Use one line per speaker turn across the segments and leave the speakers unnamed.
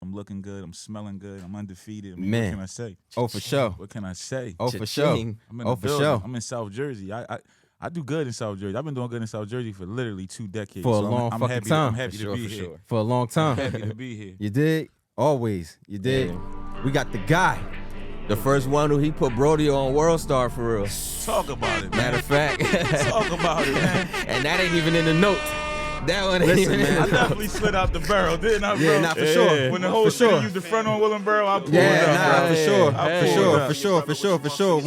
I'm looking good. I'm smelling good. I'm undefeated. I mean,
Man.
what can I say?
Oh, for sure.
What can I say?
Oh, for sure.
Cha-ching.
I'm in
Oh,
the
for
building.
sure.
I'm in South Jersey. I do good in South Jersey. I've been doing good in South Jersey for literally 2 decades.
For a
so
long
I'm
fucking
happy
time.
I'm happy to be
for
here.
sure.
For a long time.
Happy to be here.
You did? Always. You did.
Yeah.
We got the guy.
The first one who he put Brody on World Star for real.
Talk about it, man.
Matter of fact.
Talk about it, man.
And that ain't even in the notes. That one ain't
Listen,
even
man.
in
I
the notes.
definitely slid out the barrel, didn't I, bro?
Yeah, nah, for sure.
When the
For
whole
sure.
city used the front on Willem Barrel, I pulled
Yeah,
up,
nah,
bro.
for sure,
I
for
pulled
sure,
up.
for sure.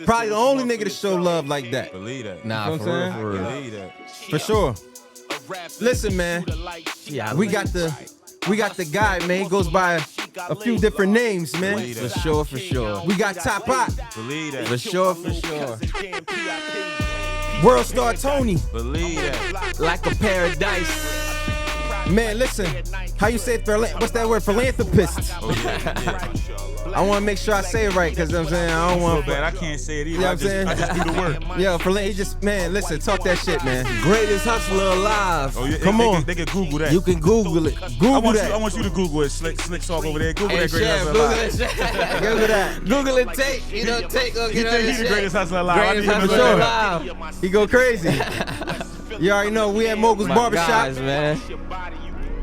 Probably the only nigga to show love like that.
Believe that.
Nah,
You know
for
what I'm
real,
saying?
for real.
Believe that.
For sure. Listen, man,
Yeah,
we got the guy, man. He goes by a few different names, man.
Believe
for
that.
sure, for sure.
We got Top Hot,
Believe that.
For sure, for sure.
World Star Tony.
Believe that.
Like a paradise.
Man, listen, how you say what's that word? Philanthropist.
Oh, yeah.
I want to make sure I say it right, cause I'm saying I don't
I feel
want.
bad. I can't say it either.
You know what I'm saying?
I just do the work.
Yo, he just, man, listen, talk that shit, man.
Greatest hustler alive.
Oh, yeah.
Come
they,
on.
They can Google that.
You can Google it.
I
Google
want
that.
you to Google it. Slick talk over there. Google
Hey,
that greatest
Chef,
hustler
Google
alive.
it. Chef.
Google that.
Google it, take. You know, take. Go
You
get on
think
the
he's the
shit.
greatest hustler alive? I
Greatest
need him to
hustler
look that up.
alive.
He go crazy. You already know we at Mogul's
My
Barbershop.
guys, man.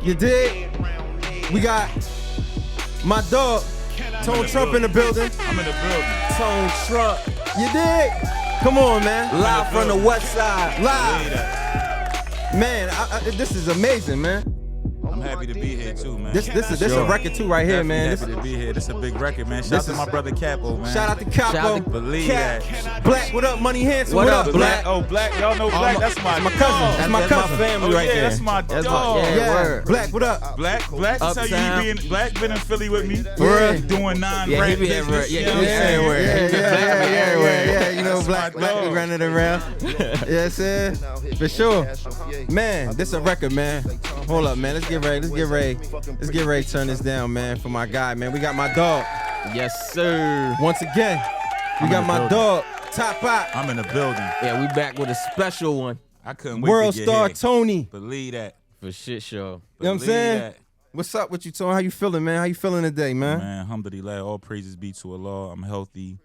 You dig? We got my dog, Tone Trump in the building.
I'm in the building.
Tone Trump.
You dig? Come on, man.
Live from the west side.
Believe
Live.
that.
Man, this is amazing, man.
I'm happy to be here too, man.
This a record too right here, man.
Happy to be here. This is a big record, man. Shout out to my brother Capo, man.
Shout out to Capo.
Shout out to-
Believe
Cap.
that.
Black, what up? Money Hanson,
What
what
up,
up?
Black?
Oh, Black. Y'all know Black. That's my
my cousin.
dog.
That's my
That's
cousin.
family
Oh,
right
yeah,
there.
that's my
That's
dog.
Yeah,
Yeah,
word.
Black, what up?
Black tell you
Uptown.
he Black been in Philly with me.
For real?
Doing non-rap
Yeah, he be
business.
everywhere. Yeah,
you know
he
what
be
I'm saying?
everywhere.
Yeah. You know,
That's
Black
my
be
dog.
running around. Yes, sir. For sure. Man, this a record, man. Hold up, man. Let's get ready to turn this down, man, for my guy, man. We got my dog.
Yes, sir.
Once again, we got my dog, Top Hot,
I'm in the building.
Yeah, we back with a special one
I couldn't wait
World
to get
Star
here.
Tony.
Believe that.
for shit show.
You know what I'm
Believe
saying?
that.
What's up with you, Tony? How you feeling, man? How you feeling today, man?
Man, alhamdulillah, all praises be to Allah. I'm healthy.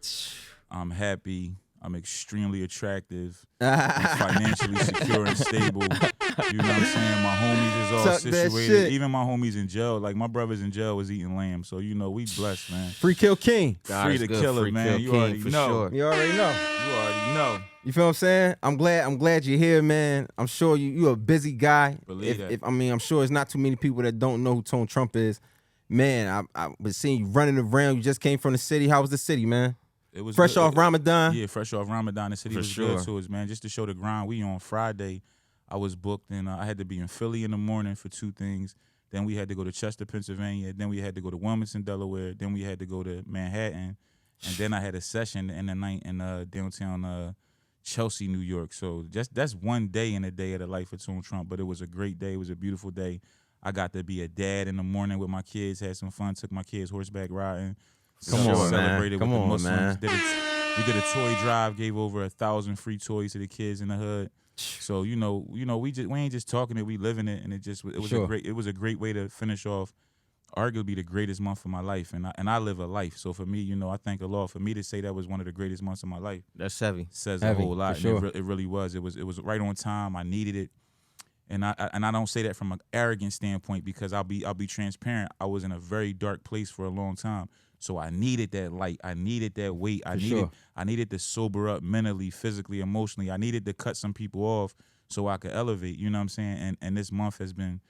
I'm happy. I'm extremely attractive. I'm financially secure and stable. You know what I'm saying? My homies is all
Tuck that
situated.
shit.
Even my homies in jail. Like my brothers in jail was eating lamb. So you know we blessed, man.
Free Kill King.
God
Free
is
to
good.
kill it,
Free
man.
Kill
You
King,
already
for
know.
sure.
You already know.
You already know.
You feel what I'm saying? I'm glad you're here, man. I'm sure you a busy guy.
Believe that.
I'm sure it's not too many people that don't know who Tone Trump is. Man, I was seeing you running around. You just came from the city. How was the city, man?
It was
Fresh
good.
off Ramadan.
Yeah, fresh off Ramadan. The city
For
was
sure.
good to us, man. Just to show the grind. We on Friday. I was booked and I had to be in Philly in the morning for 2 things. Then we had to go to Chester, Pennsylvania. Then we had to go to Wilmington, Delaware. Then we had to go to Manhattan. And then I had a session in the night in downtown Chelsea, New York. So that's one day in a day of the life of Tone Trump. But it was a great day. It was a beautiful day. I got to be a dad in the morning with my kids, had some fun, took my kids horseback riding.
Come on, man.
Celebrated
Come
with the
on,
Muslims.
man.
We did a toy drive, gave over 1,000 free toys to the kids in the hood. So we ain't just talking it, we living it, and it was
Sure.
a great way to finish off arguably the greatest month of my life, and I live a life. So for me, I thank Allah. For me to say that was one of the greatest months of my life
That's heavy.
says
Heavy,
a whole lot.
for sure.
And it really was. It was right on time. I needed it, and I don't say that from an arrogant standpoint because I'll be transparent. I was in a very dark place for a long time. So I needed that light. I needed that weight. I needed to sober up mentally, physically, emotionally. I needed to cut some people off so I could elevate. You know what I'm saying? And this month has been,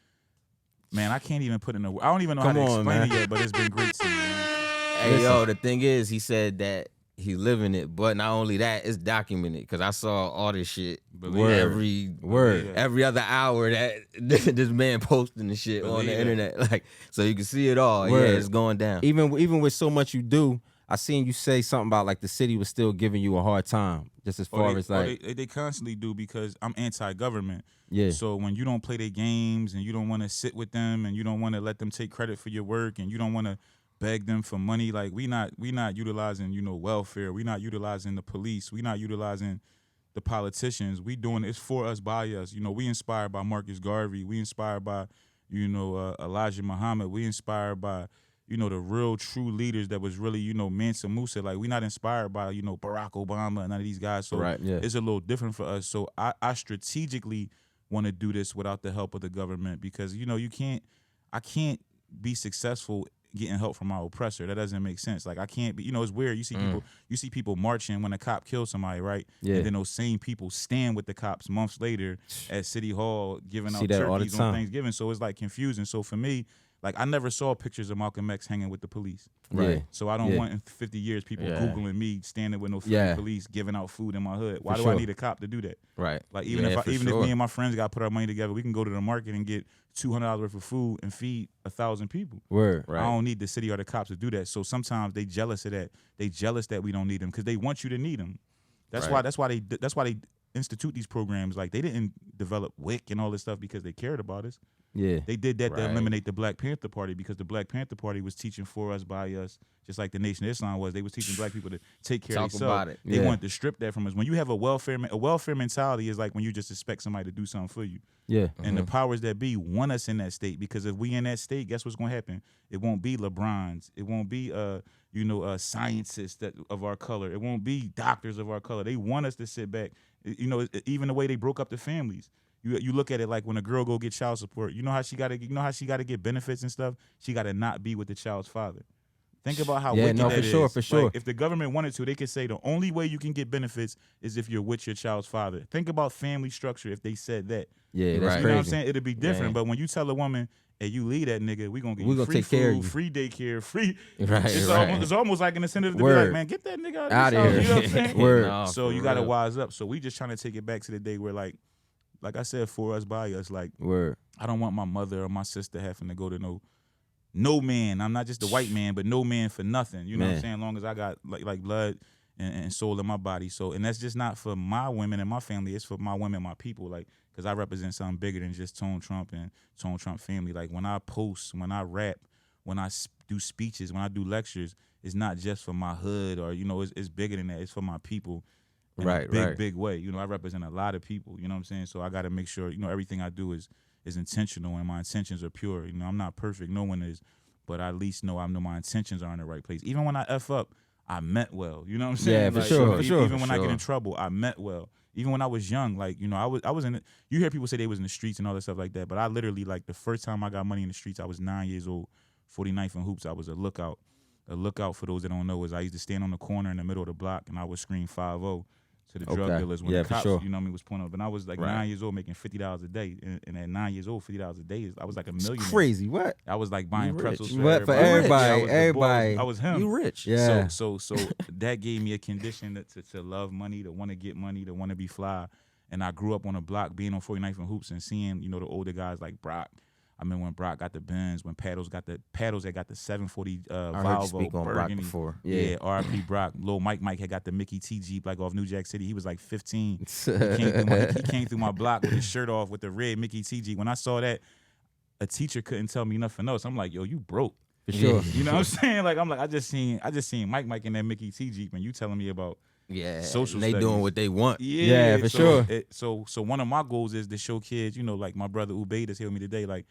man, I can't even put in I don't even know how
Come
to
on,
explain
man.
it yet, but it's been great to me, man.
Hey, yo, the thing is, he said that he living it, but not only that, it's documented because I saw all this shit
Believe it.
Word.
every other hour that this man posting the shit on
Believe
the
it.
internet, like so you can see it all.
Word.
Yeah, it's going down.
Even with so much you do, I seen you say something about like the city was still giving you a hard time, just as far as like
they constantly do because I'm anti-government.
yeah.
So when you don't play their games and you don't want to sit with them and you don't want to let them take credit for your work and you don't want to beg them for money, like we not utilizing welfare. We not utilizing the police. We not utilizing the politicians. We doing it's for us by us. We inspired by Marcus Garvey. We inspired by Elijah Muhammad. We inspired by, the real true leaders that was really, Mansa Musa. Like, we not inspired by, Barack Obama and none of these guys. So it's a little different for us. So I strategically want to do this without the help of the government because, I can't be successful getting help from my oppressor. That doesn't make sense. Like, I can't be, it's weird. You see people marching when a cop kills somebody, right?
Yeah.
And then those same people stand with the cops months later at City Hall giving out
that all the
turkeys
time.
on Thanksgiving. So it's like confusing. So for me, like, I never saw pictures of Malcolm X hanging with the police.
Right.
So I don't want in 50 years people Googling me standing with no police giving out food in my hood. Why do I need a cop to do that?
Right.
Like, even if me and my friends got to put our money together, we can go to the market and get $200 worth of food and feed 1,000 people.
Word.
I don't need the city or the cops to do that. So sometimes they jealous of that. They jealous that we don't need them because they want you to need them. That's why they institute these programs. Like, they didn't develop WIC and all this stuff because they cared about us.
Yeah.
They did that to eliminate the Black Panther Party because the Black Panther Party was teaching for us, by us, just like the Nation of Islam was. They was teaching black people to take care of themselves. They wanted to strip that from us. When you have a welfare mentality is like when you just expect somebody to do something for you.
Yeah.
And the powers that be want us in that state because if we in that state, guess what's going to happen? It won't be LeBrons. It won't be scientists of our color. It won't be doctors of our color. They want us to sit back. Even the way they broke up the families. You look at it like when a girl go get child support. You know how she got to get benefits and stuff. She got to not be with the child's father. Think about how wicked that is.
For sure.
Like, if the government wanted to, they could say the only way you can get benefits is if you're with your child's father. Think about family structure if they said that.
Yeah, that's
You
crazy.
know what I'm saying? It'd be different. But when you tell a woman, hey, you leave that nigga, we gonna get you free
take care of
food,
you.
free daycare, free.
Right,
It's almost like an incentive to be like, man, get that nigga out
of
of
here.
You know what I'm saying?
Word.
No,
So
for
you gotta
real.
wise up. So we just trying to take it back to the day where like I said, for us, by us, like
Word.
I don't want my mother or my sister having to go to no man. I'm not just the white man, but no man for nothing. You know what I'm saying? As long as I got like blood and soul in my body. So, and that's just not for my women and my family. It's for my women and my people. Like, because I represent something bigger than just Tone Trump and Tone Trump family. Like, when I post, when I rap, when I do speeches, when I do lectures, it's not just for my hood or, it's bigger than that. It's for my people. In a big way. I represent a lot of people. You know what I'm saying? So I got to make sure, everything I do is intentional and my intentions are pure. I'm not perfect. No one is. But I at least know my intentions are in the right place. Even when I F up, I meant well. You know what I'm saying?
Yeah, for
Like,
sure.
Even when I get in trouble, I meant well. Even when I was young, like, I was in it. You hear people say they was in the streets and all that stuff like that. But I literally, like, the first time I got money in the streets, I was 9 years old, 49th and Hoops. I was a lookout. A lookout, for those that don't know, is I used to stand on the corner in the middle of the block and I would scream 5-0 to the drug dealers when the cops, was pulling up. And I was like 9 years old making $50 a day. And at 9 years old, $50 a day, I was like a millionaire.
Crazy. What?
I was like buying pretzels
What for
everybody.
everybody?
I was him.
You rich.
Yeah.
So that gave me a condition to love money, to want to get money, to want to be fly. And I grew up on a block being on 49th and Hoops and seeing, the older guys like Brock. I mean, when Brock got the Benz, when Paddles that got the 740 Volvo,
speak on Brock
Burgundy.
before.
Yeah, R.I.P. Brock. Lil Mike had got the Mickey T Jeep like off New Jack City. He was like 15. He came through my block with his shirt off with the red Mickey T Jeep. When I saw that, a teacher couldn't tell me nothing else. I'm like, yo, you broke.
For sure.
You know what I'm saying? Like, I just seen Mike in that Mickey T Jeep, and you telling me about social
they
studies.
doing what they want.
Yeah, for sure.
So one of my goals is to show kids, like my brother Ubayd is here with me today, like,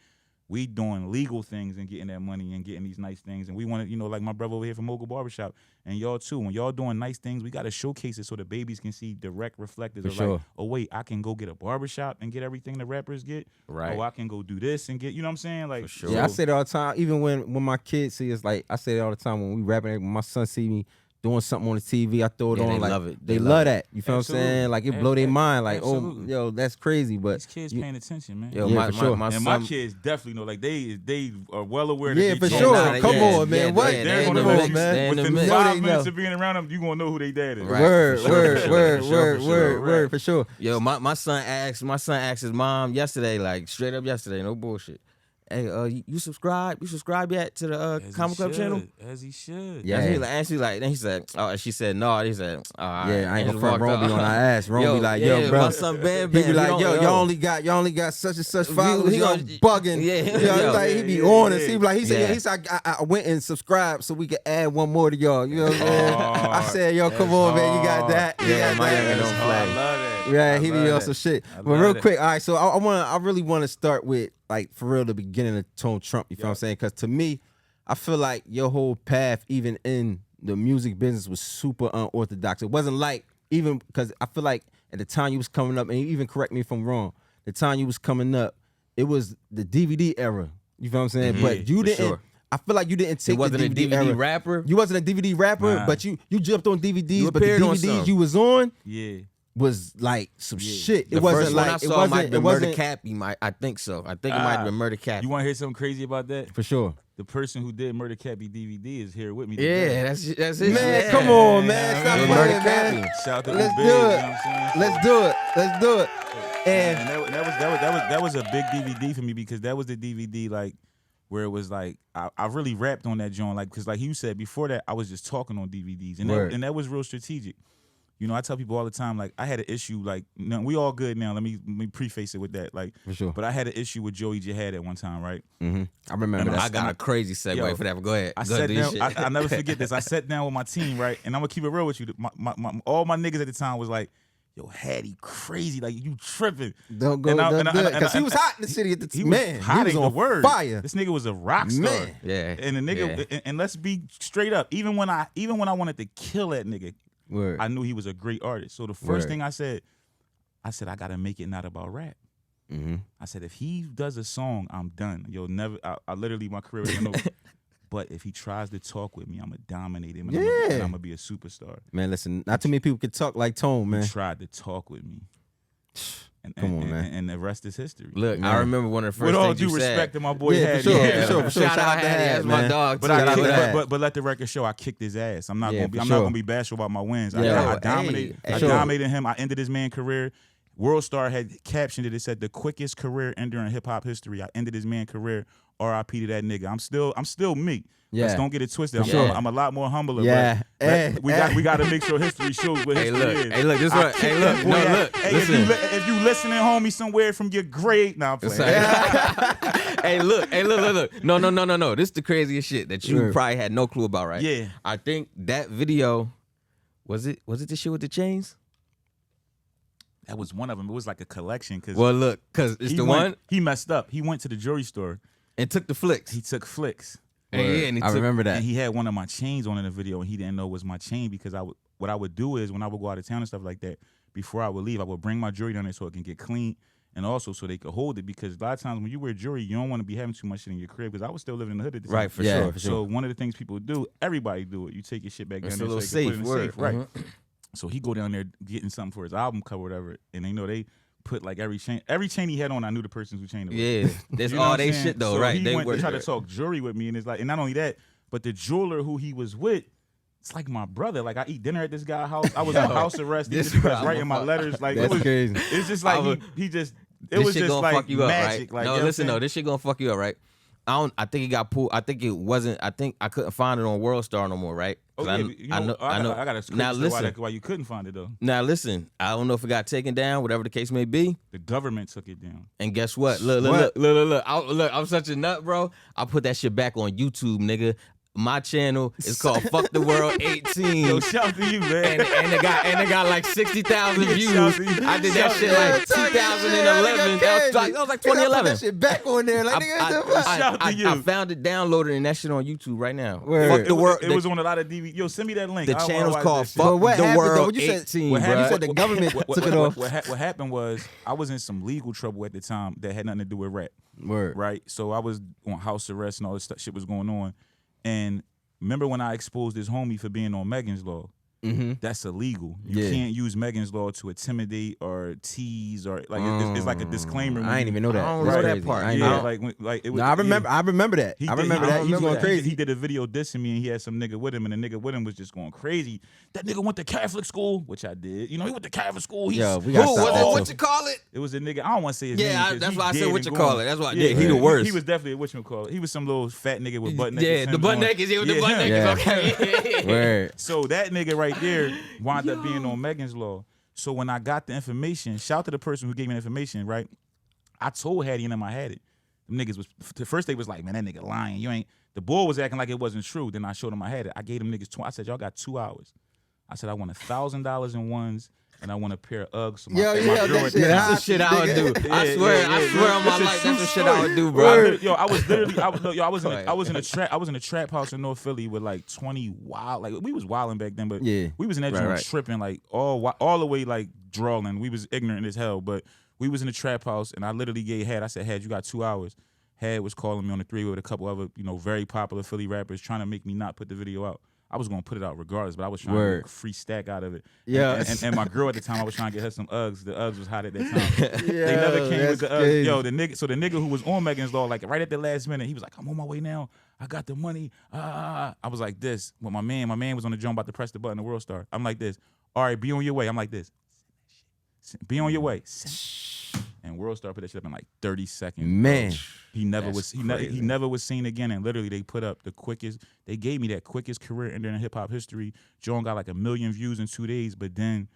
we doing legal things and getting that money and getting these nice things. And we want to, like my brother over here from Mogul Barbershop and y'all too. When y'all doing nice things, we got to showcase it so the babies can see direct reflectors of like, oh, wait, I can go get a barbershop and get everything the rappers get.
Right.
Oh, I can go do this and get, you know what I'm saying? Like,
For sure.
Yeah, I say it all the time. Even when my kids see us, like I say it all the time when we rapping. When my son see me doing something on the TV, I throw it on.
They
like,
love it.
They love that. You feel what I'm saying? Like it blow their mind. Like,
Absolutely.
oh, yo, that's crazy. But
these kids paying attention, man.
Yo,
Yeah, for sure.
my
and
son,
my kids definitely know, like they are well aware.
yeah,
that
for
they
sure.
Nah,
Come
yeah,
on, man.
yeah,
What?
yeah,
They're
in
gonna
the
know,
mix, they in the
within
mix.
5
they
minutes
know.
of being around them, you gonna know who they dad is.
Right.
Word, for sure.
Yo, my son asked his mom yesterday, like straight up yesterday, no bullshit. Hey, you subscribe yet to the Comic Club channel?
As he should.
Yeah.
And then he said, oh, she said no. He said, all right.
Yeah, I ain't
And
gonna front. Ron be on our ass. Ron be like, yo, bro.
My son Bam
He
Bam.
be like, yo, y'all only got such and such followers.
he
Y'all
gonna-
bugging.
Yeah,
You know,
yo.
like he be
Yeah,
on us.
yeah.
He be like, he
Yeah.
said, I went and subscribed so we could add one more to y'all. You know what I'm saying? I
Hard.
said, yo, come on, man, you got that. You
Yeah,
got
my
that.
youngin' don't
Oh, I
play.
love that.
Yeah, he
I
be
love
on
that.
some shit.
I
But
love
real
that.
quick, all right. So I really want to start with like for real the beginning of Tone Trump. You feel what I'm saying? Because to me, I feel like your whole path, even in the music business, was super unorthodox. It wasn't like even because I feel like at the time you was coming up, and you even correct me if I'm wrong. The time you was coming up, it was the DVD era. You feel what I'm saying? But you
for
didn't.
sure.
I feel like you didn't take
He wasn't
the
a
DVD,
DVD
era.
rapper.
You wasn't a DVD rapper,
Nah.
but you jumped on DVDs.
You
But the
appeared on
DVDs
some.
you was on
Yeah.
was like some shit.
The
It wasn't
first
like
one I
it
saw might
wasn't.
have
It
been Murder
wasn't
Cappy. I think so. I think it might have been Murder Cappy.
You want to hear something crazy about that?
for sure.
The person who did Murder Cappy DVD is here with me.
Yeah,
today.
that's it.
Man,
yeah.
come on, man. Stop
Yeah,
playing,
Murder
man.
Cappy.
Shout out to
Let's
Big,
do
you know
it.
what I'm saying?
Let's do it. Let's do it.
And
And
that was a big DVD for me because that was the DVD like where it was like I really rapped on that joint like because like you said before that I was just talking on DVDs and
Word.
that was real strategic. You know, I tell people all the time like I had an issue like no, we all good now. Let me preface it with that like
For sure.
But I had an issue with Joey Jihad at one time, right?
I remember
And
that.
I got a crazy segue
Yo,
for that. But go ahead.
I
Go ahead,
sat
do your
down.
shit.
I never forget this. I sat down with my team, right, and I'm gonna keep it real with you. All my niggas at the time was like, "Yo, Hattie, crazy, like you tripping."
Don't go.
And I-
Don't
and I-
do it.
and I-
Because he
and
was
I-
hot in the city at the
He
time.
was
Man,
hot
he was
ain't
on
the word.
fire.
This nigga was a rock star.
Man.
Yeah.
And the nigga, and let's be straight up. Even when I wanted to kill that nigga,
Word.
I knew he was a great artist. So the first
Word.
thing I said, I gotta make it not about rap.
Mm-hmm.
I said, if he does a song, I'm done. You'll never. I literally my career is over. But if he tries to talk with me, I'm gonna dominate him. And
Yeah.
I'm gonna be a superstar.
Man, listen. Not too many people can talk like Tone, man.
He tried to talk with me. And,
Come on,
and,
man.
And the rest is history.
Look,
Man.
I remember one of the first
with all
things
due
you
respect
said.
to my boy
Yeah,
Hattie.
for sure,
Yeah,
for sure, for sure.
Shout out Hattie. That's my
man.
dog.
But
too.
I
Shout out
kicked,
to Hattie.
but let the record show I kicked his ass. I'm not
Yeah,
gonna be.
for
I'm
sure.
not gonna be bashful about my wins. I
Yeah.
dominated.
Hey,
I
sure.
dominated him. I ended his man career. World Star had captioned it. It said the quickest career ender in hip hop history. I ended his man career. R.I.P. to that nigga. I'm still me.
Yeah.
Let's don't get it twisted.
For sure.
I'm a lot more humbler.
Yeah.
But
Eh,
we got to make sure history shows what
Hey,
history
look.
is.
Hey, look. This
I
what. Hey,
kicked
look.
that
No,
boy out.
look.
Hey,
Listen.
if you listening, homie, somewhere from your grade, now I'm playing.
Hey, look. Hey, look. No. This is the craziest shit that you
Sure.
probably had no clue about, right?
Yeah.
I think that video was it the shit with the chains?
That was one of them. It was like a collection because
Well, look, cause it's the one
He messed up. He went to the jewelry store.
and took the flicks.
He took flicks.
And yeah, and he
I
took,
remember that.
And he had one of my chains on in the video, and he didn't know it was my chain because what I would do is when I would go out of town and stuff like that, before I would leave, I would bring my jewelry down there so it can get clean, and also so they could hold it because a lot of times when you wear jewelry, you don't want to be having too much shit in your crib because I was still living in the hood at the time.
Right, for
Yeah,
sure.
for
So
sure.
one of the things people do, everybody do it. You take your shit back
It's
down
a
there
little
so they can
safe,
put it in the
word.
safe, right? So he go down there getting something for his album cover, whatever, and they put like every chain he had on. I knew the person who chained it.
Yeah, that's
You know
all
what I'm
they
saying?
shit though,
So
right?
He
They
went
were
to try to talk jewelry with me, and it's like, and not only that, but the jeweler who he was with, it's like my brother. Like I eat dinner at this guy's house. I was on house arrest. He
this
just was
guy-
writing my letters. Like
That's
it was,
crazy.
it's just like he just. It
this
was
shit
just
gonna
like
fuck you
magic.
up, right?
Like,
No,
you know
listen
what I'm
though, this shit gonna fuck you up, right? I think it got pulled. I think it wasn't. I think I couldn't find it on World Star no more, right? 'Cause
saying?
I know.
I got a
Now listen.
why you couldn't find it though.
Now listen. I don't know if it got taken down, whatever the case may be.
The government took it down.
And guess what? Look. I'm such a nut, bro. I put that shit back on YouTube, nigga. My channel is called Fuck the World 18.
Yo, shout out to you, man.
and it got like 60,000
Yeah,
views.
shout out to you.
I did that
Shout
shit
out
like
to you.
2011. That was like
Put
2011.
that shit back on there. Like, nigga, what the fuck?
Shout out to you.
I found it downloaded and that shit on YouTube right now.
Word.
Fuck the world.
It was on a lot of DVD. Yo, send me that link.
The
I wanna
channel's
watch
called
that shit.
Fuck
But what
the
happened, though?
World
You said-
18,
What
bruh.
happened-
You said the government took it off.
What happened was I was in some legal trouble at the time that had nothing to do with rap,
Word.
right? So I was on house arrest and all this shit was going on. And remember when I exposed this homie for being on Megan's Law?
Mm-hmm.
That's illegal. You
Yeah.
can't use Megan's Law to intimidate or tease or like it's like a disclaimer. when
I ain't
you-
even know that.
I don't
That's
know that
crazy.
part.
I ain't
Yeah,
know that.
like it was.
No, I remember.
yeah.
I remember that.
He
I
did-
remember
I
that. He was
remember
going
that.
crazy.
He did a video dissing me, and he had some nigga with him, and the nigga with him was just going crazy. That nigga went to Catholic school, which I did. You know, he went to Catholic school. He's,
Yo, we
Who
gotta
was
stop
it?
that
What
too.
you call it?
it was a nigga. I don't want to say his name.
Yeah,
'cause
that's
he
why I
dead
said what
and
you
gone.
call it. That's why.
Yeah,
Yeah, he the worst.
He was definitely a whatchamacallit. He was some little fat nigga with butt naked.
Yeah, the butt naked. Yeah, with the butt naked.
Yeah.
Okay.
Word.
So that nigga right there wound up being on Megan's Law. So when I got the information, shout out to the person who gave me the information, right? I told Hattie and them I had it. Them niggas was, the first they was like, man, that nigga lying. You ain't, the boy was acting like it wasn't true. Then I showed him I had it. I gave them niggas, I said, y'all got 2 hours. I said, I want $1,000 in ones and I want a pair of Uggs. So
Yo,
my
yeah,
girl
that
at
shit
the
That's
time-
the shit I would do. I
Yeah,
swear,
yeah,
I
yeah,
swear on my
it's a
life,
true
that's the shit I would do,
I
bro.
was- Yo, I was literally, I was in a trap. I was in a trap house in North Philly with like 20 wild, like we was wilding back then, but
Yeah.
we was in that
Right,
joint
right.
tripping, like all the way like drawing. We was ignorant as hell, but we was in the trap house, and I literally gave Had. I said, Had, you got 2 hours. Had was calling me on the three with a couple other, very popular Philly rappers, trying to make me not put the video out. I was gonna put it out regardless, but I was trying to get a free stack out of it.
Yeah.
And my girl at the time, I was trying to get her some Uggs. The Uggs was hot at that time. They never came with the Uggs. Yo, the nigga who was on Megan's Law, like right at the last minute, he was like, I'm on my way now. I got the money. I was like this. Well, my man was on the drum about to press the button, the World Star. I'm like this. All right, be on your way. I'm like this. Be on your way. And World Star put that shit up in like 30 seconds.
Man.
He never
That's
was
crazy.
he never was seen again, and literally they put up the quickest. They gave me that quickest career ender in hip hop history. Joan got like 1 million views in 2 days, but then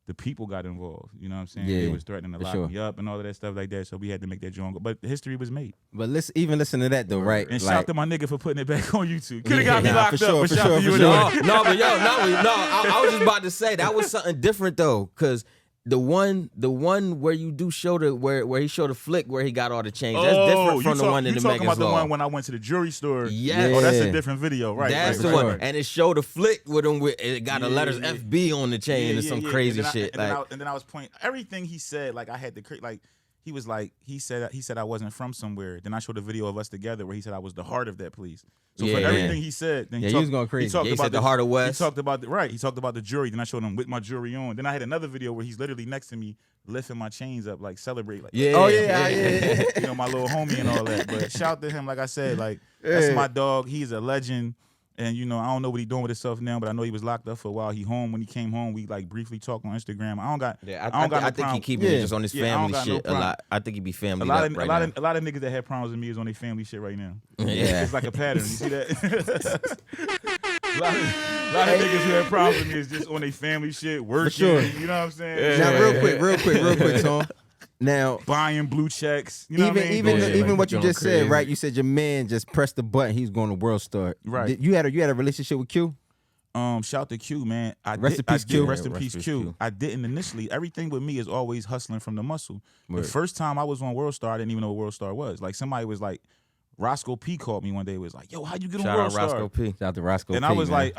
the people got involved. You know what I'm saying?
Yeah,
They was threatening to
for
lock
sure.
me up and all of that stuff like that. So we had to make that Joan go. But history was made.
But even listen to that though, right?
And
Like,
shout to my nigga for putting it back on YouTube. Could have
Yeah,
got me
nah,
locked
for
up,
sure,
but
for
shout
sure,
to you
for
anyway.
sure.
No, but yo, I was just about to say that was something different though, cause the one where you do show the where he showed the flick where he got all the chains. That's different from the one in the
You talking
Megan's
about the
Law.
one when I went to the jurry store?
Yes.
Oh, that's
Yeah.
a different video, right?
That's
right,
the
right,
one,
right.
and it showed the flick with him. With it got the
Yeah,
letters
yeah.
FB on the chain and some crazy
And then
shit.
and then I was pointing everything he said. Like I had to like he was like he said I wasn't from somewhere. Then I showed a video of us together where he said I was the heart of that place. So for
Yeah.
everything he said, then
Yeah, he was going crazy.
He talked
Yeah, he
about
said the heart of West.
He talked about He talked about the jury. Then I showed him with my jury on. Then I had another video where he's literally next to me lifting my chains up, like celebrate, like
Yeah.
Oh yeah.
you know, my little homie and all that. But shout to him, like I said, like that's my dog. He's a legend. And I don't know what he's doing with himself now, but I know he was locked up for a while. He home. When he came home, we like briefly talked on Instagram. I don't got no
I think he
problem.
keeping it
Yeah.
just on his
Yeah, I don't
family
got no
shit a
problem.
lot. I think he be family
A lot
up
of
right
a lot
now.
of a lot of niggas that had problems with me is on their family shit right now.
Yeah.
It's like a pattern. You see that? a lot of niggas who have problems with me is just on their family shit, working.
sure.
You know what I'm saying?
Now, real quick, Tom. Now,
Buying blue checks. You know what I mean?
even
Yeah,
what you
going
just
crazy.
said, right? You said your man just pressed the button. He's going to World Star.
Right.
You had a relationship with Q?
Shout to Q, man.
Rest in peace, Q.
Rest in
Yeah,
peace,
rest in
Q.
Q.
I didn't initially. Everything with me is always hustling from the muscle.
Word.
The first time I was on World Star, I didn't even know what World Star was. Like somebody was like, Roscoe P called me one day. Was like, yo, how you get on
Shout
World
out
Star?
Roscoe P.
Shout out to Roscoe
And
P,
I was
man.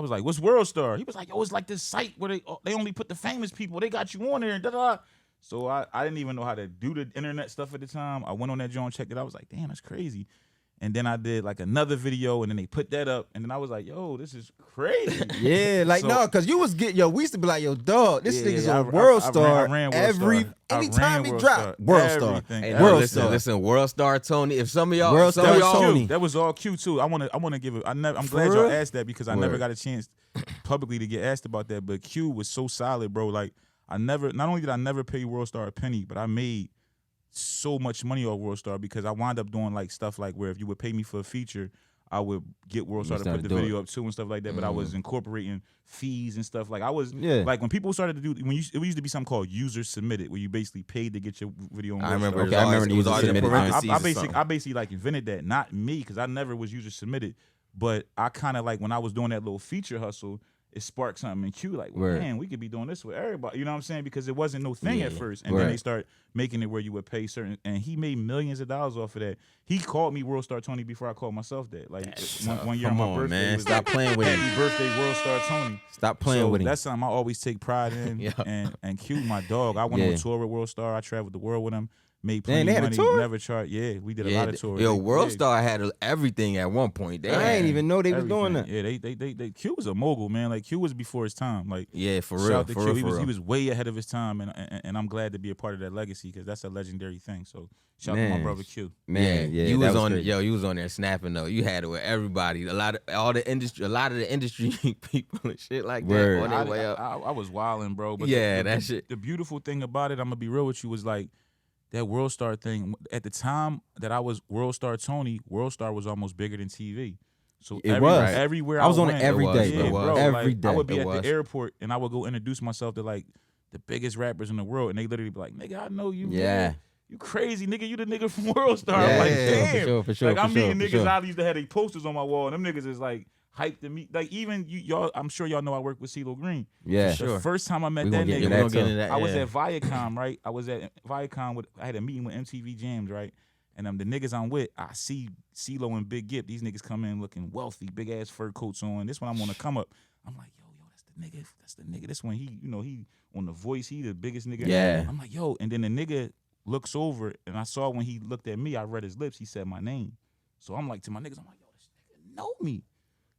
like, what's World Star? He was like, yo, it's like this site where they only put the famous people. They got you on there and da da. So I didn't even know how to do the internet stuff at the time. I went on that joint, checked it out. I was like, damn, that's crazy. And then I did like another video, and then they put that up, and then I was like, yo, this is crazy.
Yeah, like
So-
no, cause you was we used to be like, yo, dog, this
Yeah,
nigga's
yeah,
on World Star
I ran World
every
Star. I
anytime
ran
he
World
dropped
Star.
World Star.
Everything.
Hey,
World
listen,
Star.
listen, World Star Tony. If some of y'all,
World
some
Star
of
That was
y'all,
Tony.
cute. That was all cute too. I want to give it. I'm
For
glad y'all
real?
asked that because I never
Word.
got a chance publicly to get asked about that. But Q was so solid, bro. Like not only did I never pay World Star a penny, but I made so much money off World Star because I wound up doing like stuff like where if you would pay me for a feature, I would get World Star to
started
put the
doing
video up too and stuff like that. But I was incorporating fees and stuff. Like I was
Yeah.
like when people started to do it used to be something called user submitted where you basically paid to get your video on
I
World
remember.
Star.
Okay, I remember
it
the
was
user
always in
submitted.
parentheses
I
or
basically
something.
like invented that, not me, because I never was user submitted. But I kind of like when I was doing that little feature hustle, it sparked something in Q. Like, well,
Word.
man, we could be doing this with everybody. You know what I'm saying? Because it wasn't no thing at
Yeah.
first, and then
Word.
they start making it where you would pay certain. And he made millions of dollars off of that. He called me World Star Tony before I called myself that. Like one year
Come
on my
on,
birthday,
man.
it was
Stop
like,
playing with him.
Happy birthday, World Star Tony.
Stop playing
So
with him.
that's something I always take pride in.
Yeah.
And Q, my dog. I went
Yeah.
on tour with World Star. I traveled the world with him. Made
Damn,
plenty
they
of
had a
money.
tour?
Never charged. Yeah, we did a lot of tours.
Yo, World
Yeah.
Star had everything at one point. They
I
had-
ain't even know they was doing
Everything.
that.
Yeah, they Q was a mogul, man. Like Q was before his time. Like
Yeah, for
shout
real,
out to
for
Q.
real,
He
for
was
real.
he was way ahead of his time, and I'm glad to be a part of that legacy because that's a legendary thing. So shout out to my
Man.
brother Q.
Man, yeah,
you
that
was on
great.
yo, you was on there snapping though. You had it with everybody. A lot of the industry people and shit like
Word.
that on their way up.
I was wilding, bro. But
Yeah,
the
that shit.
The beautiful thing about it, I'm gonna be real with you, was like that World Star thing. At the time that I was World Star Tony, World Star was almost bigger than TV. So
It was.
everywhere
I was on
went,
it every day,
yeah,
bro.
bro.
Every
like, I would
day.
be
It
at
was.
the airport and I would go introduce myself to like the biggest rappers in the world, and they literally be like, "Nigga, I know you.
Yeah.
nigga. You crazy, nigga. You the nigga from World Star." I'm
Yeah,
like,
for sure,
damn.
for sure,
Like I'm
for
meeting
sure,
niggas
for sure.
I used to have their posters on my wall, and them niggas is like hyped to meet. Like even y'all, I'm sure y'all know I work with CeeLo Green.
Yeah.
For sure.
The first time I met
We
that
gonna get
nigga,
into
We
that
gonna get
too.
into that.
I was
yeah.
at Viacom, right? I was at Viacom I had a meeting with MTV Jams, right? And the niggas I'm with, I see CeeLo and Big Gipp. These niggas come in looking wealthy, big ass fur coats on. This one I'm on the come up. I'm like, yo, that's the nigga. This one, he on The Voice, he the biggest nigga.
Yeah.
I'm like, yo, and then the nigga looks over, and I saw when he looked at me, I read his lips. He said my name. So I'm like to my niggas, I'm like, yo, this nigga know me.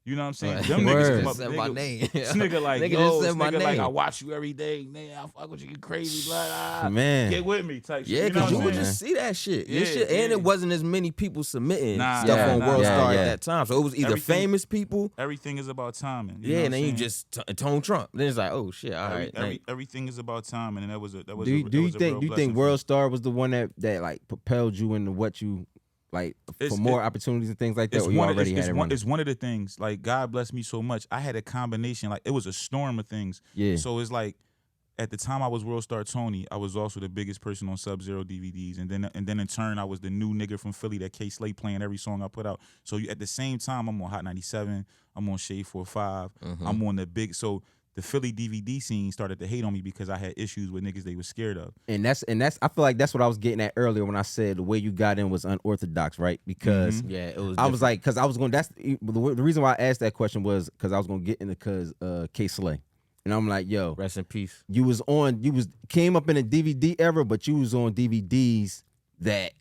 You know what I'm saying? Them
Word.
niggas come up,
Said my name.
This nigga like,
Nigga
yo,
just
this
said my
nigga like,
name.
I watch you every day. Man, I fuck with you, you crazy, blah, blah.
Man.
Get with me, type shit.
Yeah,
you know
because
what
you
I'm
would
saying?
just see that shit. Your
Yeah,
shit. And
yeah.
it wasn't as many people submitting
Nah,
stuff
yeah,
on
nah,
World
yeah,
Star
yeah.
at that time. So it was either
Everything-
famous people,
Everything is about timing. You
yeah,
know
and then
what
you
I'm saying?
just Tone Trump. Then it's like, oh shit, all right.
Everything is about timing, and that was a
Do you think World Star was the one that like propelled you into what you like for more opportunities and things like that? Or you already had it running?
It's one of the things. Like God bless me so much. I had a combination. Like it was a storm of things.
Yeah.
So it's like at the time I was World Star Tony, I was also the biggest person on Sub-Zero DVDs, and then in turn I was the new nigga from Philly that K Slay playing every song I put out. So at the same time I'm on Hot 97, I'm on Shade 45, I'm on the big. So the Philly DVD scene started to hate on me because I had issues with niggas they was scared of.
And that's I feel like that's what I was getting at earlier when I said the way you got in was unorthodox, right? Because
Yeah, it was.
I was like, because I was going. That's the reason why I asked that question was because I was going to get into K Slay, and I'm like, yo,
rest in peace.
you came up in the DVD era, but you was on DVDs that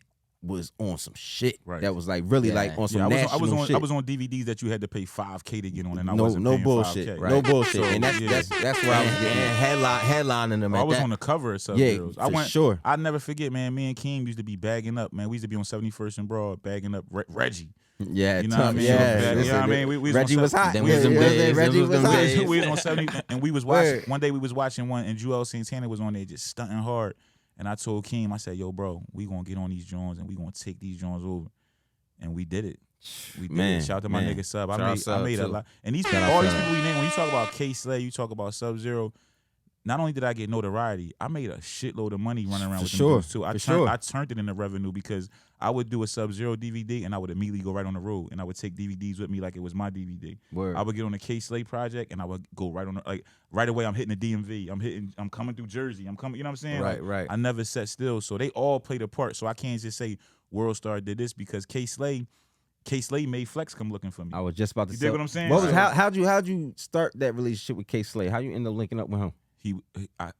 was on some shit.
Right.
That was like really like on some
I
national shit.
was on DVDs that you had to pay $5K to get on, and I
no
wasn't paying
bullshit,
5K.
no bullshit, and that's
yeah.
that's where I was getting at.
And headlining them.
I
at
was
that.
on the cover of Sub
Yeah,
Zeros.
for sure.
I never forget, man. Me and Keem used to be bagging up, man. We used to be on 71st and Broad, bagging up Reggie.
Yeah,
You know what I mean?
Yeah,
You know what I mean? We was
Reggie
on
was hot.
Them
Yeah,
was them
yeah,
days.
Reggie
Them was
was
them
hot.
days.
we was on 70, and we was watching.
Word.
One day we was watching one, and Joel Santana was on there just stunting hard. And I told Keem, I said, "Yo, bro, we gonna get on these Jones, and we gonna take these Jones over." And we did it. We did
Man,
it. Shout out to my
man.
nigga Sub.
Shout out
I
Sub,
made a
too.
lot. And these
Shout out
all these
Sub.
people we name, when you talk about K Slay, you talk about Sub-Zero. Not only did I get notoriety, I made a shitload of money running around
For
with them
sure,
dudes too. I
for
turned
sure.
I turned it into revenue because I would do a Sub-Zero DVD and I would immediately go right on the road and I would take DVDs with me like it was my DVD.
Word.
I would get on the K Slay project and I would go right on the, like right away. I'm hitting the DMV. I'm coming through Jersey. I'm coming. You know what I'm saying?
Right,
Like,
right.
I never sat still. So they all played a part. So I can't just say World Star did this because K Slay made Flex come looking for me.
I was just about to
You
say.
dig what I'm saying?
What was
Like-
how'd you start that relationship with K Slay? How you end up linking up with him?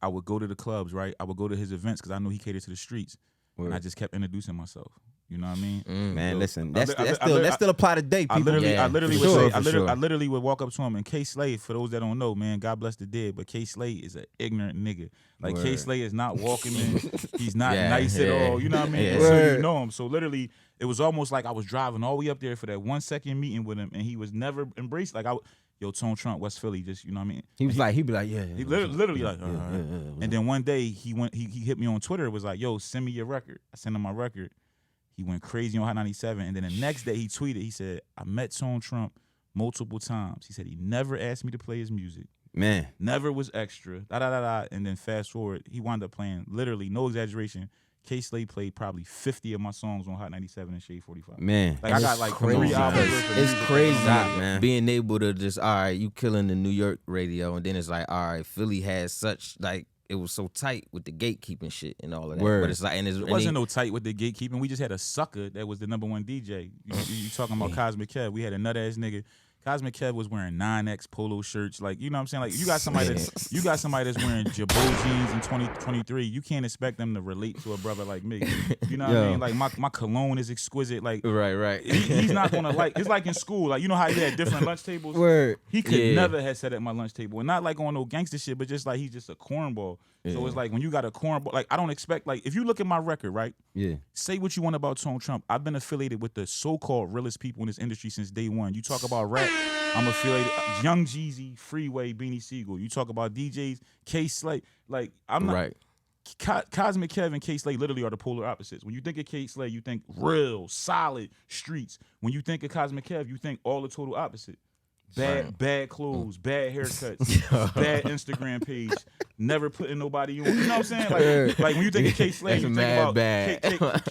I would go to the clubs, right? I would go to his events because I knew he catered to the streets. And I just kept introducing myself. You know what I mean?
Man,
So,
listen,
I
that's
li- I li-
still
I-
that still apply today, people.
I literally
Yeah,
would
for sure,
say,
for sure.
I literally would walk up to him and K Slay, for those that don't know, man, God bless the dead, but K Slay is an ignorant nigga. Like K
Word.
Slay is not walking in, he's not
Yeah,
nice at
yeah.
all. You know what I mean?
Yeah.
Until you
Word.
know him. So literally, it was almost like I was driving all the way up there for that 1 second meeting with him, and he was never embraced. Like yo, Tone Trump, West Philly, just you know what I mean?
He'd be like, yeah.
He literally like,
yeah,
and then one day he hit me on Twitter. It was like, yo, send me your record. I sent him my record. He went crazy on Hot 97. And then the next day he tweeted, he said, I met Tone Trump multiple times. He said he never asked me to play his music.
Man,
Never was extra. Da da da da. And then fast forward, he wound up playing, literally, no exaggeration, K Slay played probably 50 of my songs on Hot 97 and Shade 45.
man.
Like I got like 3 albums worth of
It's
music.
crazy, man.
Being able to just, all right, you killing the New York radio, and then it's like, all right, Philly has such, like, it was so tight with the gatekeeping shit and all of that.
Word.
But it's like, and
It wasn't no tight with the gatekeeping. We just had a sucker that was the #1 DJ. You talking about Cosmic Kev. We had a nut ass nigga. Cosmic Kev was wearing 9X polo shirts. Like, you know what I'm saying? Like, you got somebody that's wearing Jabot jeans in 2023. You can't expect them to relate to a brother like me. You know what I
Yo.
mean? Like, my cologne is exquisite. Like,
right.
he's not gonna like. It's like in school. Like, you know how you had different lunch tables.
Word.
He could
Yeah.
never have sat at my lunch table, and not like on no gangster shit, but just like he's just a cornball. So it's like when you got a cornball, like I don't expect. Like if you look at my record, right?
Yeah.
Say what you want about Tone Trump. I've been affiliated with the so-called realest people in this industry since day one. You talk about rap, I'm affiliated. Young Jeezy, Freeway, Beanie Siegel. You talk about DJs, K Slay. Like I'm not.
Right.
Cosmic Kev and K Slay literally are the polar opposites. When you think of K Slay, you think real, solid streets. When you think of Cosmic Kev, you think all the total opposite. Bad clothes, bad haircuts, bad Instagram page, never putting nobody on. You know what I'm saying? Like when you think of K Slay,
That's
you think
mad
about
bad.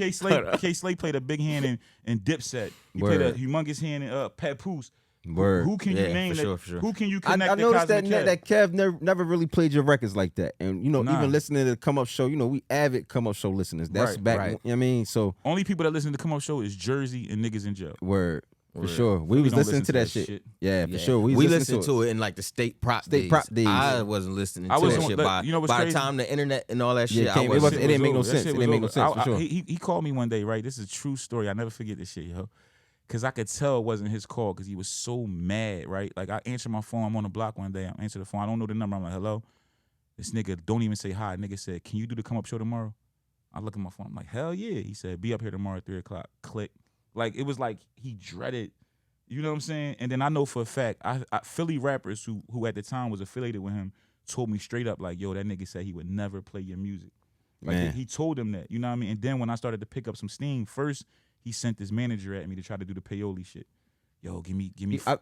K Slay played a big hand in Dipset. He played a humongous hand in Papoose.
Word.
Who can you
Yeah,
name
for
that?
sure, for sure.
Who can you
I
connect?
noticed that
Kev?
Kev never really played your records like that, and
Nah.
even listening to the Come Up Show, we avid Come Up Show listeners. That's
Right,
back.
right.
You know what I mean, so
Only people that listen to Come Up Show is Jersey and niggas in jail.
word for
Word.
sure. We
Philly
was
don't
listening
listen
to that shit. Yeah, for
Yeah.
sure. We
listened to it in like the state prop
State prop days.
I wasn't listening
I
to
was
that
on-
shit
look,
by,
you know what's
by the
crazy?
time the internet and all that
Yeah,
shit.
it came-
I
it
wasn't.
didn't make no
That
sense.
shit
It
was
didn't make no
over.
sense, for sure.
He called me one day, right? This is a true story. I never forget this shit, yo. Cause I could tell it wasn't his call because he was so mad, right? Like I answered my phone. I'm on the block one day. I answer the phone. I don't know the number. I'm like, hello. This nigga don't even say hi. Nigga said, can you do the Come Up Show tomorrow? I look at my phone. I'm like, hell yeah. He said, be up here tomorrow at 3:00. Click. Like it was like he dreaded. You know what I'm saying? And then I know for a fact, I Philly rappers who at the time was affiliated with him told me straight up like, yo, that nigga said he would never play your music. Like
Man.
he told him that. You know what I mean? And then when I started to pick up some steam, first he sent his manager at me to try to do the paoli shit. Yo, give me.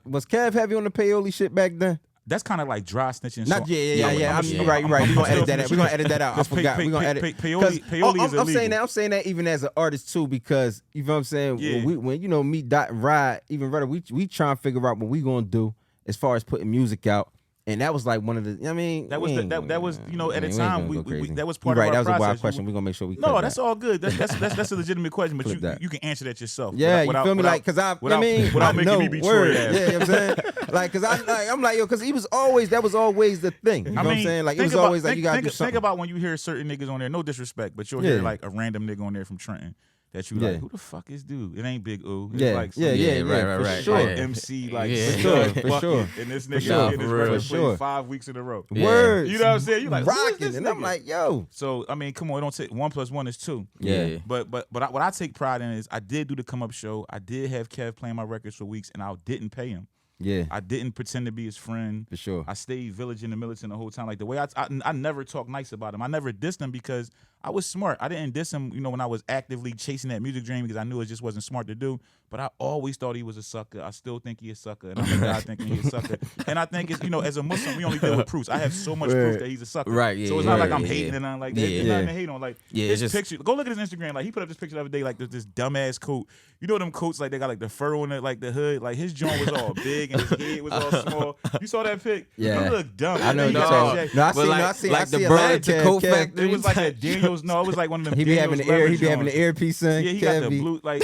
Was Kev heavy on the paoli shit back then?
That's kind of like dry snitching.
Not
So-
yeah. You're right.
I'm
We're gonna edit
still
that out.
finna
We're gonna
finish.
edit that out. I
Because
forgot. We're gonna edit.
Paoli is
I'm saying
illegal.
that. I'm saying that even as an artist too, because you know what I'm saying.
Yeah.
When me, Dot, and Rod, even Rudder, we try and figure out what we gonna do as far as putting music out. And that was like one of the. I mean,
That was
we
the-
ain't-
that was, you know, at the
we ain't
time,
gonna
we-
go
we-
crazy.
that was
You
part of
right.
our
That was a wild
process.
question. We're gonna make sure we.
No,
cut
that's
that.
all good. That's a legitimate question, but
Clip that.
you can answer that yourself.
Yeah,
without-
you feel me?
without-
Like, cause
without
I
making
know,
me be
word.
Troy ass.
Yeah, you know what I'm saying? Like, cause I'm like, yo, cause that was always the thing. You know what I'm saying? Like, it
think
was
about-
always like,
think-
you gotta
think,
do something.
Think about when you hear certain niggas on there, no disrespect, but you'll
Yeah.
hear like a random nigga on there from Trenton that you
Yeah.
like, who the fuck is dude? It ain't Big Oo. It's
Yeah,
like some
yeah,
right,
for sure.
yeah.
MC like
Yeah.
Stud
For sure, for
Bucket,
sure.
and this
For
nigga
sure,
getting his
for
record
real.
played
Sure.
5 weeks in a row.
Yeah.
Words.
You know what I'm saying? You like, who is
rocking,
this
and I'm
nigga?
like, yo,
So I mean, come on, it don't take 1 + 1 is 2.
Yeah.
But what I take pride in is I did do the Come Up Show. I did have Kev playing my records for weeks, and I didn't pay him.
yeah,
I didn't pretend to be his friend.
for sure.
I stayed village in the militant the whole time. Like the way I never talked nice about him. I never dissed him because I was smart. I didn't diss him, when I was actively chasing that music dream because I knew it just wasn't smart to do. But I always thought he was a sucker. I still think he a sucker, and I'm a guy thinking he's a sucker. And I think it's as a Muslim, we only deal with proofs. I have so much proof that he's a sucker.
Right, yeah,
So it's
yeah,
not like I'm
yeah,
hating
yeah.
and nothing like that.
Yeah.
There's nothing to hate on. Like
Yeah,
his
it's just-
picture. Go look at his Instagram. Like he put up this picture the other day. Like this dumbass coat. You know them coats like they got like the fur on it, like the hood. Like his joint was all big and his head was all small. You saw that pic?
Yeah.
You look dumb.
I know
And
you
then
No,
got
said.
that jacket.
No, I
But
see.
like-
No, I see.
like
I
the
see a
Burlington
lot of Kev,
coat
Kev.
factory.
It was like a Daniels. No, it was like one of them.
He be having the
Daniels
ear. He
leather
be having the
joints.
earpiece in.
Yeah, he got
Kev
the
be-
blue. Like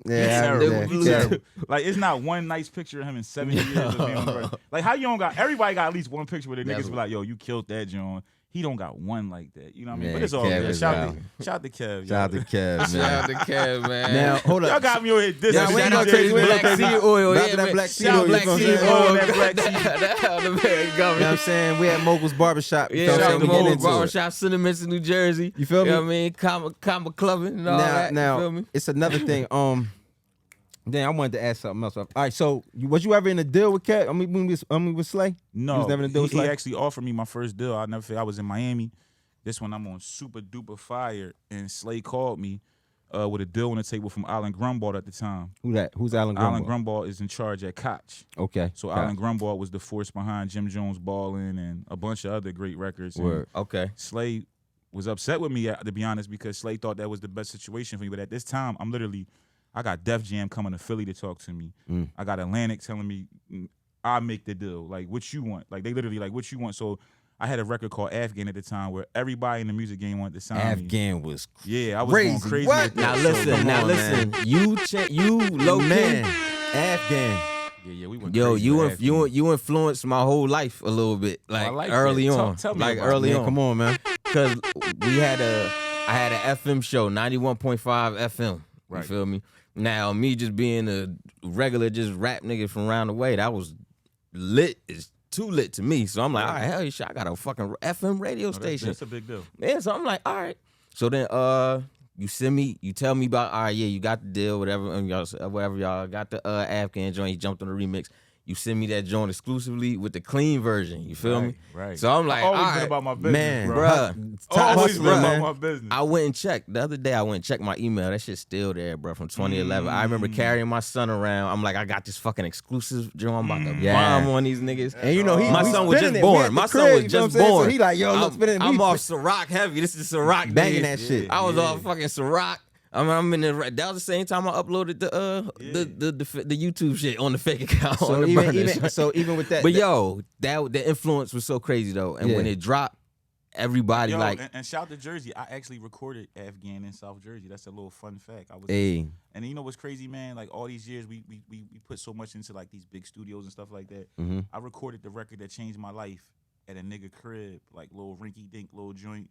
Yeah,
terrible.
the
He
blue-
terrible. Like it's not one nice picture of him in 7 years of being on the record. Like how you don't got? Everybody got at least one picture where the niggas be like, "Yo, you killed that John." He don't got one like that. You know what I mean?
Man,
But it's all
Kev
good.
is
Shout
wild.
to Kev.
Shout out to Kev,
Shout out
man.
to Kev, man.
Now, hold
Y'all
up.
got me over here. This
Yeah,
is
we ain't
DJ
gonna crazy. We ain't
Black
gonna
seed
crazy.
oil.
Back
Yeah,
to that
man.
black seed
Shout
oil,
out
you
Black
know what I'm
seed
saying?
oil.
That black seed.
That the very
You know
government.
what I'm saying? We at Mogul's Barbershop. You
Yeah,
know what I'm
shout
saying?
out
We
to
getting
Mold
into it.
Barbershop, Cinnamon, New Jersey.
You feel me?
know what I mean? Comma clubbing and all that. You feel
Now,
me?
it's another thing. Damn, I wanted to ask something else. All right, so was you ever in a deal with Kev? I mean, with Slay?
No,
You was never in a deal with
he
Slay?
actually offered me my first deal. I'll never forget. I was in Miami. This one I'm on super duper fire, and Slay called me with a deal on the table from Alan Grumbald at the time.
Who that? Who's Alan Grumbald?
Alan Grumbald is in charge at Koch.
Okay.
So
okay.
Alan Grumbald was the force behind Jim Jones Ballin' and a bunch of other great records. And
Word.
Okay.
Slay was upset with me, to be honest, because Slay thought that was the best situation for me. But at this time, I got Def Jam coming to Philly to talk to me. I got Atlantic telling me, I'll make the deal. Like, what you want? Like, they literally, like, what you want? So I had a record called Afghan at the time where everybody in the music game wanted to sign me.
Afghan was
Yeah, I was
crazy.
going crazy.
What?
with that.
Now
So,
listen,
come
now
on,
listen.
man.
You low
man.
key.
Afghan.
Yeah, we went
Yo,
crazy
you
with Afghan.
you influenced my whole life a little bit, like,
I like
early
that.
on,
Tell me
like
about it,
early
Man,
on.
come on, man.
Because I had an FM show, 91.5 FM.
Right.
You feel me? Now, me just being a regular just rap nigga from around the way, that was lit. It's too lit to me. So I'm like, all right, hell yeah, shit, I got a fucking FM radio
No,
station.
That's a big deal.
Yeah, so I'm like, all right. So then you tell me about, all right, yeah, you got the deal, whatever, and y'all got the Afghan joint, you jumped on the remix. You send me that joint exclusively with the clean version. You feel me?
Right.
So I'm like,
I've always
all
been
right,
about my business,
Man,
bro.
bruh.
Top
Always
hustler,
been
man.
about my business.
I went and checked. The other day, I went and checked my email. That shit's still there, bro, from 2011. I remember carrying my son around. I'm like, I got this fucking exclusive joint. I'm about to
Yeah.
bomb on these niggas.
And you know,
my
we
son was
spinning
just
it. We
born.
at the
My son
crib,
was
you know what I'm
just
saying?
born.
So he like, yo, look, spinning.
I'm off Ciroc heavy. This is Ciroc.
Banging
days.
that shit.
I was
Yeah.
off fucking Ciroc. I'm in the. That was the same time I uploaded the YouTube shit on the fake account.
So
on the burner.
even with that,
But yo, that the influence was so crazy though, and when it dropped, everybody
Yo,
like.
and shout to Jersey. I actually recorded Afghan in South Jersey. That's a little fun fact. I was,
hey,
and you know what's crazy, man? Like all these years, we put so much into like these big studios and stuff like that.
mm-hmm.
I recorded the record that changed my life at a nigga crib, like little rinky dink, little joint.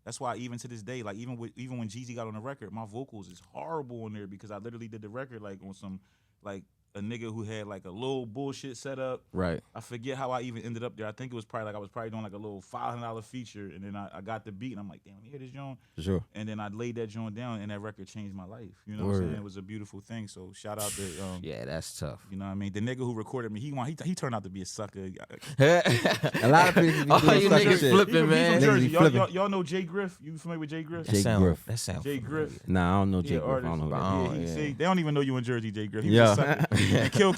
That's why even to this day, like even when Jeezy got on the record, my vocals is horrible on there because I literally did the record like on some like a nigga who had like a little bullshit setup.
Right.
I forget how I even ended up there. I think it was probably like I was probably doing like a little $500 feature, and then I got the beat, and I'm like, damn, let me hear this joint.
For sure.
And then I laid that joint down, and that record changed my life. You know what I'm saying? It was a beautiful thing. So shout out to
Yeah, that's tough.
you know what I mean? The nigga who recorded me, he turned out to be a sucker.
A lot of people be
Oh,
doing
you
sucker
niggas
shit.
flipping,
He from
man.
Jersey.
Niggas be flipping.
Y'all know Jay Griff? You familiar with Jay Griff?
Jay Griff.
That sound
Jay
familiar.
Griff.
Nah, I don't know Jay
Yeah,
Griff. I don't know who that
artist.
is.
Yeah,
yeah.
see, they don't even know you in Jersey, Jay Griff. He
Yeah.
was a sucker. And Kill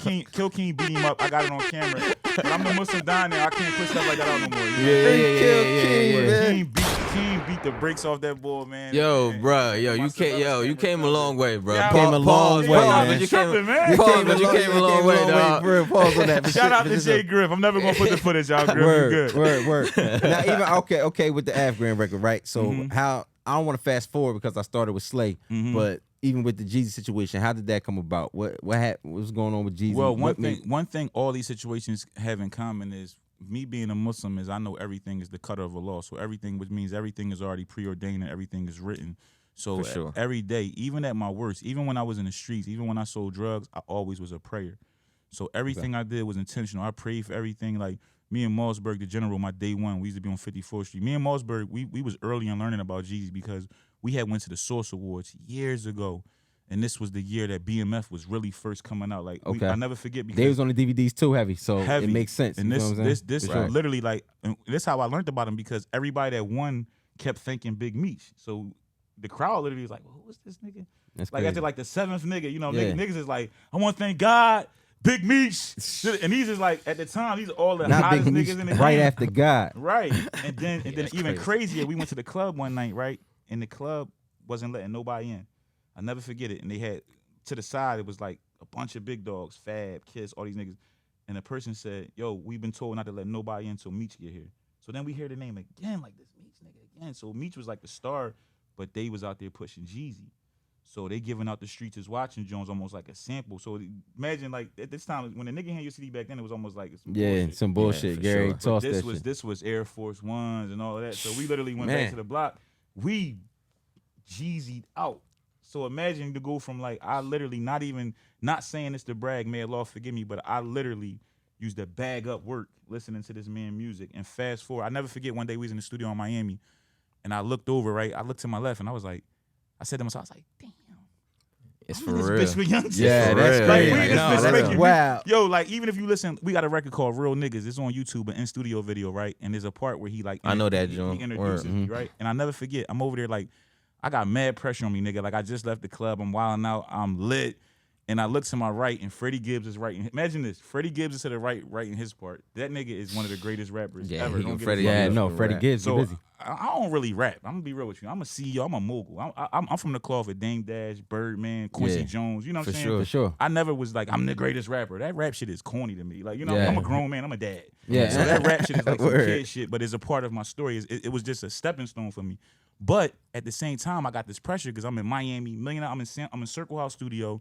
King beat him up. I got it on camera. But I'm the Muslim dying now. I can't put stuff like that out no more. You know? King beat the brakes off that ball, man.
Yo,
And-
bro,
and
yo,
my
you
sister
came a long way, bro.
Yeah,
came a long way, man.
But you came,
Tripping, man.
pause, but you came a long way, dog.
Pause on that.
Shout out to Jay Griff. I'm never gonna put the footage out, Griff. You
Word,
good.
word. Now, even okay with the Afghan record, right? So
Mhm.
how I don't want to fast forward because I started with Slay,
Mhm.
but even with the Jeezy situation, how did that come about? What was going on with Jeezy?
Well,
What made-
one thing all these situations have in common is me being a Muslim is I know everything is the cutter of a law. So everything, which means everything is already preordained and everything is written. So
For sure.
every day, even at my worst, even when I was in the streets, even when I sold drugs, I always was a prayer. So everything I did was intentional. I prayed for everything. Like me and Mossberg, the general, my day one, we used to be on 54th Street. Me and Mossberg, we was early in learning about Jeezy because we had went to the Source Awards years ago. And this was the year that BMF was really first coming out. Like,
Okay.
I never forget because
they was on the DVDs too heavy, so
Heavy.
it makes sense.
and
you know what I'm
this
saying?
Right.
literally like, and this how I learned about him because everybody that won kept thinking Big Meech. So the crowd literally was like, well, who is this nigga?
That's
Like
crazy.
after like the seventh nigga, you know,
Yeah.
niggas is like, I want to thank God, Big Meech. And these is like, at the time, these are all the
Not
hottest
Big Meech,
niggas in the
right
game.
after God.
Right. And then
that's
even
crazy.
crazier, we went to the club one night, right? And the club wasn't letting nobody in. I never forget it. And they had to the side, it was like a bunch of big dogs, Fab, Kiss, all these niggas. And the person said, yo, we've been told not to let nobody in until Meech get here. So then we hear the name again, like this Meech nigga again. So Meech was like the star, but they was out there pushing Jeezy. So they giving out the streets as watching Jones almost like a sample. So imagine like at this time when the nigga hand your CD back then, it was almost like some
Yeah,
bullshit.
some bullshit.
for
Gary
sure.
But
tossed
this
that
was
shit.
this was Air Force Ones and all of that. So we literally went
Man.
back to the block. We Jeezy'd out. So imagine to go from like I literally not saying this to brag, may Allah forgive me, but I literally used to bag up work listening to this man music and fast forward. I never forget one day we was in the studio in Miami and I looked over, right? I looked to my left and I said to myself, I was like, damn.
It's
I'm
for
in this
real.
bitch with Young
Yeah,
Jeezy.
that's
real.
Like,
crazy.
we in this
No,
bitch
that's
making
real.
Wow.
Yo, like even if you listen, we got a record called Real Niggas. It's on YouTube, an in studio video, right? And there's a part where he like
I know that
he
joint.
introduces
Word.
me, right? And I never forget. I'm over there like I got mad pressure on me, nigga. Like I just left the club. I'm wilding out. I'm lit. And I look to my right, and Freddie Gibbs is right. Imagine this: Freddie Gibbs is to the right in his part. That nigga is one of the greatest rappers
Yeah,
ever.
he
Don't
can
get
Freddie
it fucked
Yeah,
up.
no,
Gibbs
Freddie
rap.
Gibbs,
So
get busy.
I don't really rap. I'm gonna be real with you. I'm a CEO. I'm a mogul. I'm from the cloth of Dame Dash, Birdman, Quincy
Yeah.
Jones. You know what I'm
For
saying?
sure.
For sure.
I never was like, I'm the greatest rapper. That rap shit is corny to me. Like, you know,
Yeah.
I'm a grown man. I'm a dad.
Yeah.
So that rap shit is like some
Word.
kid shit, but it's a part of my story. It was just a stepping stone for me. But at the same time, I got this pressure because I'm in Miami, I'm in Circle House Studio,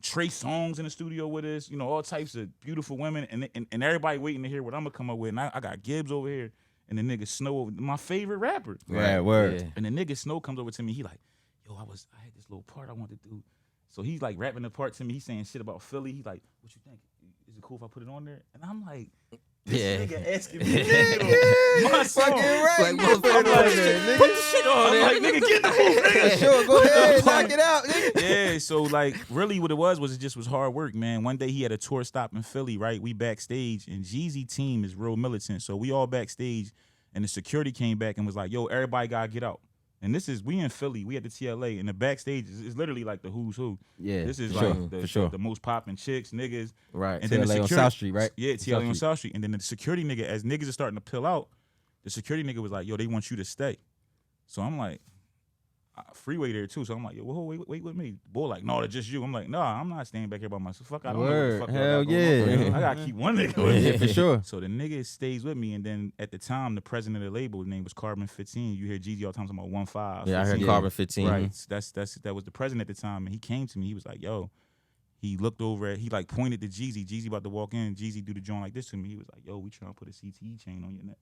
Trey Songz in the studio with us, you know, all types of beautiful women, and everybody waiting to hear what I'm gonna come up with. And I got Gibbs over here, and the nigga Snow, my favorite rapper.
Yeah, word.
Yeah.
And the nigga Snow comes over to me. He like, yo, I had this little part I wanted to do. So he's like rapping the part to me. He's saying shit about Philly. He's like, what you think? Is it cool if I put it on there? And I'm like, this
Yeah.
nigga asking me to my song.
Fucking right.
Like,
You
motherfucker,
put it on
like,
there, nigga.
Put the shit on
I'm
there.
like, nigga, get in the booth, nigga.
Sure, go ahead, knock it out, nigga.
Yeah, so like really what it was it just was hard work, man. One day he had a tour stop in Philly, right? We backstage and Jeezy team is real militant. So we all backstage and the security came back and was like, yo, everybody gotta get out. And we in Philly, we at the TLA, and the backstage is literally like the who's who.
Yeah,
This is
for
like
sure,
the,
for sure.
the most popping chicks, niggas.
Right.
And then the
TLA on
security,
South Street, right?
Yeah, TLA on
Street.
South Street. And then the security nigga, as niggas are starting to pill out, the security nigga was like, yo, they want you to stay. So I'm like, Freeway there too. So I'm like, yo, whoa, wait with me. Boy, like, no, that's just you. I'm like, no, I'm not staying back here by myself. Fuck, I don't know what
Word.
the fuck
Hell
y'all got going on.
yeah.
I gotta keep one nigga with me.
Yeah, for sure.
So the nigga stays with me, and then at the time, the president of the label, his name was Carbon 15. You hear Jeezy all the time talking about 1-5.
Yeah, I heard
15.
Carbon 15.
Right. So that was the president at the time, and he came to me. He was like, yo. He looked over at, he like pointed to Jeezy. Jeezy about to walk in. Jeezy do the joint like this to me. He was like, yo, we trying to put a CTE chain on your neck.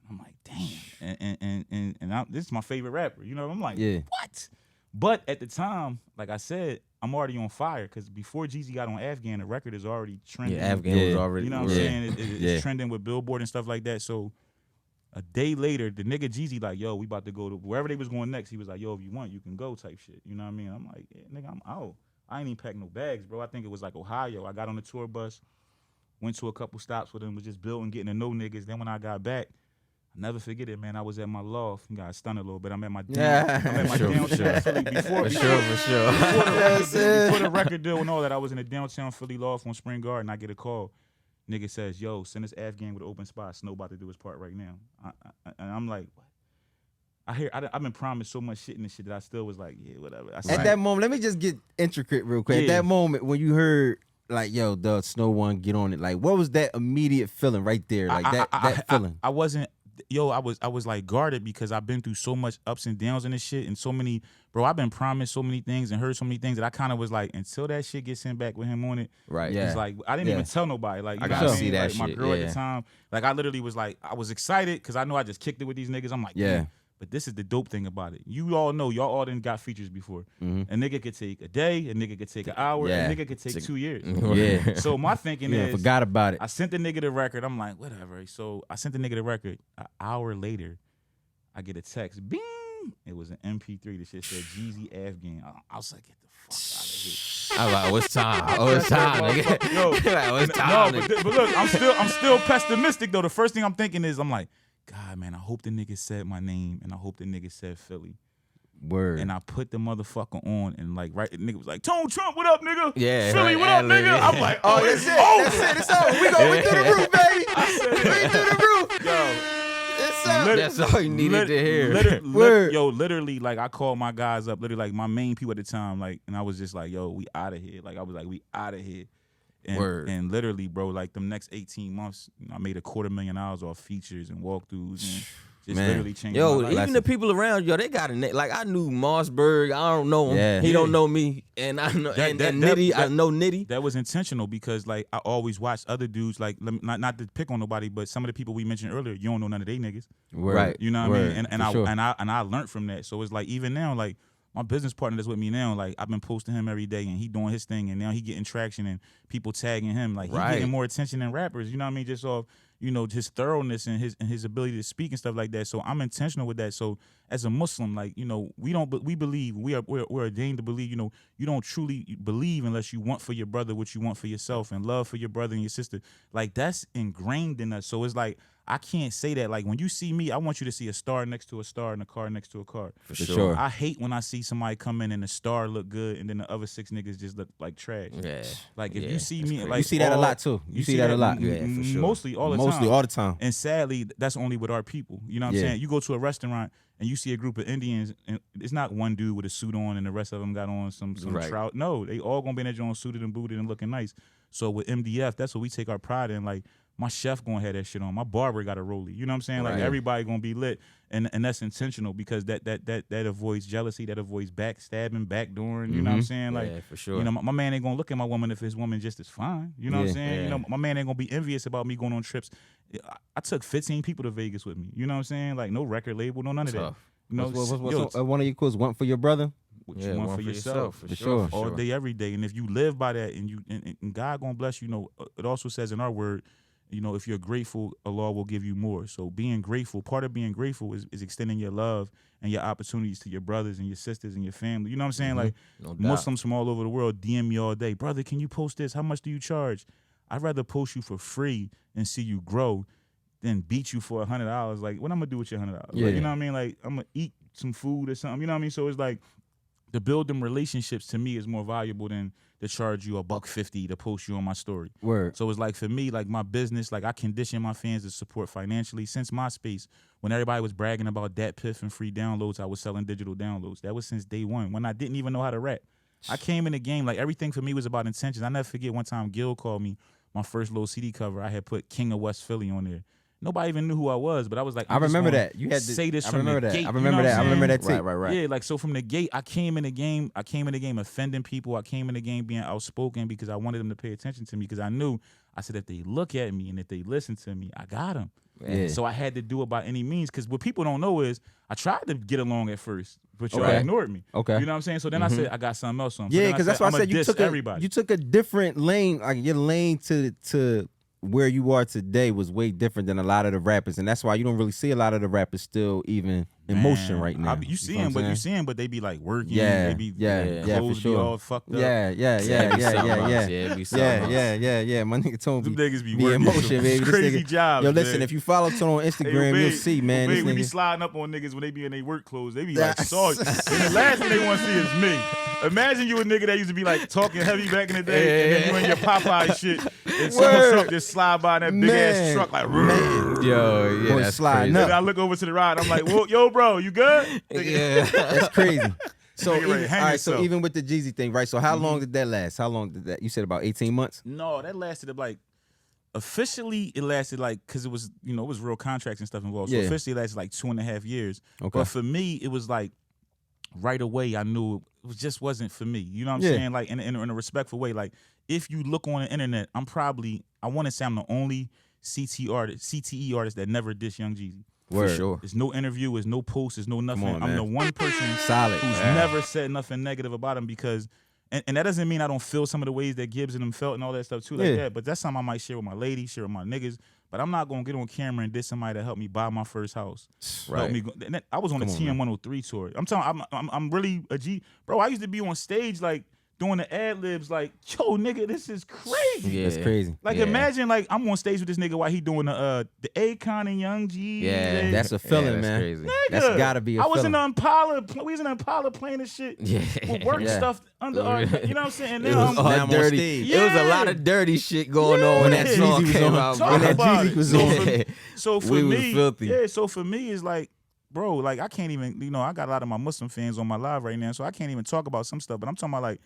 I'm like, damn. And this is my favorite rapper. You know, I'm like,
Yeah.
what? But at the time, like I said, I'm already on fire because before Jeezy got on Afghan, the record is already trending.
Yeah, Afghan was
Yeah.
already.
You know what I'm
yeah.
saying? It's trending with Billboard and stuff like that. So a day later, the nigga Jeezy like, yo, we about to go to wherever they was going next. He was like, yo, if you want, you can go type shit. You know what I mean? I'm like, yeah, nigga, I'm out. I ain't even packed no bags, bro. I think it was like Ohio. I got on the tour bus, went to a couple stops with him, was just building, getting to know niggas. Then when I got back, I never forget it, man. I was at my loft. Got stunned a little bit. I'm at my
Sure,
downtown
for sure.
Philly
For sure.
before the record deal and all that. I was in the downtown Philly loft on Spring Garden. I get a call. Nigga says, yo, send us Afghan with an open spot. Snow about to do his part right now. And I'm like, what? I've been promised so much shit in this shit that I still was like, yeah, whatever.
At that moment, let me just get intricate real quick. At
Yeah.
that moment when you heard like, yo, the Snow One, get on it. Like, what was that immediate feeling right there? Like that feeling.
I wasn't. Yo, I was like guarded because I've been through so much ups and downs in this shit and so many, bro. I've been promised so many things and heard so many things that I kind of was like, until that shit gets sent back with him on it.
Right.
Yeah.
It's like I didn't
Yeah.
even tell nobody. Like you
I
know
gotta
what I
see
mean?
that
Like my
shit,
girl at
yeah.
the time. Like I literally was like, I was excited because I know I just kicked it with these niggas. I'm like,
Yeah.
damn. But this is the dope thing about it. You all know, y'all all done got features before.
Mhm.
A nigga could take a day, a nigga could take an hour,
Yeah.
a nigga could take 2 years.
Yeah.
So my thinking
Yeah,
is,
forgot about it.
I sent the nigga the record. I'm like, whatever. So I sent the nigga the record. An hour later, I get a text. Bing! It was an MP3. The shit said Jeezy Afghan. I was like, get the fuck out of here.
I was like, oh, it's time. Oh, it's time, nigga.
Yo,
Like, oh, it's time.
no,
nigga.
but look, I'm still pessimistic though. The first thing I'm thinking is, I'm like, God, man, I hope the nigga said my name and I hope the nigga said Philly.
Word.
And I put the motherfucker on and like right, the nigga was like, Tone Trump, what up, nigga?
Yeah,
Philly,
right,
what up,
ad-lib,
nigga?
yeah.
I'm like,
Oh,
it's
that's it.
over.
That's it. It's over. We going through the roof, baby. We through the roof.
Yo,
It's up.
That's all you needed to hear.
Word.
Yo, literally, like I called my guys up, literally like my main people at the time, like, and I was just like, yo, we out of here. Like I was like, we out of here. And,
Word.
and literally, bro, like them next 18 months, I made $250,000 off features and walkthroughs and just
Man.
literally changed
Yo,
my life.
even the people around, yo, they got a name. Like I knew Mossberg. I don't know him.
Yeah.
He
Yeah.
don't know me. And I know
That-
and
that-
Nitty. I
that-
know Nitty.
That was intentional because like I always watched other dudes, like not to pick on nobody, but some of the people we mentioned earlier, you don't know none of they niggas.
Word.
Right.
You know what I
Word.
mean? And
For sure.
I learned from that. So it's like even now, like my business partner that's with me now, like I've been posting him every day and he doing his thing and now he getting traction and people tagging him. Like he
Right.
getting more attention than rappers, you know what I mean? Just off, you know, his thoroughness and his ability to speak and stuff like that. So I'm intentional with that. So as a Muslim, like, you know, we believe we're ordained to believe, you know, you don't truly believe unless you want for your brother what you want for yourself and love for your brother and your sister. Like that's ingrained in us. So it's like I can't say that. Like when you see me, I want you to see a star next to a star and a car next to a car.
For
sure.
I hate when I see somebody come in and the star look good and then the other 6 niggas just look like trash.
Yeah.
Like if
Yeah,
you see
that's
me,
crazy.
like
You see that a
all-
lot too. You see that a lot.
Yeah, for sure.
Mostly all the
Mostly
time.
all the time.
And sadly, that's only with our people. You know what I'm
Yeah.
saying? You go to a restaurant and you see a group of Indians, and it's not one dude with a suit on and the rest of them got on some
Right.
trout. No, they all gonna be in that joint suited and booted and looking nice. So with MDF, that's what we take our pride in. Like my chef gonna have that shit on. My barber got a rollie. You know what I'm saying? Like
Right.
everybody gonna be lit, and that's intentional because that avoids jealousy, that avoids backstabbing, backdooring. You know what I'm saying? Like
Yeah, for sure.
you know, my man ain't gonna look at my woman if his woman just is fine. You know what
Yeah.
I'm saying? You
Yeah.
know, my man ain't gonna be envious about me going on trips. I took 15 people to Vegas with me. You know what I'm saying? Like no record label, no none of that.
Tough.
You know,
What's one of your quotes? One for your brother?
what
Yeah,
you want
one
for yourself.
for
For
sure.
sure.
All day, every day. And if you live by that and and God gonna bless you, you know, it also says in our word, you know, if you're grateful, Allah will give you more. So being grateful, part of being grateful is extending your love and your opportunities to your brothers and your sisters and your family. You know what I'm saying? Like
No doubt.
Muslims from all over the world DM me all day, brother, can you post this? How much do you charge? I'd rather post you for free and see you grow than beat you for $100. Like, what I'm gonna do with your $100?
Yeah.
Like, you know what I mean? Like, I'm gonna eat some food or something. You know what I mean? So it's like, to build them relationships to me is more valuable than to charge you $150 to post you on my story.
Word.
So it's like for me, like my business, like I condition my fans to support financially since MySpace. When everybody was bragging about Dat Piff and free downloads, I was selling digital downloads. That was since day one when I didn't even know how to rap. I came in the game, like everything for me was about intentions. I never forget one time Gil called me, my first little CD cover, I had put King of West Philly on there. Nobody even knew who I was, but I was like,
I
I'm just
remember
gonna
that. You had to
say this
I
from
remember
the
that.
gate.
I
you know
remember
what
that.
I'm
I remember
saying?
that tape.
Right.
Yeah, like so from the gate, I came in the game offending people. I came in the game being outspoken because I wanted them to pay attention to me because I knew, I said, if they look at me and if they listen to me, I got them.
Yeah.
So I had to do it by any means because what people don't know is I tried to get along at first, but y'all
Okay.
ignored me.
Okay.
You know what I'm saying? So then I said, I got something else on. So
Yeah,
then
because that's why I
I'ma
said you
diss
took
everybody.
you took a different lane. Like your lane to where you are today was way different than a lot of the rappers, and that's why you don't really see a lot of the rappers still even in motion
Man,
right now.
You see
feel what
them,
I'm saying?
but they be like working.
Yeah,
they be
yeah,
clothes
for
be
sure.
all fucked up.
Yeah,
it be something else. Yeah, it be something else.
yeah. My nigga told
Them
me
niggas be
be in
working
motion,
some
baby. This
crazy
nigga-
jobs.
Yo, listen,
man.
if you follow Tone on Instagram,
Hey,
you'll
babe,
see, man.
babe,
This
we be
nigga.
sliding up on niggas when they be in their work clothes. They be like, sorry. And the last thing they want to see is me. Imagine you a nigga that used to be like talking heavy back in the day, and then you in your Popeye shit, and someone
Word.
truck just slide by in that big ass
Man,
truck like,
man.
Yo, yeah,
Boy,
that's
sliding
crazy.
up.
and I look over to the ride. I'm like, whoa, yo, bro, you good?
Yeah.
That's crazy. So,
Nigga ready to
even,
hang
all right, so
yourself.
even with the Jeezy thing, right? So how long did that last? How long did that? You said about 18 months?
No, that lasted like officially it lasted like because it was it was real contracts and stuff involved. So
Yeah.
officially it lasted like 2.5 years.
Okay.
But for me, it was like right away I knew it just wasn't for me. You know what I'm
Yeah.
saying? Like in a respectful way. Like if you look on the internet, I want to say I'm the only CTE artist that never diss Young Jeezy.
Word.
For sure.
There's no interview, there's no post, there's no nothing.
on,
I'm
man.
the one person
Solid.
who's
Yeah.
never said nothing negative about him because and that doesn't mean I don't feel some of the ways that Gibbs and them felt and all that stuff too like
Yeah.
that. But that's something I might share with my lady, share with my niggas. But I'm not gonna get on camera and diss somebody that helped me buy my first house.
Right.
Helped me I was on the
Come on,
TM 103 tour. I'm telling I'm really a G. Bro, I used to be on stage like doing the ad libs like, yo, nigga, this is crazy.
Yeah.
That's crazy.
Like
Yeah.
imagine like I'm on stage with this nigga while he doing the Akon and Young G.
Yeah.
and-
That's a feeling,
that's
man.
crazy.
That's
Nigga,
gotta be a
I was
feeling.
in the Impala. We was in the Impala playing this shit
Yeah.
with work
Yeah.
stuff under our. You know what I'm saying? And
It
now
was
I'm,
all
Now I'm on
dirty.
stage.
It was a lot
Yeah.
of dirty shit going on
Yeah.
when that
When
song
Jeezy was
came
on-
out.
Talk
when that
about
Jeezy
it.
was
So
on.
for- So for
We was
me,
filthy.
yeah. So for me, it's like, bro, like I can't even. I got a lot of my Muslim fans on my live right now, so I can't even talk about some stuff. But I'm talking about like,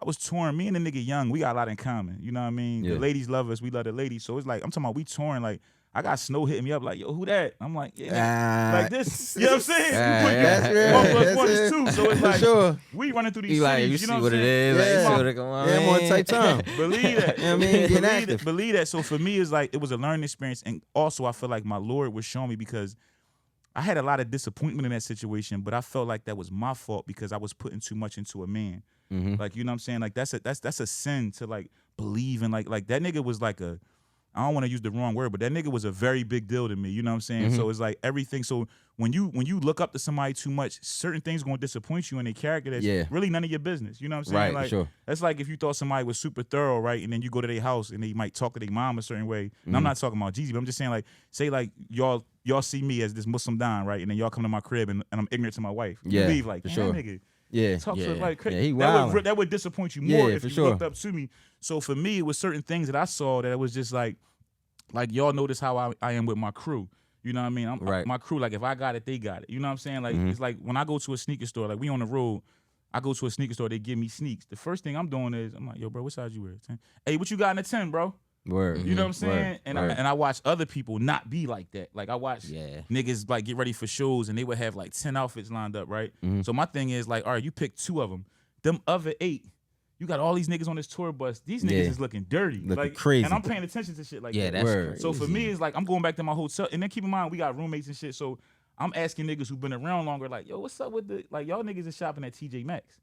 I was touring. Me and the nigga Young, we got a lot in common. You know what I mean?
Yeah.
The ladies love us. We love the ladies. So it's like I'm talking about we touring. Like I got Snow hitting me up like, yo, who that? I'm like, yeah, nigga. Like this. You know what I'm saying?
Yeah,
You put
yeah,
your-
yeah.
one plus
That's
one
it.
is two. So it's
For
like
sure.
we running through these
He like,
cities.
you
You
see
know
what
what I'm
it
saying?
is? Like,
Yeah.
see what it come on.
Yeah, I'm on a tight time.
Believe that.
You know what I mean? Getting
Believe
active.
that. Believe that. So for me, it's like it was a learning experience, and also I feel like my Lord was showing me because I had a lot of disappointment in that situation, but I felt like that was my fault because I was putting too much into a man.
Mhm.
Like, you know what I'm saying? Like that's a sin to like believe in like that nigga was like I don't want to use the wrong word, but that nigga was a very big deal to me. You know what I'm saying?
Mm-hmm.
So it's like everything. So when you look up to somebody too much, certain things gonna disappoint you in their character. That's
Yeah.
really none of your business. You know what I'm saying?
Right, for
Like
sure.
that's like if you thought somebody was super thorough, right? And then you go to their house and they might talk to their mom a certain way. And I'm not talking about Jeezy, but I'm just saying like, say like y'all see me as this Muslim Don, right? And then y'all come to my crib and I'm ignorant to my wife. You
Yeah,
leave like,
for
"Man,
sure.
that nigga
Yeah.
talks
Yeah.
like crazy.
Yeah, he
that
wildin'.
that would disappoint you more
Yeah,
if
for
you
sure.
looked up to me. So for me, it was certain things that I saw that it was just like y'all notice how I am with my crew. You know what I mean?
Right.
My crew, like if I got it, they got it. You know what I'm saying? Like it's like when I go to a sneaker store, like we on the road, I go to a sneaker store, they give me sneaks. The first thing I'm doing is I'm like, yo, bro, what size you wear? 10? Hey, what you got in a 10, bro?
Word.
You know what I'm saying?
Word.
And
Word.
I watch other people not be like that. Like I watch
Yeah.
niggas like get ready for shows and they would have like 10 outfits lined up, right? So my thing is like, all right, you pick 2 of them. Them other 8, you got all these niggas on this tour bus. These niggas
Yeah.
is looking dirty.
Looking
like
crazy.
And I'm paying attention to shit like
Yeah,
that.
that's
Word.
crazy.
So for me, it's like I'm going back to my hotel. And then keep in mind, we got roommates and shit. So I'm asking niggas who've been around longer, like, yo, what's up with the, like, y'all niggas is shopping at TJ Maxx.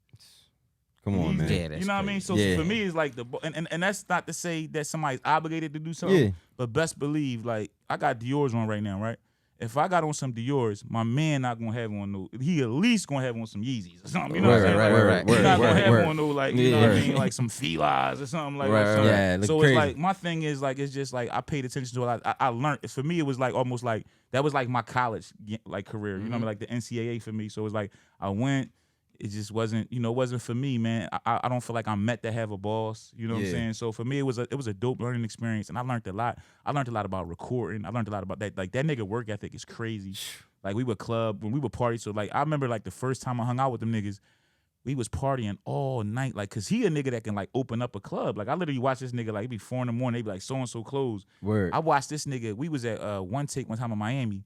Come on, man.
Yeah, that's
You know what I mean?
crazy.
So
Yeah.
for me, it's like and that's not to say that somebody's obligated to do something.
Yeah.
But best believe, like, I got Dior's on right now, right? If I got on some Dior's, my man not gonna have on no. He at least gonna have on some Yeezys or something. You know what I'm
Word,
saying?
right,
Like,
right, right,
He not
word,
gonna have
word.
on no like you know what I
Yeah.
mean, like some Filas or something like
Right,
that.
right,
So-
Yeah, look
So
crazy.
it's like my thing is like it's just like I paid attention to a lot. I learned. For me, it was like almost like that was like my college like career. You know what I mean? Like the NCAA for me. So it's like I went. it just wasn't, it wasn't for me, man. I don't feel like I'm meant to have a boss. You know what I'm
Yeah.
saying? So for me, it was a dope learning experience, and I learned a lot. I learned a lot about recording. I learned a lot about that. Like that nigga work ethic is crazy. Like we would club when we would party. So like I remember like the first time I hung out with them niggas, we was partying all night. Like cause he a nigga that can like open up a club. Like I literally watch this nigga like it be 4 in the morning. They be like so and so closed.
Word.
I watched this nigga. We was at one time in Miami.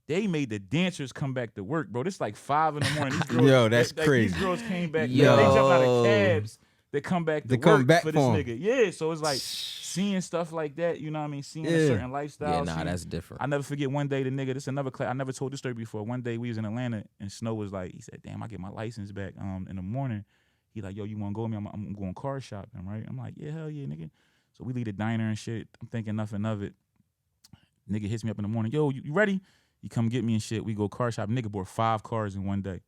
They made the dancers come back to work, bro. This like 5 in the morning. These girls,
Yo, that's crazy.
These girls came back.
Yo.
They jumped out of cabs. They come back to
They
work
come back
for this
for 'em.
nigga. Yeah, so it's like seeing stuff like that. You know what I mean? Seeing a
Yeah.
certain lifestyle.
Yeah, nah,
seeing-
that's different.
I never forget one day the nigga. This is another class. I never told this story before. One day we was in Atlanta and Snow was like, he said, "Damn, I get my license back in the morning." He like, "Yo, you want to go with me? I'm going car shopping, right?" I'm like, "Yeah, hell yeah, nigga." So we leave the diner and shit. I'm thinking nothing of it. Nigga hits me up in the morning. "Yo, you ready?" You come get me and shit. We go car shopping. Nigga bought 5 cars in one day.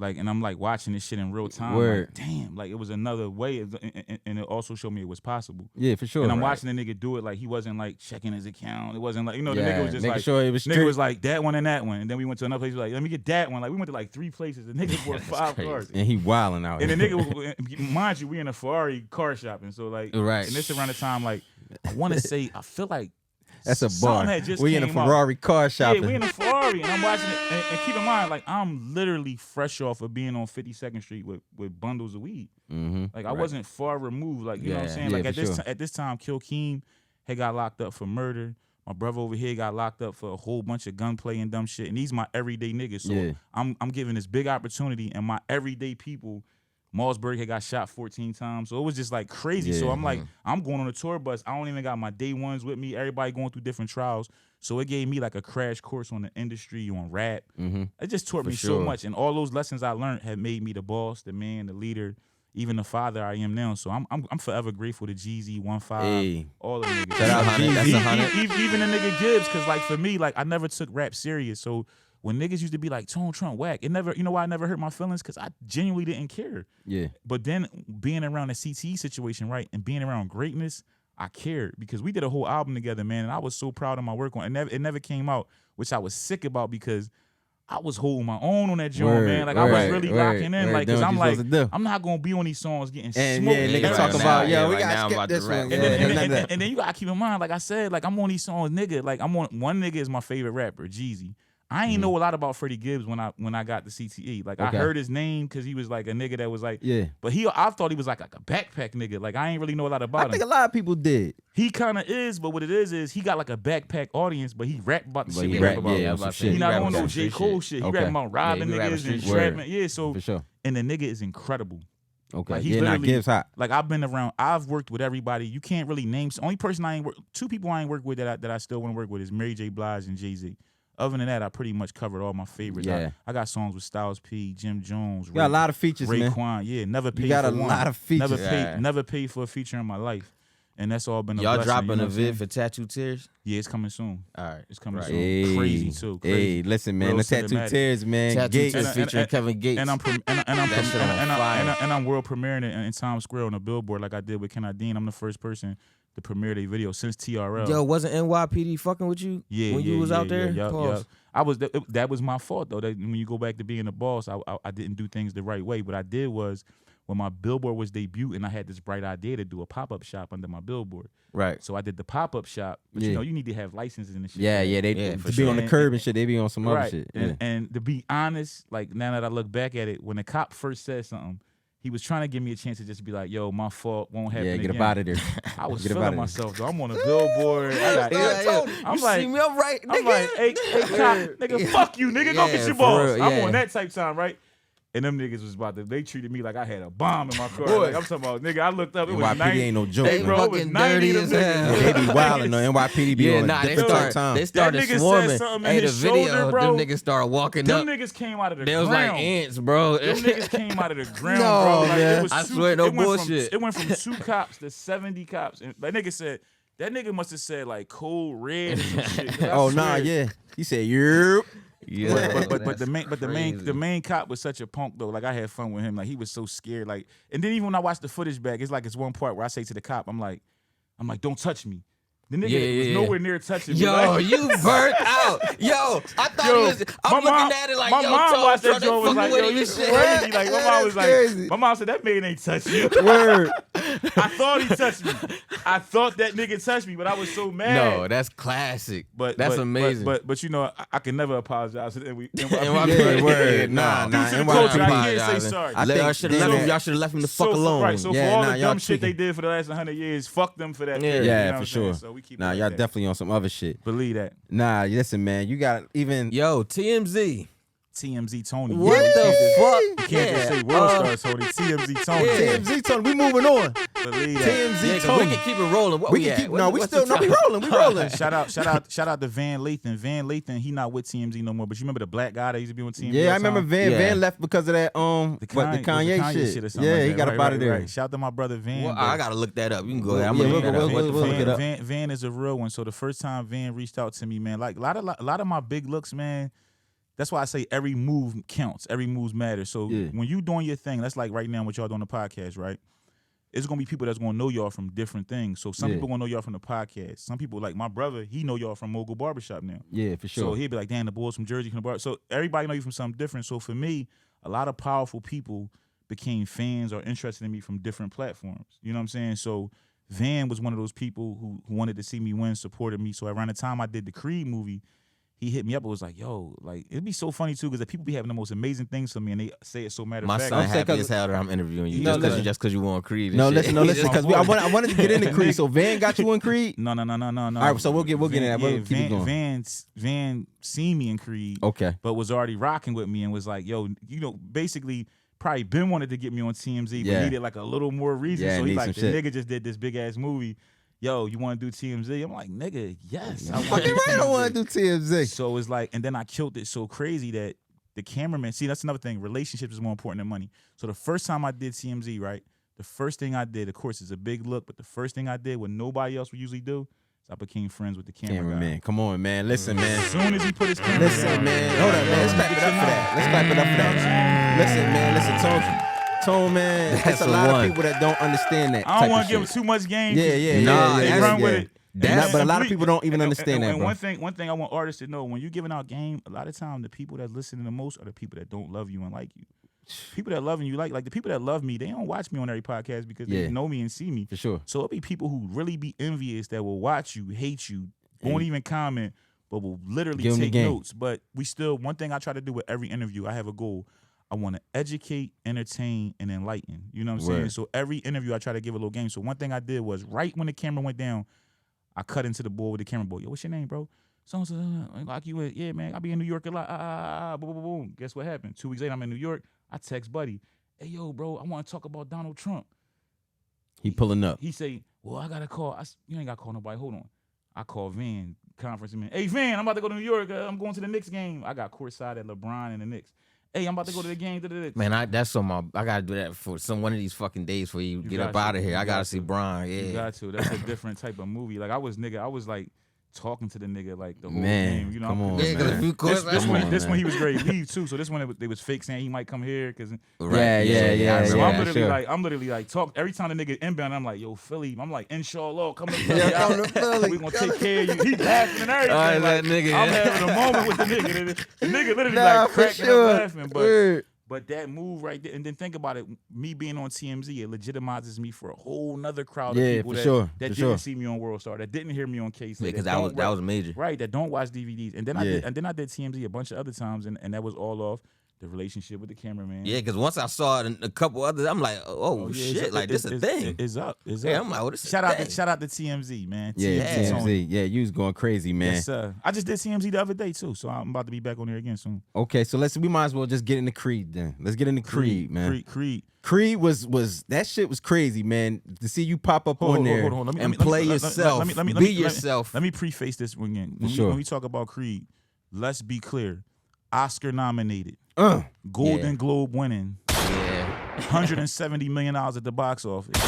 Like, and I'm like watching this shit in real time.
Word.
Like, damn, like it was another way, and it also showed me it was possible.
Yeah, for sure.
And I'm
Right.
watching the nigga do it like he wasn't like checking his account. It wasn't like the nigga
Yeah,
was just
making
like
sure it was
nigga
strict.
was like that one and that one, and then we went to another place. Like let me get that one. Like we went to like 3 places. The nigga bought 5
crazy.
cars.
And he wilding out.
And the
here.
nigga, mind you, we in a Ferrari car shopping. So like,
Right.
And this around the time like I want to say I feel like
That's a
something
bar.
had just
We in a
came out.
Ferrari car shopping.
Yeah, we in a Ferrari, and I'm watching it. And keep in mind, like I'm literally fresh off of being on 52nd Street with bundles of weed.
Mm-hmm.
Like I wasn't far removed. Like you know what I'm
Yeah.
saying.
Yeah,
Like
for sure.
at this time, Kill Keem had got locked up for murder. My brother over here got locked up for a whole bunch of gunplay and dumb shit. And these my everyday niggas. So
Yeah.
I'm giving this big opportunity, and my everyday people. Malsberg had got shot 14 times, so it was just like crazy. So
Yeah.
I'm like, I'm going on a tour bus. I don't even got my day ones with me. Everybody going through different trials. So it gave me like a crash course on the industry, on rap.
Mm-hmm.
It just taught
For
me so
sure.
much, and all those lessons I learned have made me the boss, the man, the leader, even the father I am now. So I'm forever grateful to Jeezy, 1-5,
Hey.
all of the niggas.
Shout out
Jeezy. That's
Jeezy.
100.
Even the nigga Gibbs, cause like for me, like I never took rap serious. So when niggas used to be like Tone Trump whack, it never, you know why I never hurt my feelings? Cause I genuinely didn't care.
Yeah.
But then being around the CTE situation, right, and being around greatness, I cared because we did a whole album together, man, and I was so proud of my work on it. It never came out, which I was sick about because I was holding my own on that joint,
Word,
man. Like I was
word,
really
word,
locking in,
word.
like,
Doing
cause
what
I'm
you
like,
supposed to do.
I'm not gonna be on these songs getting
And
smoked.
yeah,
Yeah,
niggas
right
talking
now,
about,
yeah,
yo, we
right
gotta
now I'm
skip
about to
this
rap.
one.
And
Yeah,
then,
none of that.
and then you gotta keep in mind, like I said, like I'm on these songs, nigga. Like I'm on one nigga is my favorite rapper, Jeezy. I ain't know a lot about Freddie Gibbs when I got the CTE. Like
Okay.
I heard his name because he was like a nigga that was like,
Yeah.
but I thought he was like a backpack nigga. Like I ain't really know a lot
I
about
think
him.
a lot of people did.
He kind of is, but what it is he got like a backpack audience, but he rap about the
But
shit
he
we rap
rap,
about.
yeah,
I
some
was about to say,
shit.
He not
rap
on no
about
J.
street
Cole
shit.
shit. He
Okay.
rapping about robbing
he rapping
niggas and
street
shit.
trapping. Yeah, so
For sure.
and the nigga is incredible.
Okay.
Like, he's
yeah, nah,
literally-
Gibbs hot.
Like I've been around, I've worked with everybody. You can't really name. Only person I ain't work. 2 people I ain't worked with that I still want to work with is Mary J. Blige and Jay-Z. Other than that, I pretty much covered all my favorites.
Yeah.
I got songs with Styles P, Jim Jones,
You got a lot of features, man.
Raekwon. Yeah, never paid
got
for
a
one.
lot of features.
Yeah.
Never paid for a feature in my life, and that's all been a
Y'all
blessing,
dropping
you know
a
what I'm saying?
vid for Tattoo Tears?
Yeah, it's coming soon.
All right.
It's coming
Right.
soon.
Hey,
Crazy too. Crazy.
Hey, listen, man.
Real
The Tattoo
cinematic.
Tears, man.
Tattoo
Gates.
Tears featuring Kevin Gates.
And I'm
That shit on fire.
and I'm world premiering it in Times Square on a billboard like I did with Ken Dean. I'm the first person to premiere their video since TRL.
Yo, wasn't NYPD fucking with you
Yeah,
when
yeah,
you was
yeah,
out there?
Yeah,
Pause.
I was that was my fault though. That when you go back to being a boss, I didn't do things the right way. What I did was when my billboard was debuting, I had this bright idea to do a pop-up shop under my billboard.
Right.
So I did the pop-up shop, but
Yeah.
you need to have licenses and shit.
Yeah, yeah. They
Yeah,
to
for
be
sure.
on the curb and shit. They be on some other
Right.
shit.
And,
Yeah.
and to be honest, like now that I look back at it, when the cop first said something, he was trying to give me a chance to just be like, "Yo, my fault, won't happen
Yeah, get
again."
up out of there.
I was
Get up
feeling
outta there.
myself though. I'm on a billboard. I got, I'm
you
like,
see me, I'm right, nigga.
I'm like, hey, cop, nigga, fuck you, nigga, go
Yeah,
get your
for
balls.
real,
I'm
yeah.
on that type time, right? And them niggas was they treated me like I had a bomb in my car. Like, I'm talking about, nigga, I looked up, it was
NYPD
90.
ain't no joke.
Hey,
man.
bro, it was
Fucking
90
dirty
of
as
them
hell.
niggas.
Yeah, they be wilding though. NYPD be
Yeah,
on
nah,
a
they
different
started,
time.
they started
nigga said
swarming.
something in
Hey, the
his
video,
shoulder, bro.
them niggas started walking
Them
up.
niggas came out of the
They was
ground.
like ants, bro.
Them niggas came out of the ground,
No,
bro. Like,
man.
it was
I
two-
swear, no
it went
bullshit.
It went from 2 cops to 70 cops. And that nigga said, that nigga must have said like cold red or some shit. 'Cause I
Oh nah,
swear-
yeah. He said, "Yep."
Yeah,
But the
that's
main
crazy.
cop was such a punk though. Like I had fun with him. Like he was so scared. Like and then even when I watched the footage back, it's like it's one part where I say to the cop, I'm like, don't touch me. The nigga
Yeah,
was
yeah.
nowhere near touching me.
Yo,
like,
you burnt out. Yo, I thought
Yo,
he was. I'm
my
looking
mom-
at it like,
my
yo,
mom
Tone,
watched that
Tone, they
joint was
fucking
like,
with
yo,
him
you
and shit.
crazy. Like, my mom
That's
was like,
crazy.
my mom said, that man ain't touched you.
Word.
I thought he touched me. I thought that nigga touched me, but I was so mad.
No, that's classic. That's amazing.
But you know, I can never apologize. And we,
And
Yeah, word. Nah,
Due
nah.
to the
NYPD.
culture, I can't say
apologizing.
sorry.
I think
Y'all should have
damn
left him.
it.
Y'all should have left him the fuck alone.
Right, so
Yeah,
for all
nah,
the
y'all
dumb shit they
tweaking.
did for the last 100 years, fuck them for that.
Yeah.
period,
Yeah,
you know
for
what I'm saying?
sure.
So we keep it
Nah,
like
y'all
that.
definitely on some other shit.
Believe that.
Nah, listen, man. You got even.
Yo, TMZ.
TMZ Tony.
What
Yeah,
the fuck?
you can't just say
Yeah,
World Star Tony. TMZ Tony.
Yeah.
TMZ Tony, we moving on.
Believe that.
TMZ
Yeah, 'cause we
Tony.
can keep it rolling. What
We
we
can
at?
keep.
What-
No, we
what's
still.
the
No, we
time?
rolling. We rolling.
Shout out to Van Lathan. Van Lathan, he not with TMZ no more. But you remember the black guy that used to be on TMZ?
Yeah,
all
I
the
remember
time?
Van.
Yeah.
Van left because of that. The Kanye shit.
or something
Yeah,
like
he
that.
got
Right,
up out of
right,
there.
right. Shout out to my brother Van.
Well,
bro.
I gotta look that up. You can go ahead. I'm
Yeah,
gonna
we'll
look that up.
go- we'll look it up.
Van is a real one. So the first time Van reached out to me, man, like a lot of my big looks, man. That's why I say every move counts. Every move matters. So
Yeah.
when you doing your thing, that's like right now what y'all doing the podcast, right? It's gonna be people that's gonna know y'all from different things. So some
Yeah.
people gonna know y'all from the podcast. Some people, like my brother, he know y'all from Mogul Barbershop now.
Yeah, for
So
sure.
he'd be like, damn, the boys from Jersey from the bar. So everybody know you from something different. So for me, a lot of powerful people became fans or interested in me from different platforms. You know what I'm saying? So Van was one of those people who wanted to see me win, supported me. So around the time I did the Creed movie, he hit me up and was like, yo, like, it'd be so funny too, because the people be having the most amazing things for me and they say it so matter of
My
fact.
son
I'm saying
happy
'cause-
as hell that I'm interviewing you
No,
just because
listen.
just because you want Creed. And
No,
shit.
listen, because
my boy.
I wanted to get into Creed. So Van got you in Creed.
No.
All right, so we'll get in that. We'll keep it going.
Van seen me in Creed,
Okay.
but was already rocking with me and was like, yo, you know, basically probably Ben wanted to get me on TMZ, but
Yeah.
needed like a little more reason.
Yeah,
So he
need
like,
some
the
shit.
nigga just did this big ass movie. Yo, you want to do TMZ? I'm like, nigga, yes. I wanna
Fucking
do
right, I
TMZ.
want to do TMZ.
So it's like, and then I killed it so crazy that the cameraman, see, that's another thing. Relationships is more important than money. So the first time I did TMZ, right, the first thing I did, of course, it's a big look, but the first thing I did, what nobody else would usually do, is I became friends with the
Cameraman, come on, man. Listen, man.
As soon as he put his camera
Listen,
down,
man. Hold up, man. Let's clap it up for that. Let's clap it up for that. Listen, man. Listen, Tone, man.
That's
There's a
the
lot
one.
of people that don't understand that.
I don't
want
want to give him too much game.
Yeah, yeah,
Nah,
yeah.
They
yeah,
run
yeah.
with it.
But a lot of
we-
people don't even understand that,
and
bro.
one thing I want artists to know: when you giving out game, a lot of time the people that listening the most are the people that don't love you and like you. People that love you like the people that love me, they don't watch me on every podcast because
Yeah.
they know me and see me.
For sure.
So it'll be people who really be envious that will watch you, hate you, won't even comment, but will literally
Give 'em the
take
game.
notes. But we still, one thing I try to do with every interview, I have a goal. I want to educate, entertain, and enlighten. You know what I'm saying?
Word.
So every interview, I try to give a little game. So one thing I did was right when the camera went down, I cut into the board with the camera boy. Yo, what's your name, bro? So like you with, yeah, man, I be in New York a lot. Boom, boom, boom. Guess what happened? 2 weeks later, I'm in New York. I text Buddy, hey, yo, bro, I want to talk about Donald Trump.
He pulling up.
He say, well, I got to call. You ain't got to call nobody. Hold on. I call Van, conference man. Hey, Van, I'm about to go to New York. I'm going to the Knicks game. I got courtside at LeBron and the Knicks. Hey, I'm about to go to the game.
Man, that's on my. I gotta do that for one of these fucking days before you get
got
up
to.
out of here.
You
I gotta
got
see
to.
Brian.
You
Yeah,
got to. That's a different type of movie. Like I was like talking to the nigga like the whole
Man,
game. You know,
come on,
yeah. Because
man.
if you
This
Come
one,
on,
this
man.
one he was ready to leave too. So this one they was fake saying he might come here because.
Yeah, yeah,
So
yeah,
I'm literally like talk every time the nigga inbound. I'm like, yo, Philly. I'm like, inshallah, come to Philly.
Yeah, come to Philly.
We gonna take care of you. He laughing and everything.
Alright,
like,
that nigga,
I'm
yeah.
having a moment with the nigga. The nigga literally
Nah,
like
for
cracking
sure.
up laughing.
Word.
But that move right there, and then think about it, me being on TMZ, it legitimizes me for a whole nother crowd of
Yeah,
people
for
that,
sure,
that
for
didn't
sure.
see me on World Star, that didn't hear me on Case.
because that was major.
Right, that don't watch DVDs. And then I
Yeah.
did TMZ a bunch of other times, and that was all off the relationship with the cameraman.
Yeah, because once I saw it and a couple others, I'm like, oh,
yeah,
shit,
it's-
like this a
it's-
thing.
It's up. It's
Yeah,
up.
I'm like, oh, this is
shout
a
out
thing.
to TMZ, man.
Yeah,
TMZ.
Tony.
TMZ. Yeah, you was going crazy, man.
Yes, sir. I just did TMZ the other day too, so I'm about to be back on there again soon.
Okay, so we might as well just get into Creed then. Let's get into Creed, man.
Creed.
Creed was that shit was crazy, man. To see you pop up on there
Hold on.
and play yourself, be yourself.
Let me preface this one again.
Sure.
When we talk about Creed, let's be clear. Oscar nominated,
Uh,
Golden
Yeah.
Globe winning,
Yeah.
$170 million at the box office,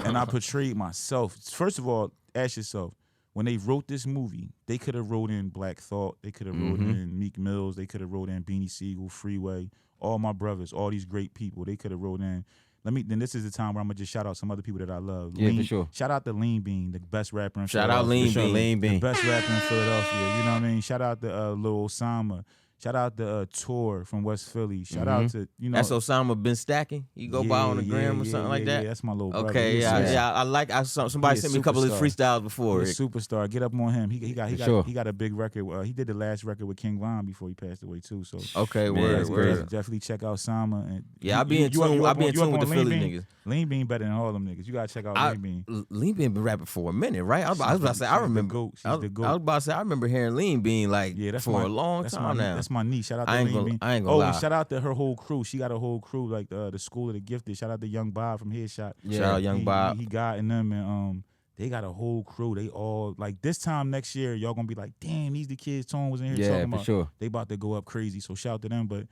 and I portrayed myself. First of all, ask yourself, when they wrote this movie, they could have wrote in Black Thought, they could have wrote in Meek Mills, they could have wrote in Beanie Siegel, Freeway, all my brothers, all these great people. They could have wrote in Then this is the time where I'm gonna just shout out some other people that I love.
Yeah, for sure.
Shout out to Lean Bean, the best rapper in
Shout out
Philadelphia.
Lean
For sure,
Bean.
Lean
The
Bean.
best rapper in Philadelphia. You know what I mean? Shout out to Lil Osama. Shout out to Tor from West Philly. Shout out to
That's Osama been stacking. You go by on the gram or something like that.
Yeah, that's my little brother.
Okay,
He's
I like. Somebody
He a
sent me a couple of his
superstar.
freestyles before.
He's a superstar. Get up on him. He
sure.
got a big record. He did the last record with King Von before he passed away too. So
Okay,
Man,
word,
that's
word.
definitely check out Sama. And
Yeah, I be in tune. I be in tune with the Philly niggas.
Lean Bean better than all them niggas. You gotta check out Lean Bean.
Lean Bean been rapping for a minute, right? I was about to say I
She's the
remember.
GOAT. She's
I was
the GOAT.
about to say I remember hearing Lean Bean like
That's
for a long time now.
That's my niece. Shout out to
I ain't
Lean
gonna-
Bean.
I ain't gonna lie.
And shout out to her whole crew. She got a whole crew like the School of the Gifted. Shout out to Young Bob from Headshot.
Shout out Young Bob.
He got in them and they got a whole crew. They all like this time next year. Y'all gonna be like, damn, these the kids Tone was in here
Yeah,
talking
for
about.
sure.
They about to go up crazy. So shout out to them. But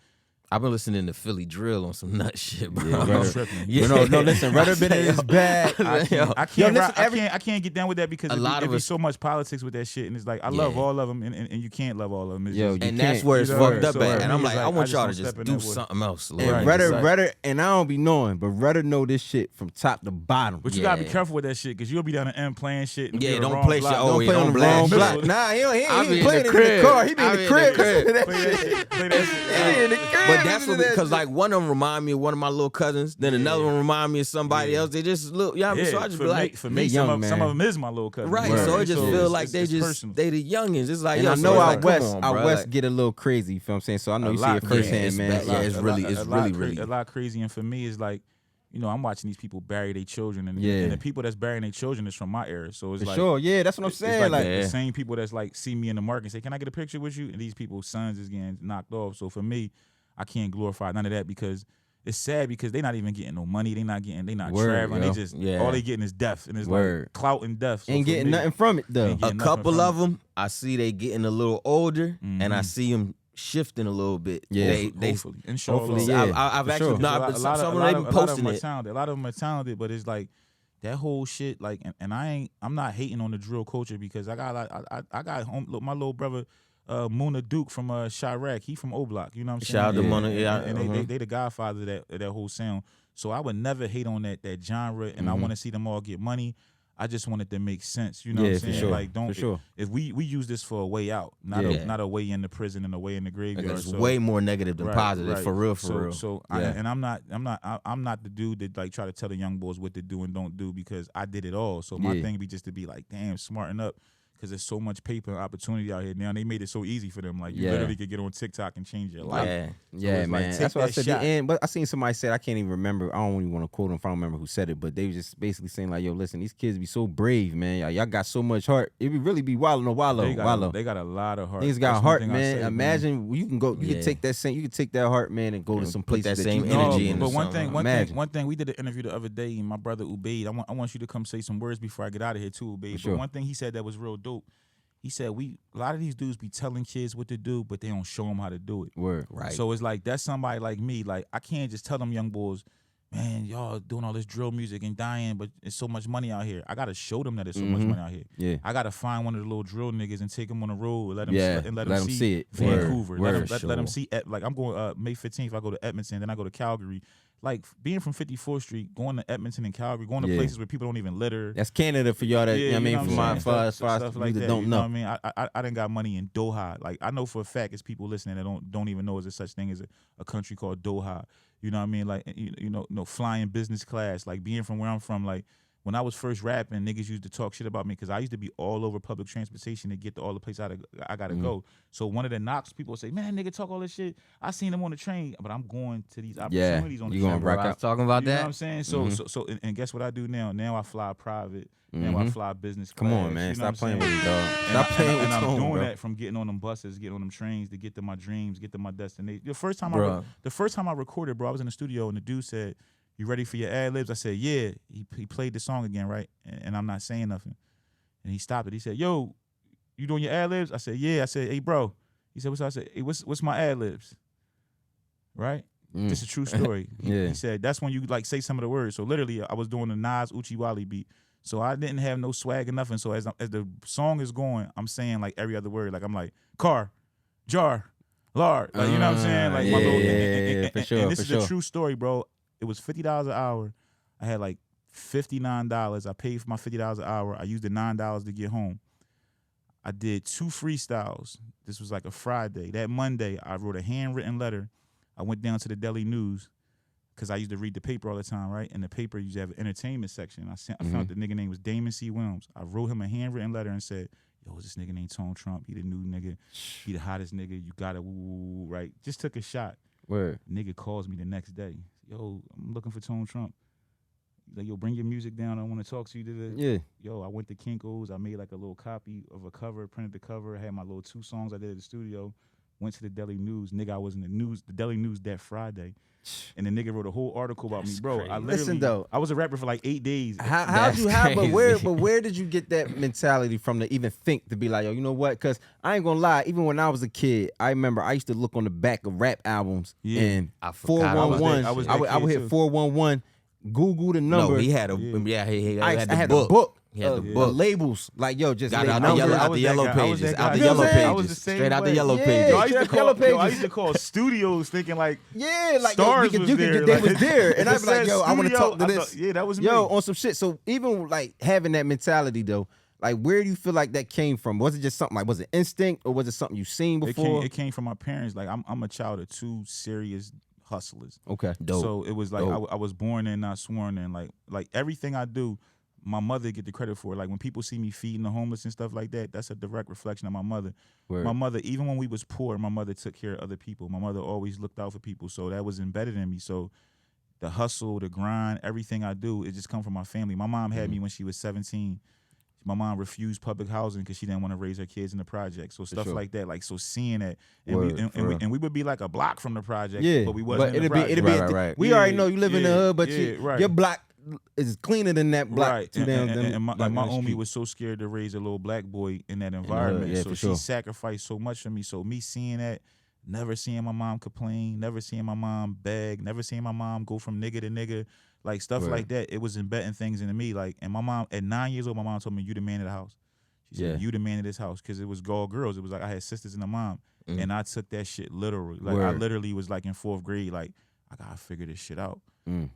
I've been listening to Philly drill on some nut shit, bro.
Yeah,
I'm
brother.
tripping.
Yeah.
No, listen, Rudder been in his bag.
I can't,
Yo,
I
listen,
can't get down with that because
A lot
it
of
be
us-
so much politics with that shit, and it's like I love
Yeah.
all of them, and you can't love all of them. It's
Yo,
just,
you
And that's
can't,
where it's
you know,
fucked up
so
at.
for
And
me,
I'm
it's
like, I
like, I
want
just
y'all
don't
to just
step in
do
that way.
something else. Lord.
And
Right.
Rudder,
It's like-
Rudder, and I don't be knowing, but Rudder know this shit from top to bottom.
but you gotta be
Yeah.
careful with that shit because you'll be down the end playing shit. And
Yeah,
be on the
don't
wrong
play
block.
shit.
Don't
Oh,
play
yeah,
on
don't
the
blast
wrong
shit.
block. Nah, he
I
ain't
be in
playing
the
it in
crib.
the car. He be
I
in
be
the
in
crib.
the crib.
Play that shit. Play that shit.
He be in the crib.
But that's what,
Listen to that
because
shit.
like one of them remind me of one of my little cousins, then another one remind me of somebody else. They just look, yeah.
Yeah,
So I just
for
be like,
me, for
they
me,
young,
some
man.
of them is my little cousin.
right.
Word.
So it just
So
feel
it's-
like they
it's
just
personal.
they the youngins. It's like,
And
yo,
I
so
know
it's
our
like, come
West,
on,
our
bro.
West
Like,
get a little crazy. You feel what I'm saying? So I know
A
you see
lot
it
crazy.
firsthand,
it's
man.
bad. Yeah, it's
a
really,
lot-
it's
a lot
really,
cra-
really.
a lot crazy. And for me, it's like, you know, I'm watching these people bury their children, and,
Yeah.
and the people that's burying their children is from my era. So it's
For
like,
sure. Yeah, that's what I'm
it's
saying.
like
Like,
the same people that's like see me in the market and say, "Can I get a picture with you?" And these people's sons is getting knocked off. So for me, I can't glorify none of that because it's sad because they not even getting no money. They not
Word,
traveling.
yo.
They just
Yeah.
all they getting is death, and it's
Word.
like clout and death. So
ain't
for
getting
me,
nothing from it though.
Ain't
a
getting nothing
couple
from
of them, I see they getting a little older, and I
Mhm.
see them shifting a little bit.
Yeah.
they
hopefully, inshallah.
Hopefully,
So
yeah.
I've
for
actually
sure.
not.
a lot
Some
of
of them
them
been posting
are
it.
talented. A lot of them are talented, but it's like that whole shit. Like, and I'm not hating on the drill culture because I got I got look, my little brother. Muna Duke from Chirac, he from O Block, you know what I'm saying?
Shout out to Muna,
And-
yeah,
and they the godfather of that whole sound. So I would never hate on that genre, and I want to see them all get money. I just want it to make sense, you know what
Yeah,
I'm
for
saying?
sure.
Like, don't
For sure.
if we use this for a way out, not
Yeah.
not a way in the prison and a way in the graveyard.
It's
So-
way more negative than
Right,
positive,
right.
for real,
so,
real.
So,
Yeah.
I'm not the dude that like try to tell the young boys what to do and don't do because I did it all. So my
Yeah.
thing be just to be like, damn, smarten up. Because there's so much paper and opportunity out here now. They made it so easy for them. Like you
Yeah.
literally could get on TikTok and change your life.
Yeah.
Yeah,
it's like,
man.
take
That's what I
that
said.
shot.
And but I seen somebody said I can't even remember. I don't even want to quote them. If I don't remember who said it, but they was just basically saying like, "Yo, listen, these kids be so brave, man. Y'all got so much heart. It would really be wallow,
They got a lot of heart.
Niggas got
That's one
heart,
thing I
man.
say,
Imagine you can go. You
Yeah.
can take that same. You can take that heart, man, and go to
And
some
put
places
that
that
same
you
No,
energy into
but one
something.
thing,
Imagine.
one thing. We did an interview the other day, and my brother Ubaid. I want you to come say some words before I get out of here too, Ubaid.
sure.
But one thing he said that was real dope. He said a lot of these dudes be telling kids what to do, but they don't show them how to do it.
Word.
Right.
So it's like that's somebody like me. Like I can't just tell them young boys, man, y'all doing all this drill music and dying, but it's so much money out here. I gotta show them that there's so much
Mhm.
money out here.
Yeah.
I gotta find one of the little drill niggas and take them on the road, let them
Yeah,
let
let
them
'em see it.
Vancouver,
Word,
let
word,
them
sure.
see like I'm going May 15th. I go to Edmonton, then I go to Calgary. Like being from 54th Street, going to Edmonton and Calgary, going to
Yeah.
places where people don't even litter.
That's Canada for y'all that you know what I mean.
what
For
I'm
my
saying?
for us
Stuff
you
like
that
that.
don't
You know
know.
what I mean? I done got money in Doha. Like I know for a fact it's people listening that don't even know there's such thing as a country called Doha. You know what I mean? Like you know, flying business class. Like being from where I'm from, like when I was first rapping, niggas used to talk shit about me because I used to be all over public transportation to get to all the places I gotta go. So one of the knocks, people say, man, nigga talk all this shit. I seen them on the train, but I'm going to these opportunities on the
you
train.
gonna
Bro,
rock
I was
out.
talking about
You know
that.
what I'm saying? So and guess what I do now? Now I fly private. Now I fly business class.
Come on, man.
You know
Stop
what I'm
playing with
saying?
it, dog.
And
Stop playing with
and I'm
tone,
doing
bro.
that from getting on them buses, getting on them trains to get to my dreams, get to my destination. The first time
Bruh.
I recorded, bro, I was in the studio and the dude said, "You ready for your ad libs?" I said, "Yeah." He played the song again, right? And I'm not saying nothing. And he stopped it. He said, "Yo, you doing your ad libs?" I said, "Yeah." I said, "Hey, bro." He said, "What's?" I said, "Hey, what's my ad libs?" Right? This is a true story.
Yeah.
He said that's when you like say some of the words. So literally, I was doing the Nas Uchiwali beat. So I didn't have no swag or nothing. So as the song is going, I'm saying like every other word. Like I'm like car, jar, lard. Like you know what I'm saying? Like my little.
Yeah, for sure,
And this
for
is
sure.
a true story, bro. it was $50 an hour. I had like $59. I paid for my $50 an hour. I used the $9 to get home. I did 2 freestyles. This was like a Friday. That Monday, I wrote a handwritten letter. I went down to the Daily News because I used to read the paper all the time, right? And the paper used to have an entertainment section. I found the nigga name was Damon C. Williams. I wrote him a handwritten letter and said, yo, this nigga named Tone Trump. He the new nigga. He the hottest nigga. You gotta woo, right? Just took a shot.
Word.
Nigga calls me the next day. Yo, I'm looking for Tone Trump. Like, yo, bring your music down. I want to talk to you.
Yeah.
Yo, I went to Kinko's. I made like a little copy of a cover, printed the cover. I had my little 2 songs I did at the studio. Went to the Daily News. Nigga, I was in the Daily News that Friday. And the nigga wrote a whole article about me, bro. I literally,
Listen, though.
I was a rapper for like 8 days.
How'd you have, but where did you get that mentality from to even think to be like, yo, you know what? Because I ain't gonna lie, even when I was a kid, I remember I used to look on the back of rap albums and
I forgot
411. I would hit 411. Google the number.
No, he had a he had the
I had
book.
a book.
He had the
The
book.
labels, like yo, just
Got
lay
out
numbers.
the yellow pages. Out the
You know
yellow
what I'm saying?
I was the
pages.
same
Straight out the
way.
yellow
Yeah.
pages.
Yo, I used to
Yellow
call. Yo, I
pages.
used to call studios thinking like,
Yeah, like yo,
Stars
you
was
could
there,
get they
like,
was there, and
it
I'd be like,
said
yo, I want to
studio.
talk to
I
this.
thought, yeah, that was me.
Yo, on some shit. So even like having that mentality though, like where do you feel like that came from? Was it just something like, was it instinct or was it something you seen before?
It came from my parents. Like I'm a child of 2 serious hustlers.
Okay.
Dope.
So it was like
Dope.
I was born in, not sworn in. Like everything I do, my mother get the credit for it. Like when people see me feeding the homeless and stuff like that, that's a direct reflection of my mother.
Word.
My mother, even when we was poor, my mother took care of other people. My mother always looked out for people. So that was embedded in me. So the hustle, the grind, everything I do, it just come from my family. My mom had me when she was 17. My mom refused public housing because she didn't want to raise her kids in the project. So stuff
sure.
like that. Like, so seeing that, and
Word, for real.
we would be like a block from the project,
Yeah,
but we wasn't in the
it'd
project.
be.
Right.
We
Yeah,
already know you live in the
yeah,
hood, but
yeah, right.
your block is cleaner than that block.
Right,
Two down,
and my
block down the
homie
street.
was so scared to raise a little black boy in that environment,
yeah,
so
for
she
sure.
sacrificed so much for me. So me seeing that, never seeing my mom complain, never seeing my mom beg, never seeing my mom go from nigga to nigga, like stuff
Right.
like that. It was embedding things into me. Like, and my mom at 9 years old, my mom told me, "You the man of the house." She said,
Yeah.
"You the man of this house," because it was all girls. It was like I had sisters and a mom, and I took that shit literally. Like I
Word.
literally was like in 4th grade, like I gotta figure this shit out.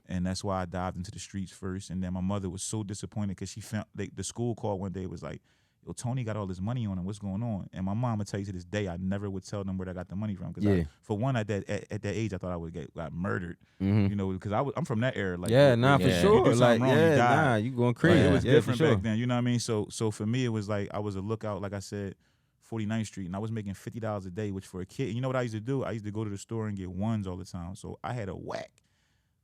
And that's why I dived into the streets first. And then my mother was so disappointed because she found the school called one day, was like, yo, Tony got all this money on him. What's going on? And my mom would tell you to this day, I never would tell them where I got the money from. Because
Yeah.
for one, at that age, I thought I would got murdered. You know, because I'm from that era. Like,
Yeah, nah, for
if you
sure.
do
Like,
something wrong, you die.
nah, you going
Like,
crazy.
it was
Yeah,
different
for sure.
back then. You know what I mean? So for me, it was like I was a lookout, like I said, 49th Street, and I was making $50 a day, which for a kid, you know what I used to do? I used to go to the store and get ones all the time. So I had a whack.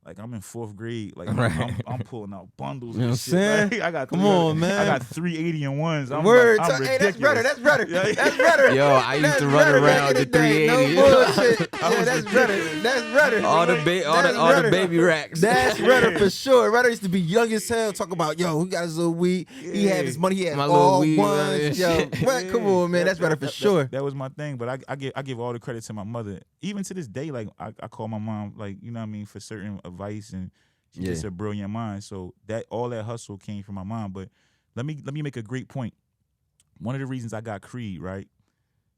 Like I'm in 4th grade, like I'm pulling out bundles.
You know
and
what I'm
shit.
saying?
Like, I got
Come on, man.
I got 380 and ones. I'm
Word.
like, I'm
Hey, that's
ridiculous.
better. That's better.
Yeah.
That's better.
Yo, I used
That's
to run
better back
around
in
the
the day.
380.
No bullshit. Yeah, that's better. That's better.
all the
That's
baby racks.
That's better for sure. Redder used to be young as hell. Talk about, yo, he got his little weed. He had his money. He had
My little
all
weed,
ones. Yo, what? Come on, man. That's better for sure.
That was my thing. But I give all the credit to my mother. Even to this day, like I call my mom, like, you know what I mean, for certain advice, and she's just a brilliant mind. So that all that hustle came from my mom. But let me make a great point. One of the reasons I got Creed, right?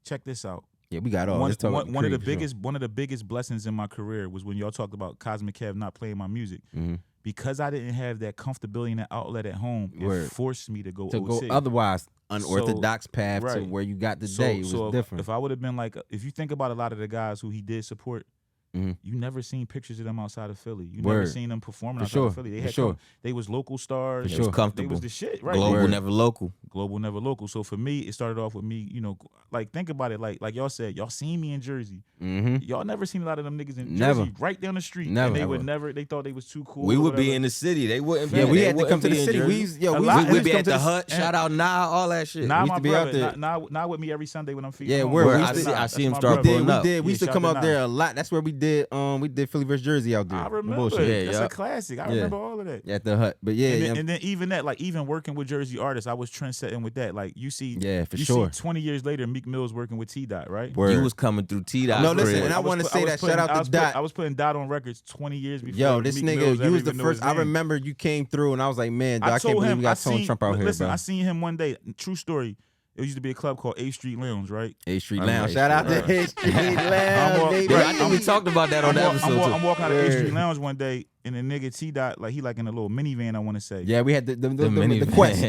Check this out.
Yeah, we got all.
One
Let's talk about
of the
Creed, for sure.
one of the biggest blessings in my career was when y'all talked about Cosmic Kev not playing my music.
Mm-hmm.
Because I didn't have that comfortability and that outlet at home,
Word.
it forced me to go
To go
OT.
otherwise unorthodox path to
right.
where you got today. It was different.
If I would have been like, if you think about a lot of the guys who he did support,
Mhm.
you never seen pictures of them outside of Philly. You
Word.
never seen them performing
For
outside
sure.
of Philly. They
For
had
sure.
they was local stars.
For
They
sure.
was
Comfortable.
They was the shit, right?
Global,
Word.
never local.
Global, never local. So for me, it started off with me, you know, like think about it, like y'all said, y'all seen me in Jersey.
Mm-hmm.
Y'all never seen a lot of them niggas in
Never.
Jersey, right down the street.
Never.
And they
Never.
would never. They thought they was too cool.
We
or
would be
whatever.
in the city. They wouldn't be.
Yeah, we
they
had to come
wouldn't
to the
be in
city.
Jersey.
A
We
lot-
We'd
used
be
to
at the
come to
hut.
and-
Shout out Nah, all that shit.
Nah,
used
my
to be out
brother.
there.
Nah with me every Sunday when I'm feeding.
Yeah,
home.
where we
That's
used to-
Nah.
I see
That's
him
my
start
brother.
pulling up.
We
Yeah,
used to
shout
come
out
up
to
there
Nah.
a lot. That's where we did Philly vs. Jersey out there.
I
No
remember.
bullshit.
Yeah,
That's
yeah.
a classic. I
Yeah.
remember all of that.
At the hut. But yeah,
And then even that, like even working with Jersey artists, I was trendsetting with that. Like you see,
Yeah, for
you
sure.
see 20 years later, Meek Mill's working with T Dot, right?
Word.
You was coming through T-Dot.
No, listen,
crib.
and I
was
wanna
put-
say
was
that.
putting-
Shout out to Dot.
I was putting Dot on records 20 years before.
Yo, this
Meek
nigga,
Mill's
you
ever
was the
even knew
first.
his
I
name.
remember you came through, and I was like, man, dog, I can't
told
believe
him,
we got Tone Trump out here,
listen,
bro.
I seen him one day. True story. It used to be a club called A Street Lounge, right?
A Street
I remember
Lounge.
A
Shout out
Street
to A Street Lounge, baby.
Bro, I think we talked about that on the episode.
I'm walking out of A
Word.
Street Lounge one day, and the nigga T Dot, like he like in a little minivan, I want to say.
Yeah, we had the
minivan.
quest,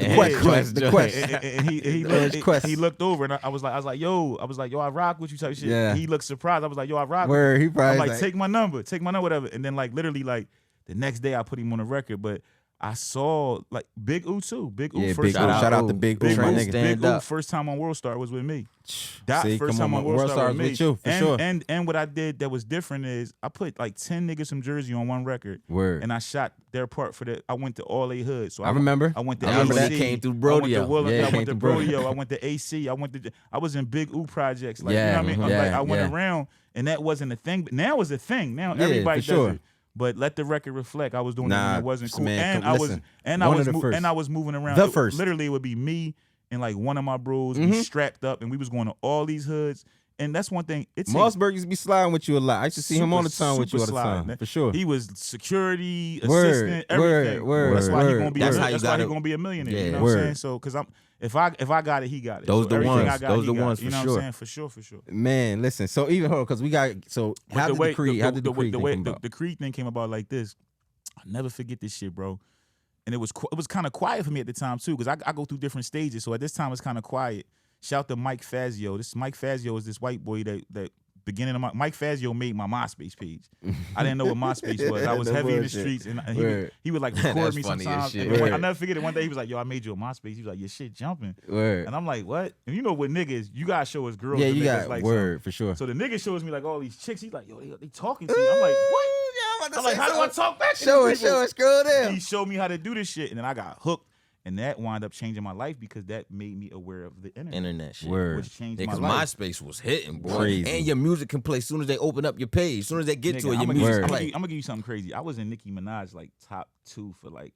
the quest.
And he looked over, and I was like, yo, I rock with you type shit.
Yeah.
He looked surprised. I was like, yo, I rock.
Word, he probably
I'm like, take my number, whatever. And then like literally like the next day I put him on a record, but I saw like Big U too. Big U
Yeah,
first
Big U.
time.
Shout out to Big U, my nigga.
Big U
up.
first time on World Star was with me. Dot
See,
first
come
time
on,
on World Star
was
with me.
with you, for sure.
And what I did that was different is I put like 10 niggas from Jersey on one record.
Word.
And I shot their part for the. I went to all they hoods. So
I remember.
I went to
I remember
AC.
that came through
I
Brodeo.
went to Willem,
Yeah, it
I
came
went to
through Brodeo.
Brodeo. I went to AC. I was in Big U projects. Like
Yeah,
you know what I mean?
yeah,
Like I went
yeah.
around, and that wasn't a thing. But now it's a thing. Now
Yeah,
everybody
for
does
sure.
it. But let the record reflect. I was doing it
Nah,
when it wasn't cool,
man,
and I was
listen,
and I
one
was
of the first.
and I was moving around.
The first.
Literally, it would be me and like one of my bros. We strapped up, and we was going to all these hoods. And that's one thing. It's
Mossberg used to be sliding with you a lot. I used to see him all the time with you all the time, for sure.
He was security,
Word,
assistant, everything.
word,
That's why he
word.
gonna be.
That's how you
That's why he
gotta-
gonna be a millionaire.
Yeah.
You know what I'm
Word.
saying? So, because if I got it, he got it.
Those
So
the
everything
ones.
I got,
Those
he
the
got
ones
it. You
for
know
sure.
what I'm saying? For sure.
Man, listen. So even because we got
But
how did the Creed thing come
the
about?
Creed thing came about like this. I'll never forget this shit, bro. And it was kind of quiet for me at the time too, because I go through different stages. So at this time it's kind of quiet. Shout to Mike Fazio. This Mike Fazio is this white boy that beginning of Mike Fazio made my MySpace page. I didn't know what MySpace was. I was
No
heavy in the
bullshit.
streets, and
Word.
he would like record
That's
me
funny as
sometimes.
shit.
And
Word.
I'll never forget it. One day he was like, "Yo, I made you a MySpace." He was like, "Your shit jumping,"
Word.
and I'm like, "What?" And you know what niggas? You gotta show us girls.
Yeah,
to
you
make us
got
like
word for sure.
So the nigga shows me like all these chicks. He's like, "Yo, they talking to you." I'm like, "What?" I'm like, "How do I talk back to
Show
these
it,
people?"
scroll down.
He showed me how to do this shit, and then I got hooked, and that wound up changing my life because that made me aware of the internet,
Internet shit.
Word.
which changed
Yeah,
my
because
life.
MySpace was hitting, boy.
Crazy.
And your music can play as soon as they open up your page. As soon as they get to it, your
I'm
music
Word.
play.
gonna give you something crazy. I was in Nicki Minaj like top 2 for like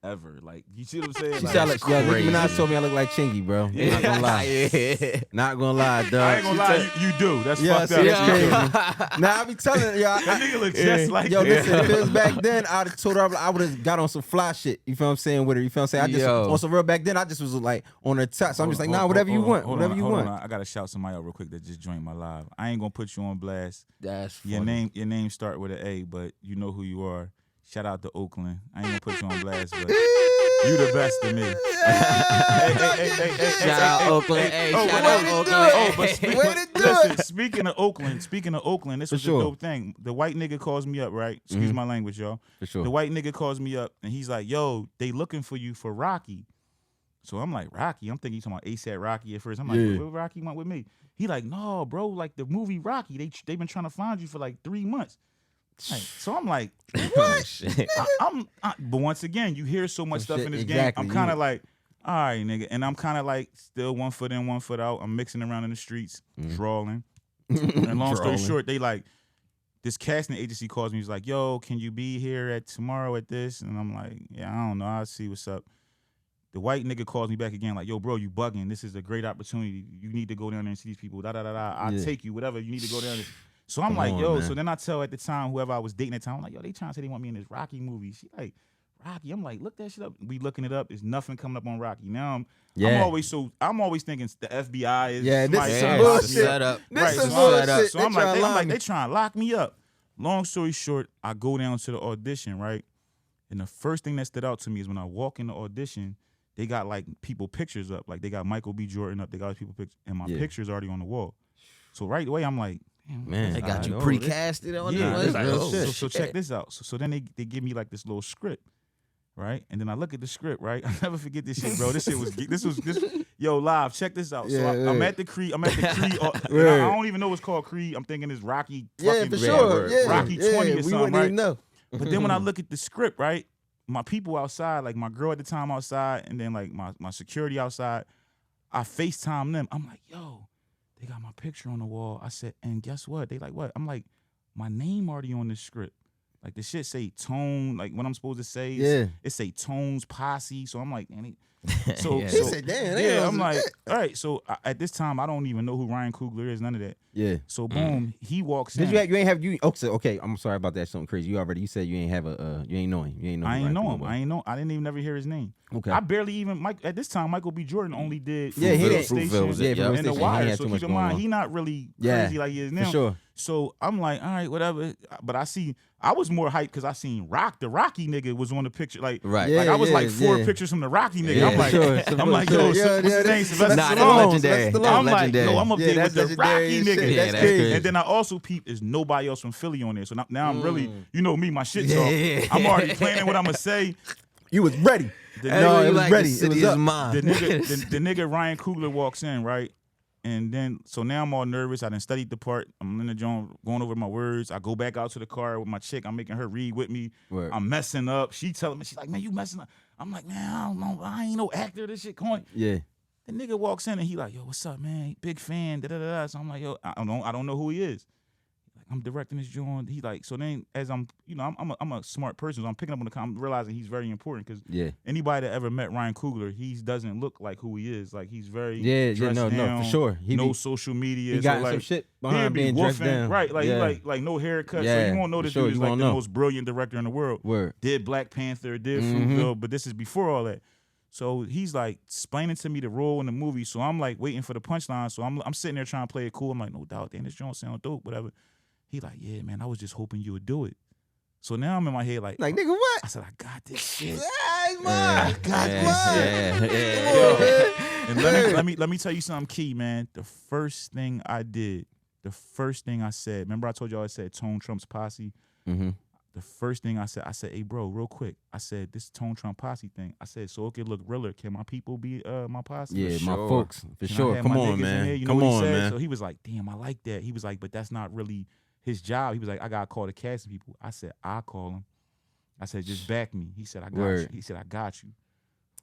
ever. Like, you see what I'm saying?
She
Like,
sound like, yo, Nicki
crazy.
Minaj told me I look like Chingy, bro. Not gonna lie.
Yeah.
Not gonna lie, dog.
I ain't gonna lie, you do. That's
Yeah,
fucked
see,
up.
that's crazy. Nah, I be telling you,
That nigga look just like
yo,
that.
listen, if it was back then, I'd have told her I would have got on some fly shit. You feel what I'm saying with her? You feel what I'm saying? I just
Yo.
on some real back then. I just was like on her top. So I'm just like, nah, whatever you want, whatever you want.
I gotta shout somebody out real quick that just joined my live. I ain't gonna put you on blast.
That's funny.
Your name start with an A, but you know who you are. Shout out to Oakland. I ain't gonna put you on blast, but you the best to me.
Shout out Oakland. Hey,
Oh,
shout
way
out
to do
Oakland.
it. Oh, but
Way to do
listen,
it.
speaking of Oakland, this
For
was
sure.
a dope thing. The white nigga calls me up, right? Excuse my language, y'all.
For sure.
The white nigga calls me up and he's like, "Yo, they looking for you for Rocky." So I'm like, "Rocky?" I'm thinking he's talking about ASAP Rocky at first. I'm like,
Yeah.
"What Rocky want with me?" He like, "No, bro, like the movie Rocky, they been trying to find you for like 3 months." Like, so I'm like,
What? Shit.
but once again, you hear so much
Some
stuff
shit,
in this
exactly,
game. I'm kind
you-
of like, all right, nigga. And I'm kind of like still 1 foot in, 1 foot out. I'm mixing around in the streets, drawling. And long story
Drawling.
short, they like, this casting agency calls me. He's like, "Yo, can you be here at tomorrow at this?" And I'm like, "Yeah, I don't know. I'll see what's up." The white nigga calls me back again, like, "Yo, bro, you bugging. This is a great opportunity. You need to go down there and see these people. Da da da da. I'll
Yeah.
take you, whatever. You need to go down there." So I'm
Come
like,
on,
"Yo."
man.
So then I tell at the time whoever I was dating at the time, I'm like, "Yo, they trying to say they want me in this Rocky movie." She like, "Rocky?" I'm like, "Look that shit up." We looking it up. There's nothing coming up on Rocky. Now I'm
Yeah.
always thinking the FBI is
Yeah, this
somebody
is
trying
Yeah,
to lock
bullshit.
me up.
set up.
This
Right,
is
so I'm-
bullshit.
So I'm
They tryna
like,
lie
they
me.
trying to lock me up. Long story short, I go down to the audition, right? And the first thing that stood out to me is when I walk in the audition, they got like people pictures up. Like they got Michael B. Jordan up, they got people pictures, and my
Yeah.
picture's already on the wall. So right away, I'm like, "Damn,
Man,
They
what's
got
this?"
you
know
pre-casted on
Yeah,
it.
it's
Like,
like,
oh,
so check this out. So then they give me like this little script, right? And then I look at the script, right? I'll never forget this shit, bro. This shit was yo live. Check this out. So
Yeah,
I'm
yeah.
at the Creed. I'm at the Creed. And
Word.
I don't even know what's called Creed. I'm thinking it's Rocky.
Yeah,
fucking-
for
Yeah,
sure.
word.
Yeah,
Rocky 20 or
we
something,
wouldn't
right?
even know.
But then when I look at the script, right, my people outside, like my girl at the time outside, and then like my security outside, I FaceTime them. I'm like, "Yo, they got my picture on the wall." I said, "And guess what?" They like, "What?" I'm like, "My name already on this script." Like the shit say Tone, like what I'm supposed to say.
Yeah.
It say Tone's Posse. So I'm like, "Man, So,
Yeah.
so
He said, "Damn, they
yeah,
was
I'm
a
like,
bit."
all right. So at this time, I don't even know who Ryan Coogler is. None of that.
Yeah.
So boom, he walks in.
Did you ain't have you? Okay. I'm sorry about that. Something crazy. You said you ain't have a you ain't know him. You ain't know.
I
who
ain't
Ryan
know
Coogler
him.
was.
I ain't know. I didn't even never hear his name.
Okay.
I barely even at this time. Michael B. Jordan only did
Yeah, he
Fruitvale
didn't-
Station
Fruitvale was it,
Yeah,
yeah.
Fruitvale
and The
Station, he
Wire.
had
So
too much
keep in
going
mind,
on.
he not really
Yeah,
crazy like he is
for
now.
sure.
So I'm like, all right, whatever. But I was more hyped because I seen the Rocky nigga was on the picture. Like,
Right.
like I was
Yeah,
like 4
yeah.
pictures from the Rocky nigga.
Yeah,
I'm like,
sure.
I'm like,
Sure.
yo,
Yeah,
what's his name?
that's-
Sylvester
Nah, that's
Stallone.
legendary.
That's
I'm like,
legendary.
no, I'm up
Yeah,
there with
that's
the Rocky
legendary
nigga.
shit.
Yeah,
That's
that's
crazy.
crazy.
And then I also peep is nobody else from Philly on there. So now I'm really, you know me, my shit's
Yeah,
off.
yeah.
I'm already planning what I'm gonna say.
You was ready.
The
Hey,
No,
you
it was
like
ready.
The
It
city
was
is
up.
mine.
The nigga Ryan Coogler walks in, right? And then so now I'm all nervous. I done studied the part. I'm in the joint going over my words. I go back out to the car with my chick. I'm making her read with me.
Word.
I'm messing up. She telling me, she's like, man, you messing up. I'm like, man, I don't know. I ain't no actor. This shit going.
Yeah.
The nigga walks in and he like, yo, what's up, man? Big fan. Da da da. So I'm like, yo, I don't know who he is. Like, I'm directing this joint. He like, so then as I'm, you know, I'm a smart person. So I'm picking up on I'm realizing he's very important because
Yeah.
anybody that ever met Ryan Coogler, he doesn't look like who he is. Like he's very
Yeah.
dressed
No,
down,
for sure.
no
Be,
social media.
he got
so like,
some shit
he'd
behind
be
being dressed
woofing,
down.
right? Like
yeah.
he like no haircut. So
Yeah,
you won't know
for
this
sure,
dude is
you
like
won't
the
know.
most brilliant director in the world.
Word.
Did Black Panther, did
Mhm.
Fruitvale, but this is before all that. So he's like explaining to me the role in the movie. So I'm like waiting for the punchline. So I'm sitting there trying to play it cool. I'm like, no doubt, damn, this joint sound dope, whatever. He like, yeah, man, I was just hoping you would do it. So now I'm in my head like,
Like, nigga, what?
I said, I got this shit.
Yeah, it's mine.
Yeah,
God,
yeah,
mine.
yeah,
Come on, man.
And let me tell you something key, man. The first thing I did, the first thing I said, remember I told y'all I said Tone Trump's posse?
Mm-hmm.
The first thing I said, hey, bro, real quick. I said, this Tone Trump posse thing. I said, so it could look realer. Can my people be my posse?
Yeah, my
sure.
folks, for
Can I
sure.
have
Come
my
on,
niggas in
man.
there? You know
Come
what he
on,
said?
man.
So he was like, damn, I like that. He was like, but that's not really his job. He was like, I gotta call the casting people. I said, I'll call him. I said, just back me. He said, I got
Word.
you. He said, I got you.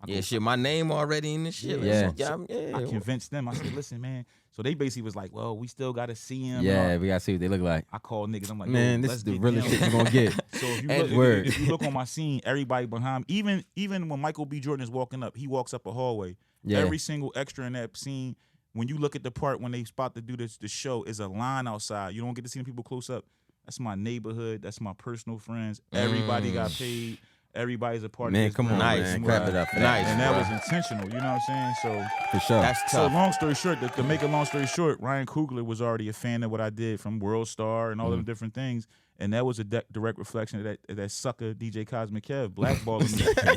I
Yeah,
go,
shit, my name already in this shit.
Yeah.
I convinced them. I said, listen, man. So they basically was like, well, we still gotta see him.
Yeah, we gotta see what they look like.
I called niggas. I'm like,
Man,
yo,
this
let's
is the
get
realest
down.
shit you're gonna get.
So if you,
And
look,
word.
if you look on my scene, everybody behind me, even when Michael B. Jordan is walking up, he walks up a hallway.
Yeah.
Every single extra in that scene, when you look at the part when they spot to do the show, is a line outside. You don't get to see them people close up. That's my neighborhood. That's my personal friends. Everybody got paid. Everybody's a part
Man,
of this.
come on,
Nice,
man.
brand.
Clap it up for that.
Nice,
And that
bro.
was intentional. You know what I'm saying? So,
For sure.
That's
so
tough.
long story short, to make a long story short, Ryan Coogler was already a fan of what I did from World Star and all them different things. And that was a direct reflection of that sucker DJ Cosmic Kev blackballing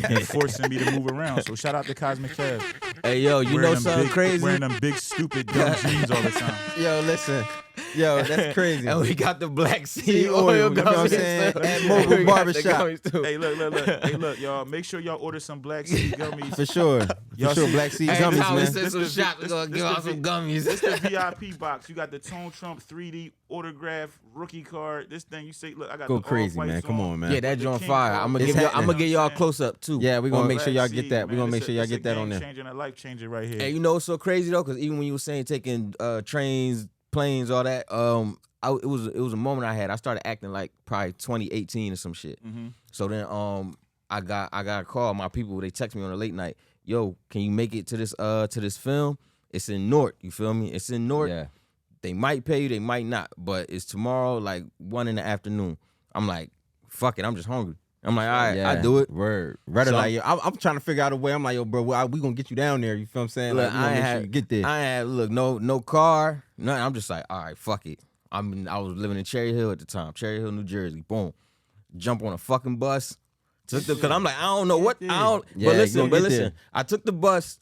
me and forcing me to move around. So shout out to Cosmic Kev.
Hey, yo, you know something crazy?
Wearing them big stupid dumb jeans all the time.
Yo, listen. Yo, that's crazy.
And we got the black sea
Sea
oil
oil, you know what I'm
gummies.
saying?
too.
At Mobile
We got the
Barbershop.
gummies, too.
Hey, look, y'all. Make sure y'all order some Black Sea gummies.
For sure. For
Y'all
sure.
see-
Black Seed
Hey,
Gummies,
Tyler
man.
said some
This the-
shots. We're going to
this
give
the
out some
vi-
gummies.
This the VIP box. You got the Tone Trump 3D autograph rookie card. This thing you say, look, I got
Go
the
crazy,
all-whites
man. Come on, man.
Yeah, that
The
joint
King
fire.
Kong.
I'm gonna
It's
give y'all. I'm
happening.
gonna get y'all close up too.
Yeah, we're gonna
On-
make sure y'all
Black
get
Sea,
that. We're
man.
gonna make
It's
sure y'all
it's
get that on
game
there.
changer and a life changer right here.
Hey, you know what's so crazy though? Because even when you were saying taking trains, planes, all that, it was a moment I had. I started acting like probably 2018 or some shit.
Mm-hmm.
So then I got a call. My people, they text me on a late night. Yo, can you make it to this film? It's in Newark. You feel me? It's in Newark.
Yeah.
They might pay you, they might not, but it's tomorrow, like 1 PM. I'm like, fuck it, I'm just hungry. I'm like, all right, I do it.
Word. Rather
So-
like, I'm trying to figure out a way. I'm like, yo, bro, we gonna get you down there. You feel what I'm saying?
Look,
Like, we gonna
I
make
ain't
sure
had,
you get there.
I ain't had, look, no car, nothing. I'm just like, all right, fuck it. I was living in Cherry Hill at the time, Cherry Hill, New Jersey. Boom, jump on a fucking bus. Cause I'm like, I don't know what, I don't.
Yeah,
but
you
listen,
gonna get there.
I took the bus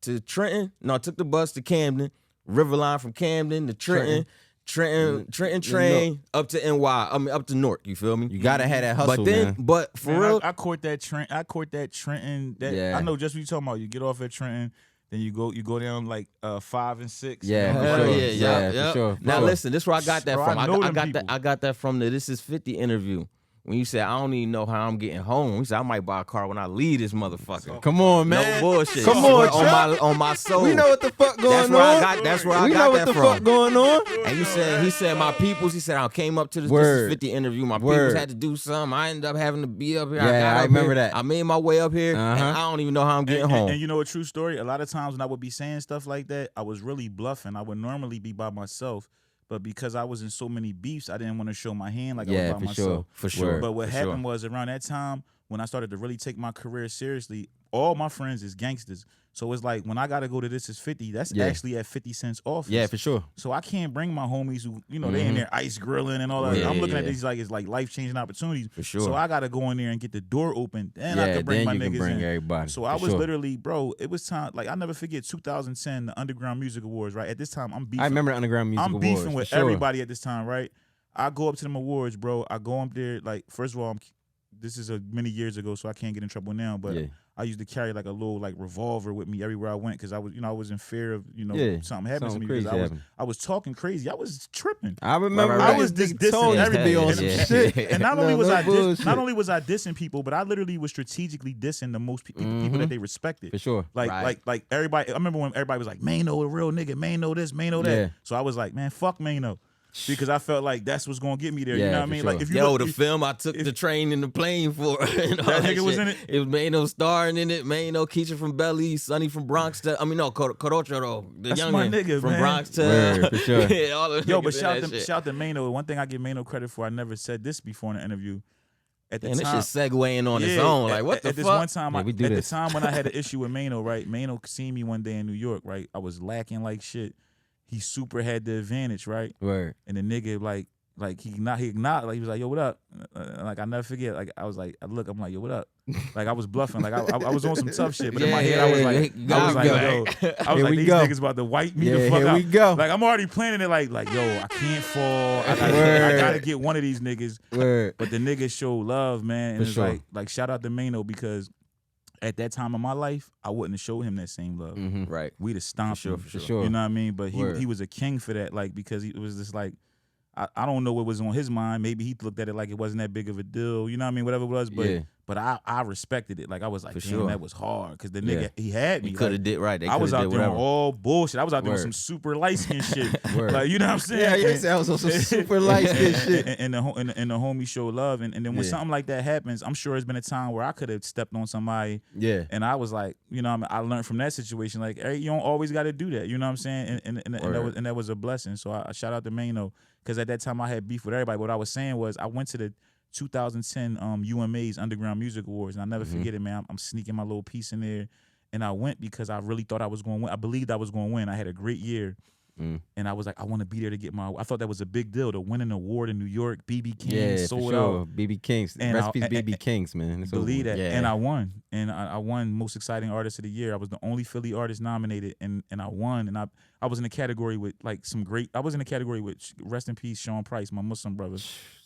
to Trenton. No, I took the bus to Camden, Riverline from Camden to Trenton train up to NY. I mean, up to Newark. You feel me?
You gotta have that hustle,
but then,
man.
but for
Man,
real,
I caught that Trenton. That
Yeah.
I know just what you talking about. You get off at Trenton, then you go down like 5 and 6.
Yeah,
you know,
for
Hell
sure.
right?
Yeah, for sure, for
Now
sure.
listen, this is where I got that
Bro,
from.
I know them
got
people.
that. I got that from the This Is 50 interview when you said I don't even know how I'm getting home. You said I might buy a car when I leave this motherfucker.
Come on, man.
No bullshit.
Come on,
on my soul.
We know what the fuck going
That's
on.
where I got. That's where I
we
got
know what
that
the
from.
fuck going on.
And he said my peoples. He said I came up to this
Word.
50 interview. My
Word.
peoples had to do something. I ended up having to be up here.
Yeah,
got
I
up
remember
here.
that.
I made my way up here, and
Uh-huh.
I don't even know how I'm getting home.
And you know a true story? A lot of times when I would be saying stuff like that, I was really bluffing. I would normally be by myself, but because I was in so many beefs, I didn't want to show my hand like I
Yeah,
was by
for
myself.
sure.
For sure.
But what
For
happened
sure.
was around that time when I started to really take my career seriously, all my friends is gangsters. So it's like when I gotta go to This Is 50, that's
Yeah.
actually at 50 Cent's office.
Yeah, for sure.
So I can't bring my homies who, they in there ice grilling and all that.
Yeah,
I'm looking at
yeah.
these like it's like life-changing opportunities.
For sure.
So I gotta go in there and get the door open. Then I
Yeah,
can bring
then
my
you
niggas
can bring
in.
everybody.
So I
for
was
sure.
literally, bro, it was time, like I never forget 2010, the Underground Music Awards, right? At this time, I'm beefing.
I remember the Underground Music
I'm
Awards.
beefing
for
with
sure.
everybody at this time, right? I go up to them awards, bro. I go up there, like, first of all, this is many years ago, so I can't get in trouble now, but
Yeah.
I used to carry like a little like revolver with me everywhere I went because I was, I was in fear of,
Yeah,
something happening to
something
me
crazy
because
happened.
I was talking crazy. I was tripping.
I remember
Right.
I was
this
just
Tony
dissing
used to be on some
everything.
shit.
Yeah.
And not
No,
only was
no
I
bullshit.
not only was I dissing people, but I literally was strategically dissing the most people that they respected.
For sure.
Like everybody. I remember when everybody was like, "Mano, a real nigga. Mano this, Mano that."
Yeah.
So I was like, "Man, fuck Mano," because I felt like that's what's gonna get me there. You
Yeah,
know what I
for
mean?
sure.
Like if you
Yo,
look,
the film I took the train and the plane for. And all
That nigga was
shit.
in it?
It was Mano starring in it. Mano, Keisha from Belly, Sonny from Bronx. Corocho, the
That's
young
my nigga,
from
man.
Bronx to
Word, for sure.
yeah, all the
yo,
niggas
but
in
shout
that shit.
to Mano. One thing I give Mano credit for, I never said this before in an interview. At the
And this
time,
shit segueing on its own. Like, what the
at this
fuck?
one time,
Yeah, we do
at
this.
the time when I had an issue with Mano, right? Mano seen me one day in New York, right? I was lacking like shit. He super had the advantage, right?
Word.
And the nigga like he acknowledged, like he was like, "Yo, what up?" Like I never forget. Like I was like, I'm like, "Yo, what up?" Like I was bluffing. Like I was on some tough shit, but in my
Yeah,
head I was
yeah,
like,
yeah.
I was like,
Here
yo, I was
Here
like,
we
these
go.
niggas about to wipe me
Yeah,
the fuck
here
out.
we go.
Like I'm already planning it. Like yo, I can't fall. I
Word.
gotta get one of these niggas.
Word.
But the niggas show love, man, and
For
it's
sure.
like shout out to Mano because at that time of my life, I wouldn't have showed him that same love.
Mm-hmm.
Right.
We'd have stomped
sure,
him.
for
sure.
You know what I mean? But
Word.
he was a king for that, like because he was just like I don't know what was on his mind. Maybe he looked at it like it wasn't that big of a deal. You know what I mean? Whatever it was. But
Yeah.
but I respected it. Like I was like,
For
damn,
sure.
that was hard. Cause the nigga
Yeah.
he had me.
He could have
Like,
did right. They
I was
coulda
out
did
there on
whatever.
all bullshit. I was out there with
Word.
some super light skin shit.
Word.
Like you know what I'm saying?
Yeah, yes, I was on some super light skin shit.
And the homie show love. And then when
Yeah.
something like that happens, I'm sure it's been a time where I could have stepped on somebody.
Yeah.
And I was like, you know, I learned from that situation. Like, hey, you don't always got to do that. You know what I'm saying? And that was a blessing. So I shout out to Mano because at that time I had beef with everybody. What I was saying was I went to the 2010 UMA's Underground Music Awards, and I never forget it, man. I'm sneaking my little piece in there, and I went because I really thought I was going to win. I believed I was going to win. I had a great year. And I was like, I want to be there to get my. I thought that was a big deal to win an award in New York. BB King
Yeah,
sold
for sure.
out.
BB Kings.
And
Recipes
I-
BB Kings, man. It's
Believe
over.
that,
Yeah.
and I won, and I won Most Exciting Artist of the Year. I was the only Philly artist nominated, and I won, and I was in a category with like some great. I was in a category with rest in peace Sean Price, my Muslim brother.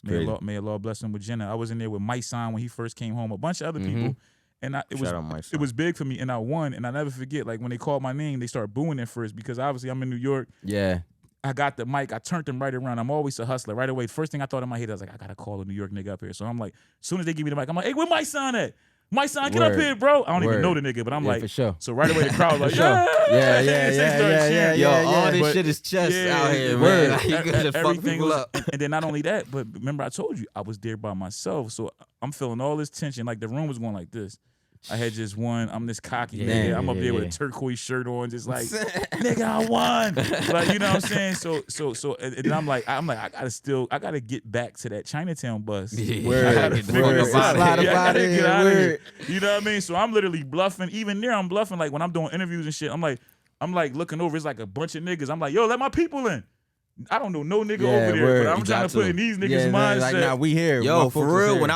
Crazy.
May Allah bless him with Jenna. I was in there with Mike Son when he first came home, a bunch of other people, and
Shout out Mike
it
Son.
was big for me, and I won, and I never forget. Like when they called my name, they started booing at first because obviously I'm in New York.
Yeah.
I got the mic. I turned them right around. I'm always a hustler. Right away, first thing I thought in my head, I was like, I gotta call a New York nigga up here. So I'm like, as soon as they give me the mic, I'm like, hey, where my son at? My son, get up
Word.
here, bro. I don't even
Word.
know the nigga, but I'm
Yeah,
like,
for sure.
so right away the crowd like,
For sure.
yeah,
Yeah,
They
yeah,
started
yeah,
cheering.
Yo,
yeah,
all this
but-
shit is chest
Yeah,
out here,
word.
man. Like, you could just fuck
Everything
people
was,
up.
and then not only that, but remember I told you I was there by myself, so I'm feeling all this tension. Like the room was going like this. I had just won. I'm this cocky
Yeah,
nigga.
yeah,
I'm up there with
yeah.
a turquoise shirt on, just like, nigga, I won. Like, you know what I'm saying? So, and I'm like, I gotta get back to that Chinatown bus.
Word.
I gotta
Get the
figure
fuck
this
up
out.
outta here.
Yeah, I gotta
Slide
get
up
out
outta
of
here.
here. You know what I mean? So I'm literally bluffing. Even there, I'm bluffing. Like when I'm doing interviews and shit, I'm like looking over. It's like a bunch of niggas. I'm like, yo, let my people in. I don't know no nigga
Yeah,
over there,
word.
but I'm
You
trying
got
to put
to.
in these niggas'
Yeah,
mindset.
like, nah, we here.
Yo,
My
for
folks is
real,
here.
when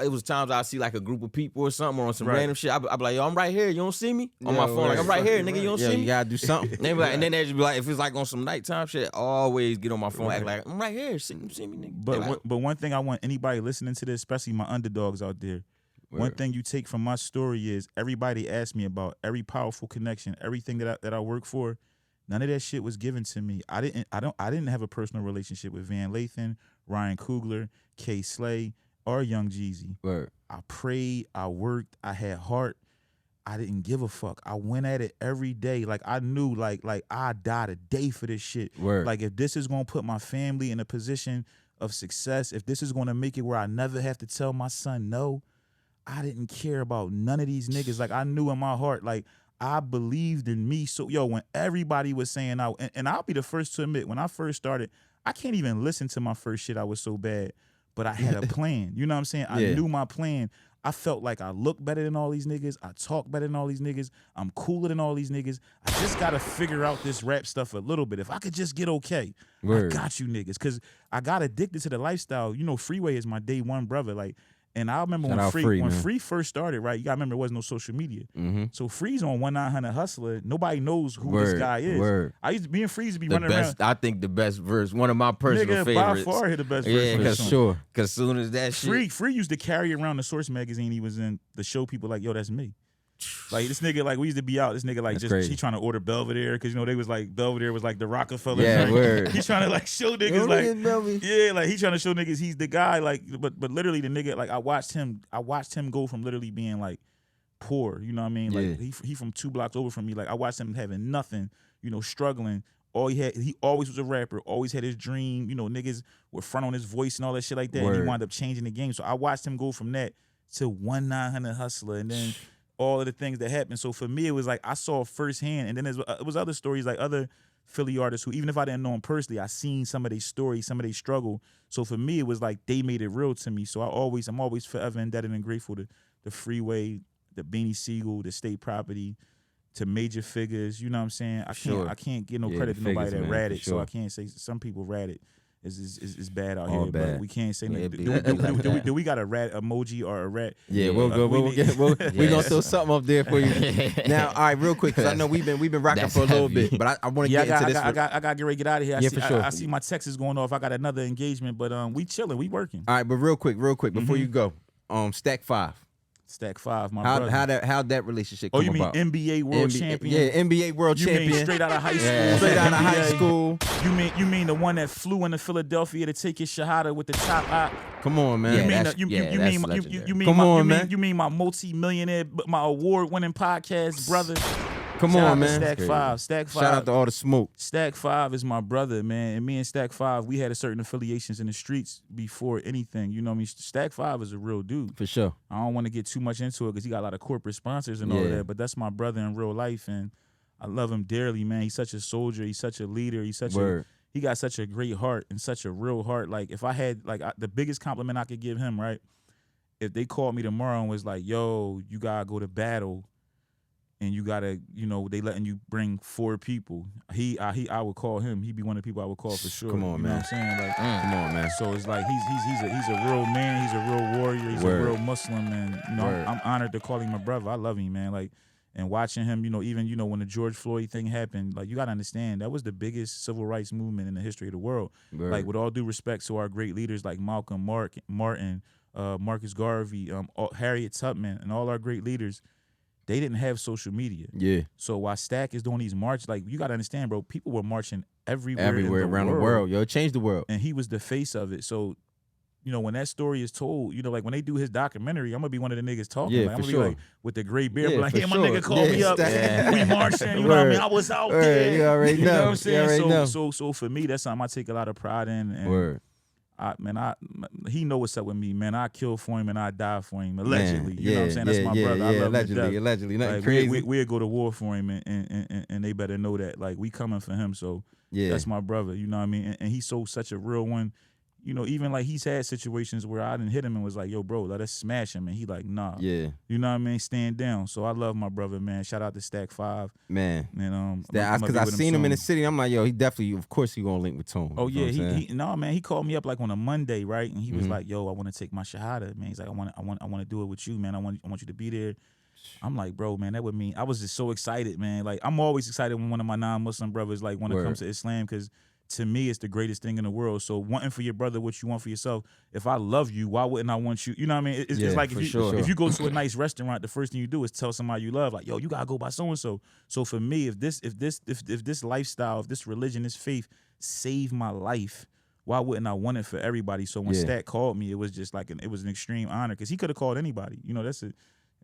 it was times I see like a group of people or something or on some
Right.
random shit, I be like, yo, I'm right here. You don't see me? On
Yeah,
my phone, like,
word.
I'm right here,
Fucking
nigga. You don't
Yeah,
see
you
me?
gotta do something.
They be like, and then they just be like, if it's like on some nighttime shit, always get on my phone, act like I'm right here. See me, nigga.
But
They like,
but one thing I want anybody listening to this, especially my underdogs out there, one
Word.
thing you take from my story is everybody asked me about every powerful connection, everything that I work for. None of that shit was given to me. I didn't have a personal relationship with Van Lathan, Ryan Coogler, K Slay, or Young Jeezy.
Word.
I prayed, I worked, I had heart. I didn't give a fuck. I went at it every day. Like I knew like I die today for this shit.
Word.
Like if this is gonna put my family in a position of success, if this is gonna make it where I never have to tell my son no, I didn't care about none of these niggas. Like I knew in my heart, like I believed in me. So yo, when everybody was saying out, and I'll be the first to admit, when I first started, I can't even listen to my first shit. I was so bad, but I had a plan. You know what I'm saying? I
Yeah.
knew my plan. I felt like I look better than all these niggas. I talk better than all these niggas. I'm cooler than all these niggas. I just gotta figure out this rap stuff a little bit. If I could just get okay,
Word.
I got you niggas. Cause I got addicted to the lifestyle. You know, Freeway is my day one brother. Like, and I remember
Shout
when
out Free,
when
man.
Free first started, right? You gotta remember there was no social media.
Mm-hmm.
So Free's on 1-900 Hustler. Nobody knows who
Word.
this guy is.
Word.
I used to be in Freeze to be
The
running
best,
around.
I think the best verse, one of my personal
Nigga, by
favorites.
far, hit the best
Yeah,
verse.
For
on the song.
sure.
Cause soon as that shit,
Free used to carry around the Source magazine he was in to show people like, yo, that's me. Like this nigga, like we used to be out. This nigga, like
That's
just
crazy.
he trying to order Belvedere because you know they was like Belvedere was like the Rockefeller.
Yeah,
drink.
word.
He trying to like show niggas like yeah, like he trying to show niggas he's the guy. Like, but literally the nigga, like I watched him go from literally being like poor. You know what I mean? Like
Yeah.
he from 2 blocks over from me. Like I watched him having nothing. You know, struggling. All he always was a rapper. Always had his dream. You know, niggas were front on his voice and all that shit like that. And
Word.
he wound up changing the game. So I watched him go from that to 1-900 Hustler, and then all of the things that happened. So for me, it was like I saw firsthand, and then it was other stories like other Philly artists who, even if I didn't know them personally, I seen some of their stories, some of their struggle. So for me, it was like they made it real to me. So I'm always forever indebted and grateful to the Freeway, the Beanie Siegel, the State Property, to major figures. You know what I'm saying?
Sure.
I can't give no
Yeah,
credit
the
to nobody
figures,
that
man,
ratted.
for
So
sure.
I can't say some people ratted. Is bad out
All
here,
bad.
but we can't say
Yeah,
nothing.
it be like that.
Do we got a rat emoji or a rat?
Yeah,
Yeah.
we'll go.
We
We'll
need-
get. We're gonna
Yes.
throw something up there for you. Now, all right, real quick, because I know we've been rocking
That's
for a little
heavy.
bit, but I want to
Yeah,
get into this.
I got to get ready to get out of here.
Yeah,
I see,
for sure.
I see my text is going off. I got another engagement, but we chilling, we working.
All right, but real quick,
Mm-hmm.
before you go, Stack 5.
Stack 5, my brother.
How'd that relationship
Oh,
come
you mean
about?
NBA world champion?
Yeah, NBA world
You
champion.
mean straight out of high school?
Yeah.
Straight out of high
NBA?
school.
You mean the one that flew into Philadelphia to take his shahada with the top op?
Come on, man.
Yeah,
You mean
that's-
the- you
yeah,
you
that's
mean my-
legendary.
you mean
Come
my,
on,
you mean
man.
you mean my multi-millionaire, my award-winning podcast brother?
Come
Shout
on,
out to
man.
Stack
Crazy.
5. Stack 5.
Shout out to all the smoke.
Stack 5 is my brother, man. And me and Stack 5, we had a certain affiliations in the streets before anything. You know what I mean? Stack 5 is a real dude.
For sure.
I don't want to get too much into it because he got a lot of corporate sponsors and all
Yeah.
that. But that's my brother in real life, and I love him dearly, man. He's such a soldier. He's such a leader.
Word.
He got such a great heart and such a real heart. Like if I had the biggest compliment I could give him, right? If they called me tomorrow and was like, "Yo, you gotta go to battle." And you gotta, they letting you bring 4 people. I would call him. He'd be one of the people I would call for sure.
Come on,
you know
man.
what I'm saying? Like,
Come on, man.
so it's like he's a real man. He's a real warrior. He's
Word.
a real Muslim, and
Word.
I'm honored to call him my brother. I love him, man. Like, and watching him, even when the George Floyd thing happened, like you gotta understand that was the biggest civil rights movement in the history of the world.
Word.
Like, with all due respect to our great leaders like Malcolm, Martin, Marcus Garvey, Harriet Tubman, and all our great leaders, they didn't have social media.
Yeah.
So while Stack is doing these marches, like you gotta understand, bro, people were marching everywhere
Around the world. Yo, it changed the world.
and he was the face of it. So, when that story is told, like when they do his documentary, I'm gonna be one of the niggas talking.
Yeah,
like, I'm
for
gonna be
sure.
like with the gray beard,
Yeah,
like,
for
yeah, my
sure.
nigga called me
Yeah,
up.
Stack.
We marching, you know what I mean?
Word.
I was out
Word.
there.
You already
know
know.
what I'm saying?
You already know.
So for me, that's something I take a lot of pride in. And
Word.
he know what's up with me, man. I kill for him and I die for him, allegedly.
Man,
you know what I'm saying? That's my brother. I love him to death.
Allegedly. Nothing
Like,
crazy.
we'll go to war for him, and they better know that. Like, we coming for him, so
yeah.
that's my brother. You know what I mean? And he's such a real one. Even like he's had situations where I didn't hit him and was like, "Yo, bro, let us smash him," and he like, "Nah."
Yeah.
You know what I mean? Stand down. So I love my brother, man. Shout out to Stack 5.
Man.
And
Because I seen him in the city. I'm like, yo, he definitely, of course, he gonna link with Tone.
Oh
You know
yeah,
what I'm saying?
man. He called me up like on a Monday, right? And he was
Mhm.
like, "Yo, I want to take my shahada, man." He's like, "I want to do it with you, man. I want you to be there." I'm like, "Bro, man, that would mean." I was just so excited, man. Like, I'm always excited when one of my non-Muslim brothers, like, when it comes to Islam, because to me, it's the greatest thing in the world. So wanting for your brother what you want for yourself. If I love you, why wouldn't I want you? You know what I mean? It's
Yeah,
like
for
if
sure.
you go to a nice restaurant, the first thing you do is tell somebody you love, like, "Yo, you gotta go by so and so." So for me, if this lifestyle, if this religion, this faith saved my life, why wouldn't I want it for everybody? So when
Yeah.
Stat called me, it was just like it was an extreme honor because he could have called anybody. You know,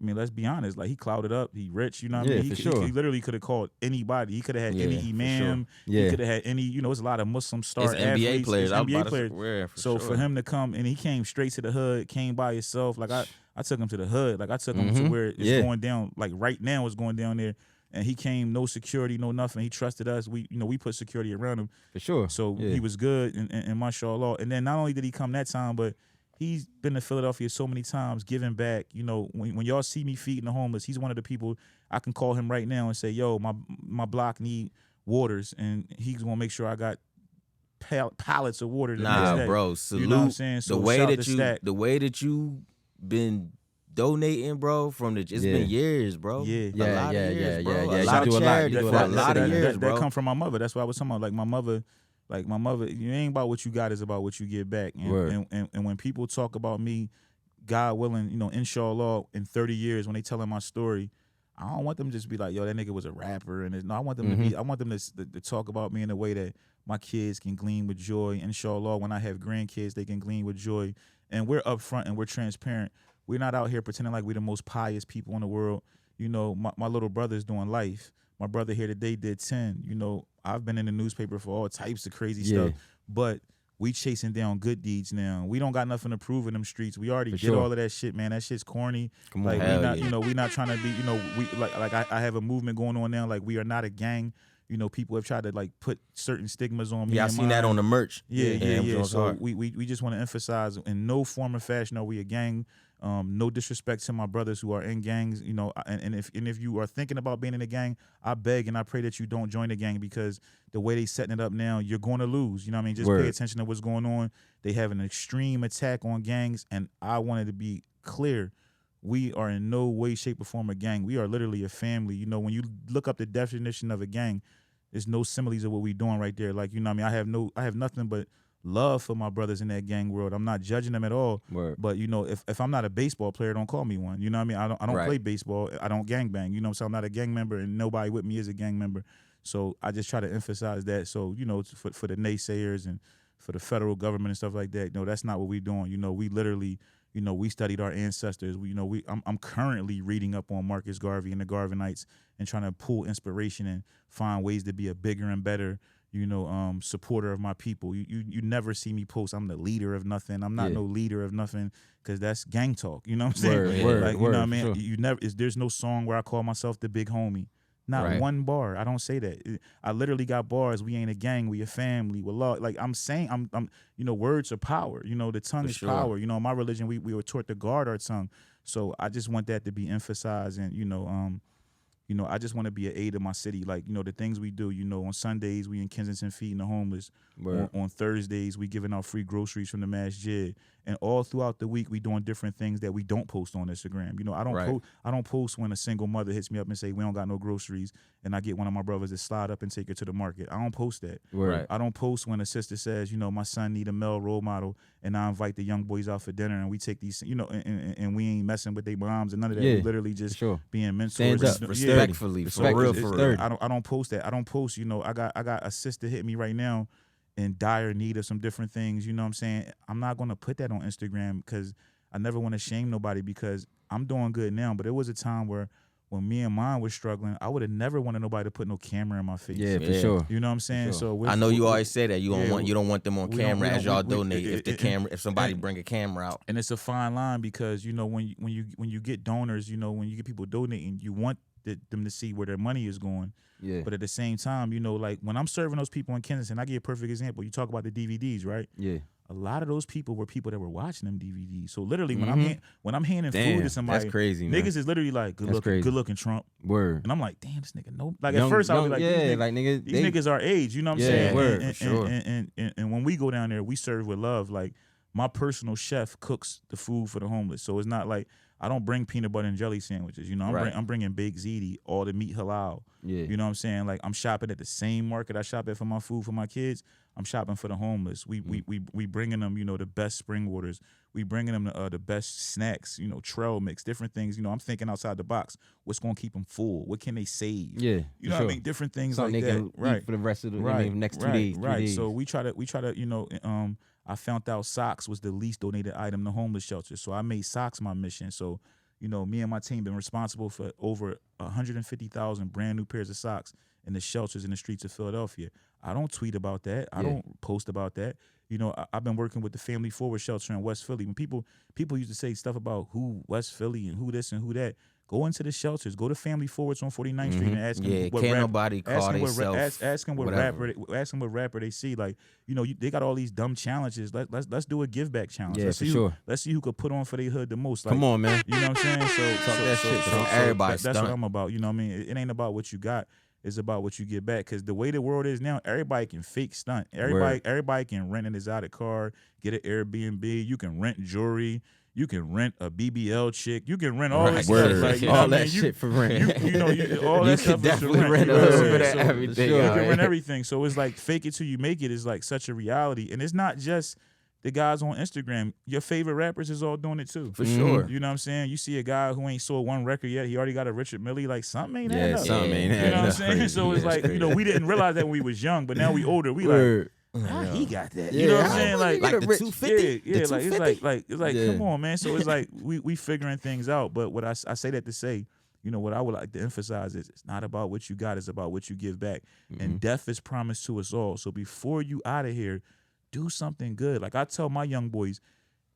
I mean, let's be honest. Like he clouded up, he rich. You know what I
Yeah,
mean?
for
He
sure.
literally could have called anybody. He could have had
Yeah,
any
for
imam.
Yeah.
He could have had any. You know, it's a lot of Muslim star
It's NBA
athletes,
players.
it's
I was
NBA
about to
players.
say, yeah,
So for
sure.
him to come and he came straight to the hood, came by himself. Like I took him to the hood. Like I took him to where it's
Yeah.
going down. Like right now, it's going down there. And he came, no security, no nothing. He trusted us. We put security around him.
For sure.
So
Yeah.
he was good and mashallah. And then not only did he come that time, but he's been to Philadelphia so many times, giving back. You know, when y'all see me feeding the homeless, he's one of the people I can call him right now and say, yo, my block need waters, and he's gonna make sure I got pallets of water the next
Nah,
day.
bro. Salute
You know what I'm saying? So
the way
shout
that
to
you,
Stack.
the way that you been donating, bro. From the, it's been years, bro.
Yeah.
A lot of years, bro.
yeah.
A
You
lot
do
of
a lot.
charity
You do
for a lot of years,
that
bro.
come from my mother. That's what I was talking about. Like my mother, it ain't about what you got, it's about what you get back.
Word.
And when people talk about me, God willing, you know, inshallah, in 30 years when they telling my story, I don't want them to just be like, yo, that nigga was a rapper. And no, I want them to be, I want them to talk about me in a way that my kids can glean with joy. Inshallah, when I have grandkids, they can glean with joy. And we're upfront and we're transparent. We're not out here pretending like we're the most pious people in the world. You know, my little brother's doing life. My brother here today did 10. You know, I've been in the newspaper for all types of crazy stuff. But we chasing down good deeds now. We don't got nothing to prove in them streets. We already did all of that shit, man. That shit's corny.
Come
like
on.
we
Hell
not,
yeah.
you know, we not trying to be, you know, we like I have a movement going on now. Like we are not a gang. You know, people have tried to like put certain stigmas on me.
Yeah, I
and
seen that
mine.
on the merch.
Yeah.
it was
So
hard.
we just want to emphasize in no form or fashion are we a gang. No disrespect to my brothers who are in gangs, you know, and if you are thinking about being in a gang, I beg and I pray that you don't join the gang because the way they setting it up now, you're going to lose. You know what I mean? Just
Word.
pay attention to what's going on. They have an extreme attack on gangs, and I wanted to be clear. We are in no way, shape, or form a gang. We are literally a family. You know, when you look up the definition of a gang, there's no similes of what we doing right there. Like, you know what I mean? I have nothing but love for my brothers in that gang world. I'm not judging them at all.
Word.
But you know, if I'm not a baseball player, don't call me one. You know what I mean? I don't
Right.
play baseball. I don't gang bang. You know, so I'm not a gang member, and nobody with me is a gang member. So I just try to emphasize that. So you know, for the naysayers and for the federal government and stuff like that, no, that's not what we're doing. You know, we literally, you know, we studied our ancestors. I'm currently reading up on Marcus Garvey and the Garvinites and trying to pull inspiration and find ways to be a bigger and better, you know, supporter of my people. You never see me post, I'm the leader of nothing. I'm not no leader of nothing because that's gang talk. You know what I'm saying?
Word,
like, you
word,
know what I mean?
sure.
You never, there's no song where I call myself the big homie. Not
Right.
one bar. I don't say that. I literally got bars. We ain't a gang. We a family. We're law. Like I'm saying, I'm. You know, words are power. You know, the tongue
For
is
sure.
power. You know, in my religion, we were taught to guard our tongue. So I just want that to be emphasized, and you know, I just want to be an aid of my city. Like, you know, the things we do, you know, on Sundays, we in Kensington feeding the homeless. On Thursdays, we giving out free groceries from the masjid. And all throughout the week, we doing different things that we don't post on Instagram. You know, I don't post when a single mother hits me up and say, we don't got no groceries. And I get one of my brothers to slide up and take her to the market. I don't post that.
Word.
I don't post when a sister says, you know, my son need a male role model, and I invite the young boys out for dinner, and we take these, you know, and we ain't messing with their moms and none of that.
Yeah,
We literally just
sure.
being mentors.
Stand up.
Yeah.
Respectfully, for
Respect
real,
is
for real.
third.
I don't post that. I don't post, you know, I got a sister hit me right now in dire need of some different things. You know what I'm saying? I'm not gonna put that on Instagram because I never want to shame nobody because I'm doing good now. But there was a time where when me and mine was struggling, I would have never wanted nobody to put no camera in my face.
Yeah, for
Yeah.
sure.
You know what I'm saying?
sure.
So
I know you always say that you
Yeah,
don't want them on
we don't-
camera
we
as
don't-
y'all
we-
donate. If somebody
and-
bring a camera out,
and it's a fine line because you know when you get donors, you know when you get people donating, you want them to see where their money is going.
Yeah.
But at the same time, you know, like when I'm serving those people in Kensington, I give a perfect example. You talk about the DVDs, right?
Yeah.
A lot of those people were people that were watching them DVDs. So literally, when I'm handing food
Damn,
to somebody,
that's crazy, man.
niggas is literally like,
That's crazy.
good looking Trump,
Word.
and I'm like, damn, this nigga, no. Like
Young-
at first, I was
young-
like,
yeah,
these
like nigga,
these niggas our age, you know what I'm
Yeah,
saying?
word,
and,
for sure.
And when we go down there, we serve with love. Like my personal chef cooks the food for the homeless, so it's not like I don't bring peanut butter and jelly sandwiches. You know, I'm bringing baked ziti, all the meat halal.
Yeah.
You know what I'm saying? Like I'm shopping at the same market I shop at for my food for my kids. I'm shopping for the homeless. We bringing them, you know, the best spring waters. We bringing them the best snacks, you know, trail mix, different things. You know, I'm thinking outside the box. What's gonna keep them full? What can they save?
Yeah,
you know what I mean. Different things
Something
like
they
that.
can
Right.
eat for the rest of the next 2
right,
days. 3
right.
days.
So we try to, you know, I found out socks was the least donated item to homeless shelters. So I made socks my mission. So, you know, me and my team been responsible for over 150,000 brand new pairs of socks in the shelters in the streets of Philadelphia. I don't tweet about that. I don't post about that. You know, I've been working with the Family Forward Shelter in West Philly. When people used to say stuff about who West Philly and who this and who that, go into the shelters. Go to Family Forwards on 49th Street and ask them what
can't
rap,
nobody call themselves.
ask them what
whatever.
rapper they see. Like, you know, they got all these dumb challenges. Let's do a give back challenge.
Yeah,
let's
for
see
sure.
Let's see who could put on for their hood the most. Like,
Come on, man.
you know what I'm saying? So
that shit, bro.
Everybody
that's what
stunt.
I'm about. You know what I mean? It ain't about what you got. It's about what you get back. Because the way the world is now, everybody can fake stunt. Everybody can rent an exotic car, get an Airbnb. You can rent jewelry. You can rent a BBL chick. You can rent all this
Word.
stuff. Like, you know
all
what I
that
mean?
shit for rent.
You know, all that
You
stuff
could
is for
definitely rent
you
a
know what I'm
little
saying?
bit of
So,
everything.
you
all
can rent
right?
everything. So it's like fake it till you make it is like such a reality. And it's not just the guys on Instagram. Your favorite rappers is all doing it too.
For sure.
You know what I'm saying? You see a guy who ain't sold one record yet. He already got a Richard Mille. Like, something ain't adding up.
something ain't
You know what I'm
adding
saying?
up.
So it's like, you know, we didn't realize that when we was young, but now we older. We
Word.
like, how he got that?
Yeah,
You know what I'm
how
saying?
would
Like,
he get
Like
a
the
rich-
250?
yeah,
The
like
250?
it's like
Yeah.
come on, man. So it's like we figuring things out. But what I say that to say, you know, what I would like to emphasize is it's not about what you got, it's about what you give back. And death is promised to us all. So before you out of here, do something good. Like I tell my young boys,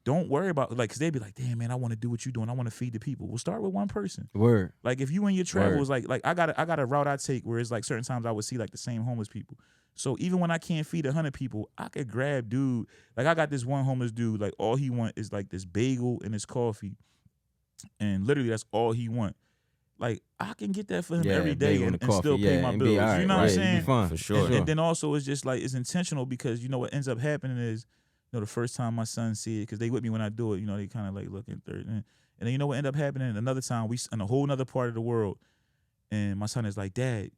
don't worry about like, cause they be like, damn man, I want to do what you doing. I want to feed the people. Well, start with one person.
Word.
Like if you in your travels, like I got a route I take where it's like certain times I would see like the same homeless people. So even when I can't feed 100 people, I could grab dude. Like I got this one homeless dude. Like all he want is like this bagel and his coffee, and literally that's all he want. Like I can get that for him every day
bagel
and
coffee,
still pay my
and
bills.
be all right,
You know what I'm
right, it'd
saying?
be fun.
For sure.
And then also it's just like it's intentional because you know what ends up happening is, you know, the first time my son see it, because they with me when I do it, you know, they kind of like looking third. And then you know what end up happening? Another time we in a whole nother part of the world, and my son is like, Dad,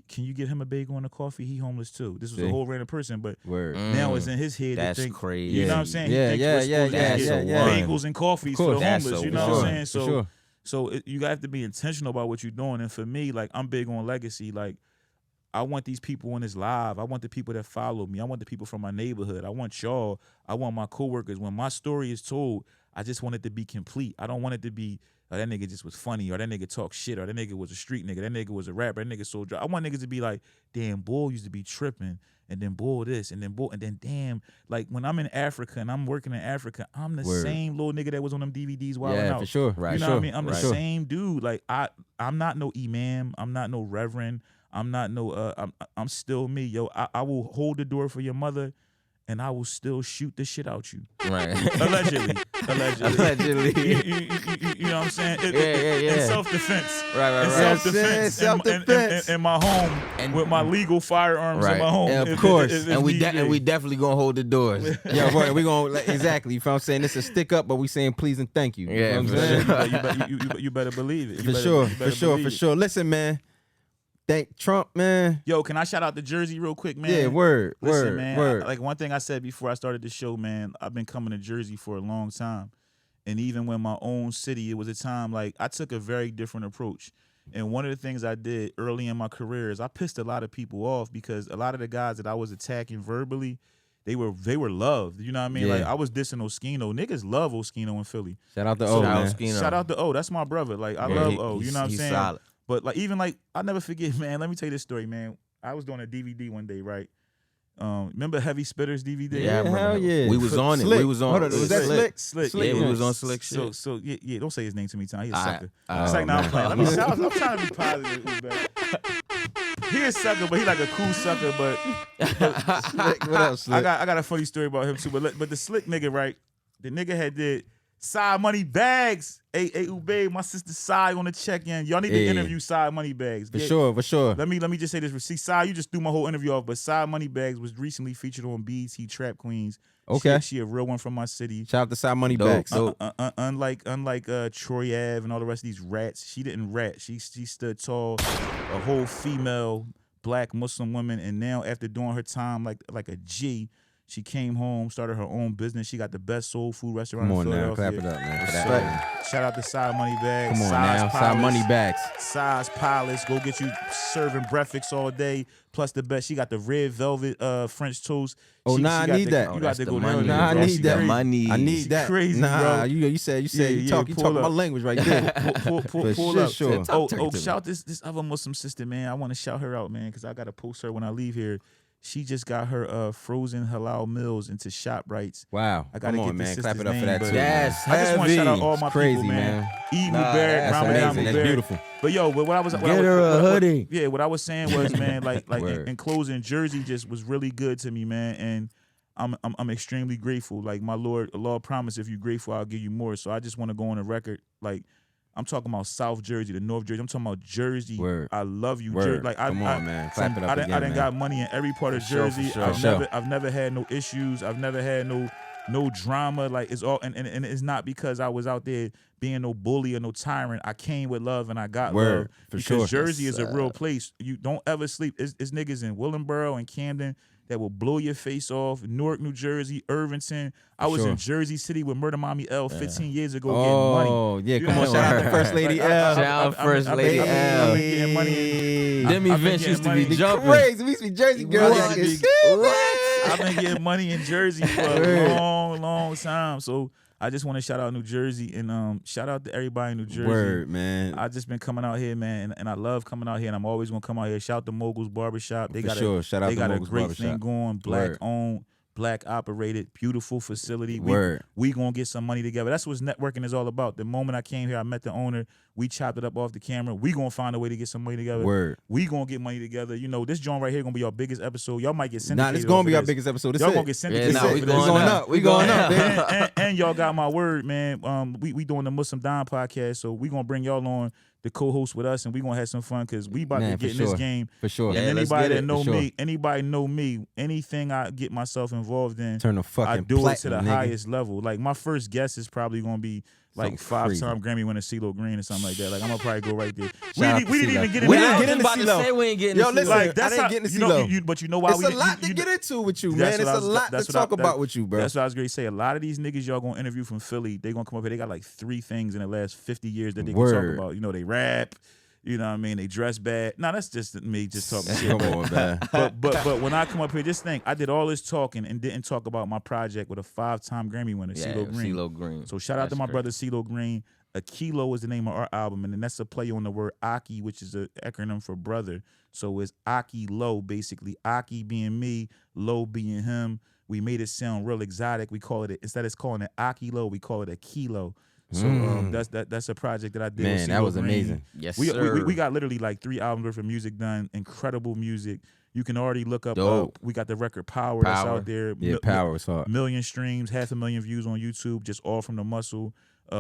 can you give him a bagel and a coffee? He homeless too. This was
See?
a whole random person, but
Word.
now it's in his head
That's
to think,
crazy.
you know what I'm saying?
Yeah,
he thinks
yeah,
we're
yeah,
supposed
yeah,
to get
yeah, yeah.
bagels and coffees
Of
for
course.
the
That's
homeless.
so
You know
wild.
what I'm saying?
For
So
sure.
so you have to be intentional about what you're doing. And for me, like I'm big on legacy. Like I want these people on this live. I want the people that follow me. I want the people from my neighborhood. I want y'all. I want my coworkers. When my story is told, I just want it to be complete. I don't want it to be, oh, that nigga just was funny, or that nigga talk shit, or that nigga was a street nigga, that nigga was a rapper, that nigga so dry. I want niggas to be like, damn, boy used to be tripping, and then boy this, and then boy, and then damn, like when I'm in Africa and I'm working in Africa, I'm the
Word.
same little nigga that was on them DVDs wilding
Yeah,
out.
for sure.
Right.
You know
for
what I
sure.
mean? I'm the
Right.
same dude. Like I'm not no imam. I'm not no reverend. I'm not no. I'm still me, yo. I will hold the door for your mother, and I will still shoot the shit out you.
Right.
Allegedly.
Allegedly.
You know what I'm saying?
Yeah.
In self-defense.
Right.
In
That's it,
self-defense.
self-defense.
In my home,
And-
with my legal firearms in
Right.
my home.
And of course.
And we definitely gonna hold the doors.
Yeah, boy, we gonna exactly. You know what I'm saying? It's a stick up, but we saying please and thank you. You
Yeah,
know what I'm
for
saying?
sure.
You better believe it. You
For
better-
sure,
you better
for sure,
believe
for
it.
sure. Listen, man. Thank Trump, man.
Yo, can I shout out to Jersey real quick, man?
Yeah, word,
Listen,
word,
man.
word.
Like one thing I said before I started the show, man, I've been coming to Jersey for a long time. And even when my own city, it was a time like I took a very different approach. And one of the things I did early in my career is I pissed a lot of people off because a lot of the guys that I was attacking verbally, they were loved. You know what I mean?
Yeah.
Like I was dissing Oskino. Niggas love Oskino in Philly.
Shout out to
So,
O,
shout out
man.
Oskino.
Shout out to O. That's my brother. Like I
Yeah,
love
he-
O. You
he's-
know what I'm
he's
saying?
solid.
But like even like I'll never forget, man. Let me tell you this story, man. I was doing a DVD one day, right? Remember Heavy Spitters DVD?
Yeah, I remember
hell
that.
yeah.
We was on it.
Slick.
We was on
Hold
it.
on, was that Slick?
Slick.
Yeah, we
yeah.
was on Slick
So
shit.
so yeah, don't say his name to me, Tom. He a
All right.
sucker.
Oh,
It's like now I'm
man.
playing. I'm trying to be positive. But he a sucker, but he like a cool sucker. But
Slick, what up, Slick?
I got a funny story about him too. But the Slick nigga, right? The nigga had did Side Money Bags. Hey Ube, my sister Side on the check-in. Y'all need to
Hey.
interview Side Money Bags.
For
Yeah.
sure, for sure.
Let me just say this. See, Side, you just threw my whole interview off, but Side Money Bags was recently featured on BET Trap Queens.
Okay.
She a real one from my city.
Shout out to Side Money
Dope,
Backs.
dope.
Unlike Troy Ave and all the rest of these rats, she didn't rat. She stood tall, a whole female black Muslim woman, and now after doing her time like a G, She came home, started her own business. She got the best soul food restaurant
Come
in
on now,
Philadelphia.
clap it up, man. For
So,
that.
shout out to Side Money Bags.
Come on
Size
now,
Palace,
side money bags.
Size Palace. Go get you serving breakfast all day. Plus the best. She got the red velvet French toast.
Oh,
She
I
got
need
the-
that.
You
Oh,
got
that's
to
the
go
money.
there.
Nah, I
bro.
need
She
that.
crazy.
Money.
I need
She
that.
crazy,
nah,
bro.
you said
Yeah,
you
yeah,
talking
pull
my
up.
language right there.
Pull
For
up.
sure.
Talk to me.
Shout this other Muslim sister, man. I want to shout her out, man, because I got to post her when I leave here. She just got her frozen halal meals into ShopRites.
Wow.
I gotta
Come
get
on,
the
man. Clap
sister's
it up for
name,
that
but-
too.
That's
man.
I just want to shout out
heavy.
all my
It's crazy,
people, man. Eid
Nah,
Mubarak,
that's
Ramadan
amazing.
That's
Mubarak.
beautiful.
But yo, what I was
Get her a hoodie.
Yeah, what I was saying was, man, like
Word.
in closing, Jersey just was really good to me, man, and I'm extremely grateful. Like my Lord, Allah promised, if you're grateful, I'll give you more. So I just want to go on the record, like I'm talking about South Jersey, the North Jersey. I'm talking about Jersey.
Word.
I love you,
Word.
Jersey. Like
Come on, man. Clap it up
I
again,
done
man.
got money in every part of
For sure,
Jersey.
for sure.
I've never had no issues. I've never had no drama. Like it's all and it's not because I was out there being no bully or no tyrant. I came with love and I got
Word,
love.
for
Because
sure.
Jersey
Yes,
is a real place. You don't ever sleep. It's niggas in Willingboro and Camden that will blow your face off. Newark, New Jersey, Irvington. I was
sure.
in Jersey City with Murder Mommy L 15 years ago getting money.
Oh, yeah.
You
Come
know
on.
what
Shout
I'm
out to
saying?
First Lady
Like,
L.
Shout out First
I've
Lady
been
L.
getting money.
Them
I've been
events used to
getting
be
money.
jumping.
Crazy. We used to be Jersey girls.
What?
Like,
I've been getting money in Jersey for a
Word.
long time. So I just want to shout out New Jersey and shout out to everybody in New Jersey.
Word, man.
I just been coming out here, man, and I love coming out here, and I'm always gonna come out here. Shout to Moguls Barbershop. They
For
got
sure. Shout out
they
to
got a
Moguls
great
Barbershop.
thing going. Black
Word.
owned, black operated, beautiful facility.
Word.
We gonna get some money together. That's what networking is all about. The moment I came here, I met the owner. We chopped it up off the camera. We gonna find a way to get some money together.
Word.
We gonna get money together. You know, this joint right here gonna be our biggest episode. Y'all might get
Nah,
syndicated.
this gonna
off
be
of
our
this.
biggest episode. This
Y'all
it.
gonna get syndicated.
nah,
off
we
of
going
this.
up.
We going up, baby.
and y'all got my word, man. We doing the Muslim Don podcast, so we gonna bring y'all on the co-host with us, and we gonna have some fun because we about
Man,
to
for
get in this
sure.
game.
For sure.
Yeah,
And
let's
anybody
get
that
it.
know
For
me,
sure.
anybody know me, anything I get myself involved in,
Turn the fucking
I do it to the
platinum, nigga.
highest level. Like my first guest is probably gonna be like
Something
5-time Grammy winner CeeLo Green or something like that. Like I'm gonna probably go right there. We
out
didn't
to CeeLo.
even get
We
into
didn't
that.
get into
about to
CeeLo.
say we ain't getting
Yo,
into
listen,
CeeLo.
Like that's
I didn't
how,
get into
you know,
CeeLo.
but you know why
It's
we
a lot to
you-
get into with you,
That's
man.
what
It's
I
a
was-
lot
that's
to
what I-
talk about with you, bro.
That's what I was going to say. A lot of these niggas y'all gonna interview from Philly, they gonna come up here. They got like 3 things in the last 50 years that they can
Word.
talk about. You know, they rap. You know what I mean? They dress bad. No, that's just me just talking shit.
Come on, man.
But when I come up here, just think, I did all this talking and didn't talk about my project with a 5-time Grammy winner,
Yeah,
CeeLo Green.
CeeLo Green.
So shout out to
That's
my
great.
brother CeeLo Green. A kilo is the name of our album, and then that's a play on the word Aki, which is an acronym for brother. So it's Aki Lo, basically. Aki being me, Lo being him. We made it sound real exotic. We call it, instead of calling it Aki Lo, we call it a kilo. So that's a project that I did.
Man,
with
that
CeeLo
was
Green.
amazing.
Yes,
We
sir.
got literally like 3 albums worth of music done. Incredible music. You can already look up.
Dope.
We got the record Power that's
Power.
out there.
Yeah, power is hard.
Million streams, 500,000 views on YouTube, just all from the muscle.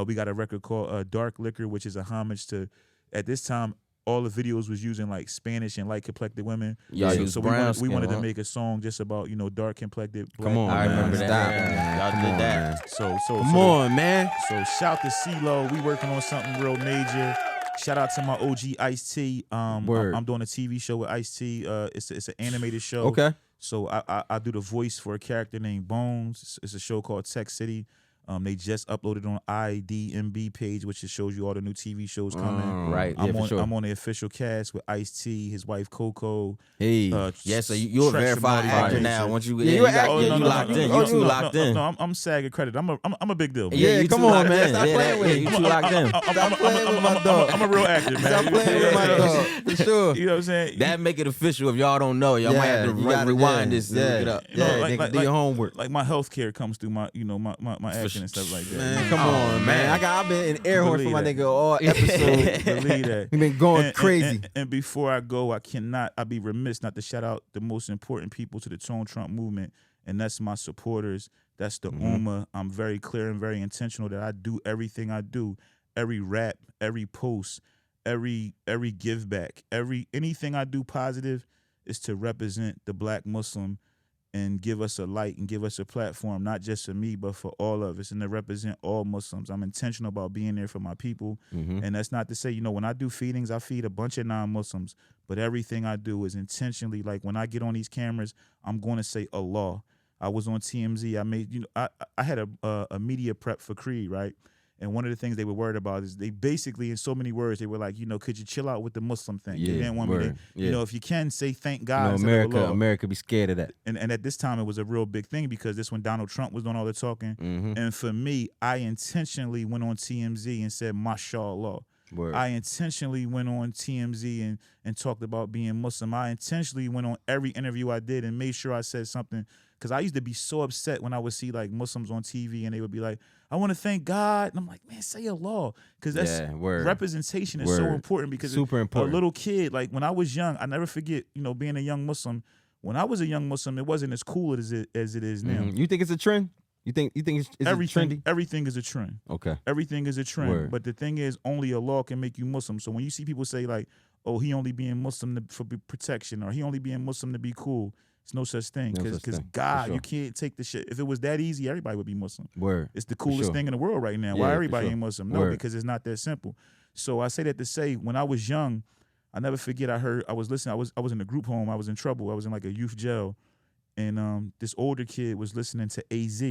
We got a record called Dark Liquor, which is a homage to, at this time, all the videos was using like Spanish and light complected women.
Y'all
so
use
so
brown
we
skin,
wanted to
huh?
make a song just about, dark complected.
Come on,
I
man.
remember
Stop,
that.
man.
Y'all
Come
did
on,
that.
man.
So
Come on, man.
So shout to CeeLo. We working on something real major. Shout out to my OG Ice-T.
Word.
I'm doing a TV show with Ice-T. It's an animated show.
Okay.
So I do the voice for a character named Bones. It's a show called Tech City. They just uploaded on IDMB page, which just shows you all the new TV shows coming.
Right.
Yeah, for sure.
I'm on the official cast with Ice-T, his wife Coco.
Hey.
Yeah, so you're a
Stretch
verified
Shamali,
actor
Ice.
now. Once you,
Yeah,
you
you
got,
act-
yeah,
oh,
you
no,
locked in.
oh,
You two
no,
locked in.
No, I'm SAG accredited. I'm a big deal. Man.
Yeah,
Yeah,
you
come
two
on,
locked
man.
in.
Stop
Yeah,
playing with
you
me.
two locked in.
Stop playing with my dog.
I'm a real actor, man.
Stop playing with my dog. For sure.
You know what I'm saying?
That make it official. If y'all don't know, y'all might have to
you gotta-
rewind
yeah,
this and
yeah,
look it up.
You know,
Yeah,
like-
nigga, do your homework.
Like my health care comes through my, my acting and stuff like that.
Man, come
Oh,
on, man. I've been in air horn for
Believe
my
that.
nigga all episode.
Believe that.
He been going
And-
crazy.
And before I go, I'd be remiss not to shout out the most important people to the Tone Trump movement, and that's my supporters. That's the Ummah. I'm very clear and very intentional that I do everything I do, every rap, every post, every give back, anything I do positive is to represent the Black Muslim and give us a light and give us a platform, not just for me, but for all of us, and to represent all Muslims. I'm intentional about being there for my people. And that's not to say, when I do feedings, I feed a bunch of non-Muslims, but everything I do is intentionally, like when I get on these cameras, I'm going to say Allah. I was on TMZ. I made, you know, I had a media prep for Creed, right? And one of the things they were worried about is they basically, in so many words, they were like, you know, could you chill out with the Muslim thing?
Yeah,
They didn't want me to,
word,
you know, if you can, say thank God.
You know,
instead of Allah.
America be scared of that.
And at this time, it was a real big thing because this when Donald Trump was doing all the talking.
Mm-hmm.
And for me, I intentionally went on TMZ and said, mashallah.
Word.
I intentionally went on TMZ and talked about being Muslim. I intentionally went on every interview I did and made sure I said something. Because I used to be so upset when I would see like Muslims on TV and they would be like, I want to thank God. And I'm like, man, say Allah. Because that's
word.
representation is so
Word.
important because
Super important.
a little kid, like when I was young, I never forget, you know, being a young Muslim. When I was a young Muslim, it wasn't as cool as it is now.
You think it's a trend? You think it's trendy?
Everything is a trend.
Okay.
Everything is a trend.
Word.
But the thing is, only Allah can make you Muslim. So when you see people say like, oh, he only being Muslim for protection or he only being Muslim to be cool, it's no such thing.
No
Because
such thing,
God,
for sure.
you can't take the shit. If it was that easy, everybody would be Muslim.
Word.
It's the coolest
sure.
thing in the world right now.
Yeah,
Why
for
everybody
sure.
ain't Muslim? No,
Word.
because it's not that simple. So I say that to say, when I was young, I never forget. I was listening. I was in a group home. I was in trouble. I was in like a youth jail, and this older kid was listening to AZ.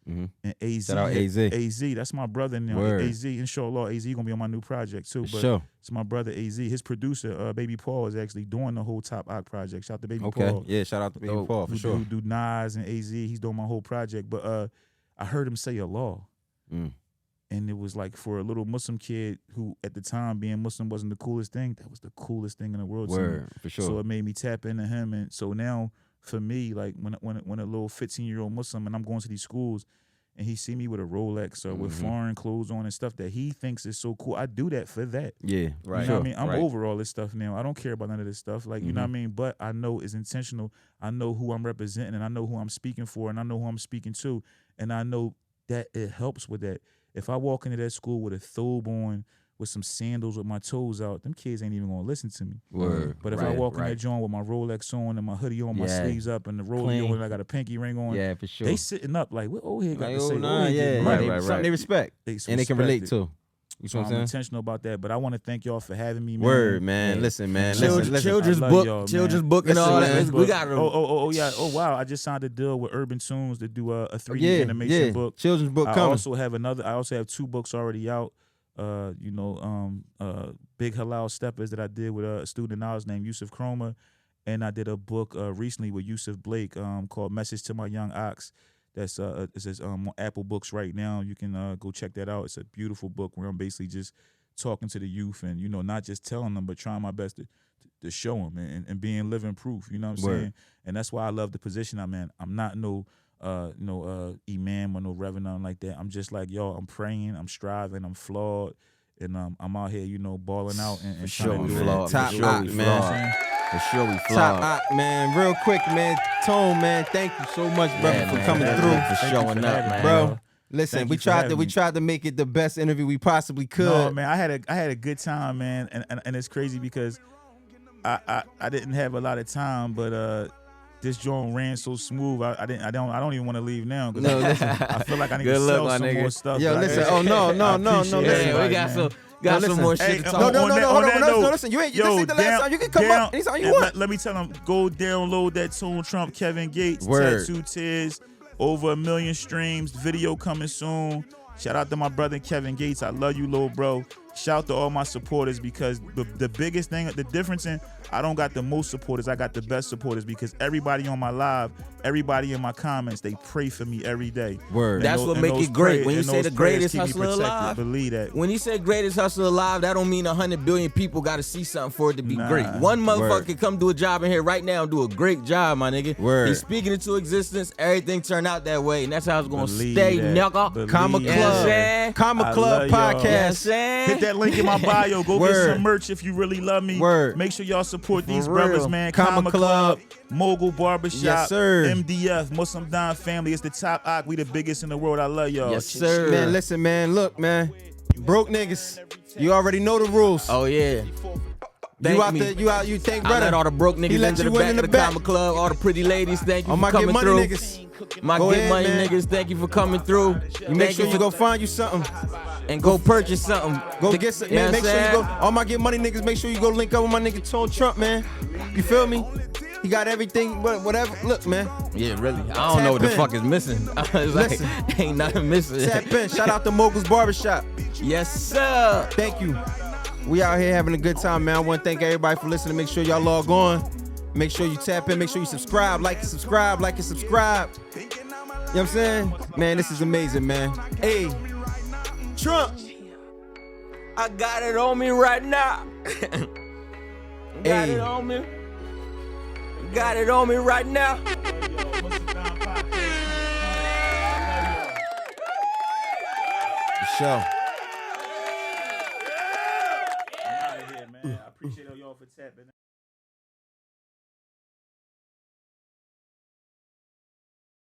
Mm-hmm.
And AZ,
Shout out AZ.
AZ, that's my brother now.
Word.
AZ, inshallah, AZ gonna be on my new project too.
For
But
sure.
it's my brother AZ. His producer, Baby Paul, is actually doing the whole Top Ock project. Shout out to Baby
Okay.
Paul.
Yeah. Shout out to Baby
Dope.
Paul for
Who
sure.
do Nas and AZ. He's doing my whole project. But I heard him say Allah.
Mm.
And it was like for a little Muslim kid who at the time being Muslim wasn't the coolest thing, that was the coolest thing in the world to me.
Word. For sure.
So it made me tap into him. And so now for me, like when a little 15-year-old Muslim and I'm going to these schools and he see me with a Rolex or with foreign clothes on and stuff that he thinks is so cool, I do that for that.
yeah.
Right.
You know what I mean? I'm
Right.
over all this stuff now. I don't care about none of this stuff. Like, you know what I mean? But I know it's intentional. I know who I'm representing and I know who I'm speaking for and I know who I'm speaking to. And I know that it helps with that. If I walk into that school with a thobe on, with some sandals with my toes out, them kids ain't even gonna listen to me.
Word.
But if I
Right,
walk in
right.
that joint with my Rolex on and my hoodie on, my
Yeah.
sleeves up and the rollie
Clean.
on and I got a pinky ring on,
Yeah, for sure.
they sitting up like, what old head got
Like,
to
oh,
say?
nah,
Old head
yeah,
getting
yeah.
money.
Right,
Something they respect.
They
And they can
respect
relate
it.
to. You
So
know what
I'm
I'm saying?
intentional about that, but I want to thank y'all for having me, man.
Word, man.
Yeah.
Listen, man.
Children-
Listen.
Children's
I love
book,
y'all, man.
children's book, and
Listen,
all
man.
that. We got
Oh yeah. Oh wow. I just signed a deal with Urban Tunes to do a 3D
Yeah,
animation
yeah.
book.
Children's book
I
coming.
also have 2 books already out. Big Halal Steppers that I did with a student of knowledge named Yusuf Chroma, and I did a book recently with Yusuf Blake called Message to My Young Ox. That's it's on Apple Books right now. You can go check that out. It's a beautiful book where I'm basically just talking to the youth and not just telling them, but trying my best to show them and being living proof. You know what I'm
Word.
saying? And that's why I love the position I'm in. I'm not no imam or no reverend, nothing like that. I'm just like, y'all, I'm praying, I'm striving, I'm flawed, and I'm out here, balling out and
For
trying
sure
to
we
do
flawed.
it.
Top
For sure
Ock,
we
man.
You know what I'm
flawed.
saying?
For sure we
Top
flawed.
Ock, man. Real quick, man. Tone, man. Thank you so much, brother,
Yeah,
for
man.
coming
Thank
through.
you for
Thank you
showing
for
up,
having
man.
me,
Bro, listen,
Thank
we
you for
tried
having me.
to make it the best interview we possibly could.
No, man, I had a good time, man, and it's crazy because I didn't have a lot of time, but this joint ran so smooth. I don't even want to leave now because
No, listen.
I feel like I need
Good
to
luck,
sell
my
some
nigga.
more stuff.
Yo,
but I
listen.
just-
Oh, no,
I appreciate
listen.
Yeah, we
everybody,
got
man.
some
listen.
more shit
Hey,
to
no,
talk
No,
about.
on that-
hold
on
on.
that
No,
note,
listen. You ain't.
Yo,
This ain't the last time. You can come up anytime you
and
want.
Let me tell them, go download that Tone Trump Kevin Gates
Word.
Tattoo Tears. Over 1 million streams. Video coming soon. Shout out to my brother Kevin Gates. I love you, little bro. Shout out to all my supporters because the biggest thing, the difference in I don't got the most supporters, I got the best supporters because everybody on my live, everybody in my comments, they pray for me every day.
Word.
That's what make it great. When you say the greatest hustler alive,
believe that.
When you say greatest hustler alive, that don't mean 100 billion people got to see something for it to be
Nah.
great. One motherfucker
Word.
can come do a job in here right now and do a great job, my nigga.
Word.
He's speaking into existence. Everything turned out that way, and that's how it's gonna
Believe
stay,
that.
nigga.
Believe
Comma
that.
You know what I'm
Club.
saying?
Comma
I
Club
love y'all.
You know what I'm
podcast.
saying?
Hit that link in my bio. Go
Word.
get some merch if you really love me.
Word.
Make sure y'all support these
For
brothers,
real.
man.
Comma
Comma
Club.
Club, Mogul Barbershop,
Yes, sir.
MDF, Muslim Don Family. It's the Top Ock. We the biggest in the world. I love y'all.
Yes, sir.
Man, listen, man. Look, man. Broke niggas. You already know the rules.
Oh yeah.
you out there? You think,
I
brother?
let all the broke
He
niggas
let
into
you
the
in
back
in
of
the
the
back.
Comma Club. All the pretty ladies, thank you
All
for
my get
coming
money
through.
niggas.
My
Go
get
ahead,
money
man.
niggas, thank you for coming through.
You make sure you go find you something.
and go purchase something.
Go get some.
You know
Man,
what
make
I'm
sure you go.
saying?
All my get money niggas. Make sure you go link up with my nigga Tone Trump, man. You feel me? He got everything, whatever. Look, man.
Yeah, really. I don't know what the
in.
fuck is missing. It's
Listen.
like, ain't nothing missing.
Tap in. Shout out to Moguls Barbershop.
Yes, sir.
Thank you. We out here having a good time, man. I want to thank everybody for listening. Make sure y'all log on. Make sure you tap in. Make sure you subscribe. Like and subscribe. Like and subscribe. You know what I'm saying? Man, this is amazing, man. Hey, Trump.
I got it on me right now. Got
Hey.
it on me. Got it on me right now.
Show.
I'm out of here, man. I appreciate y'all for tapping in.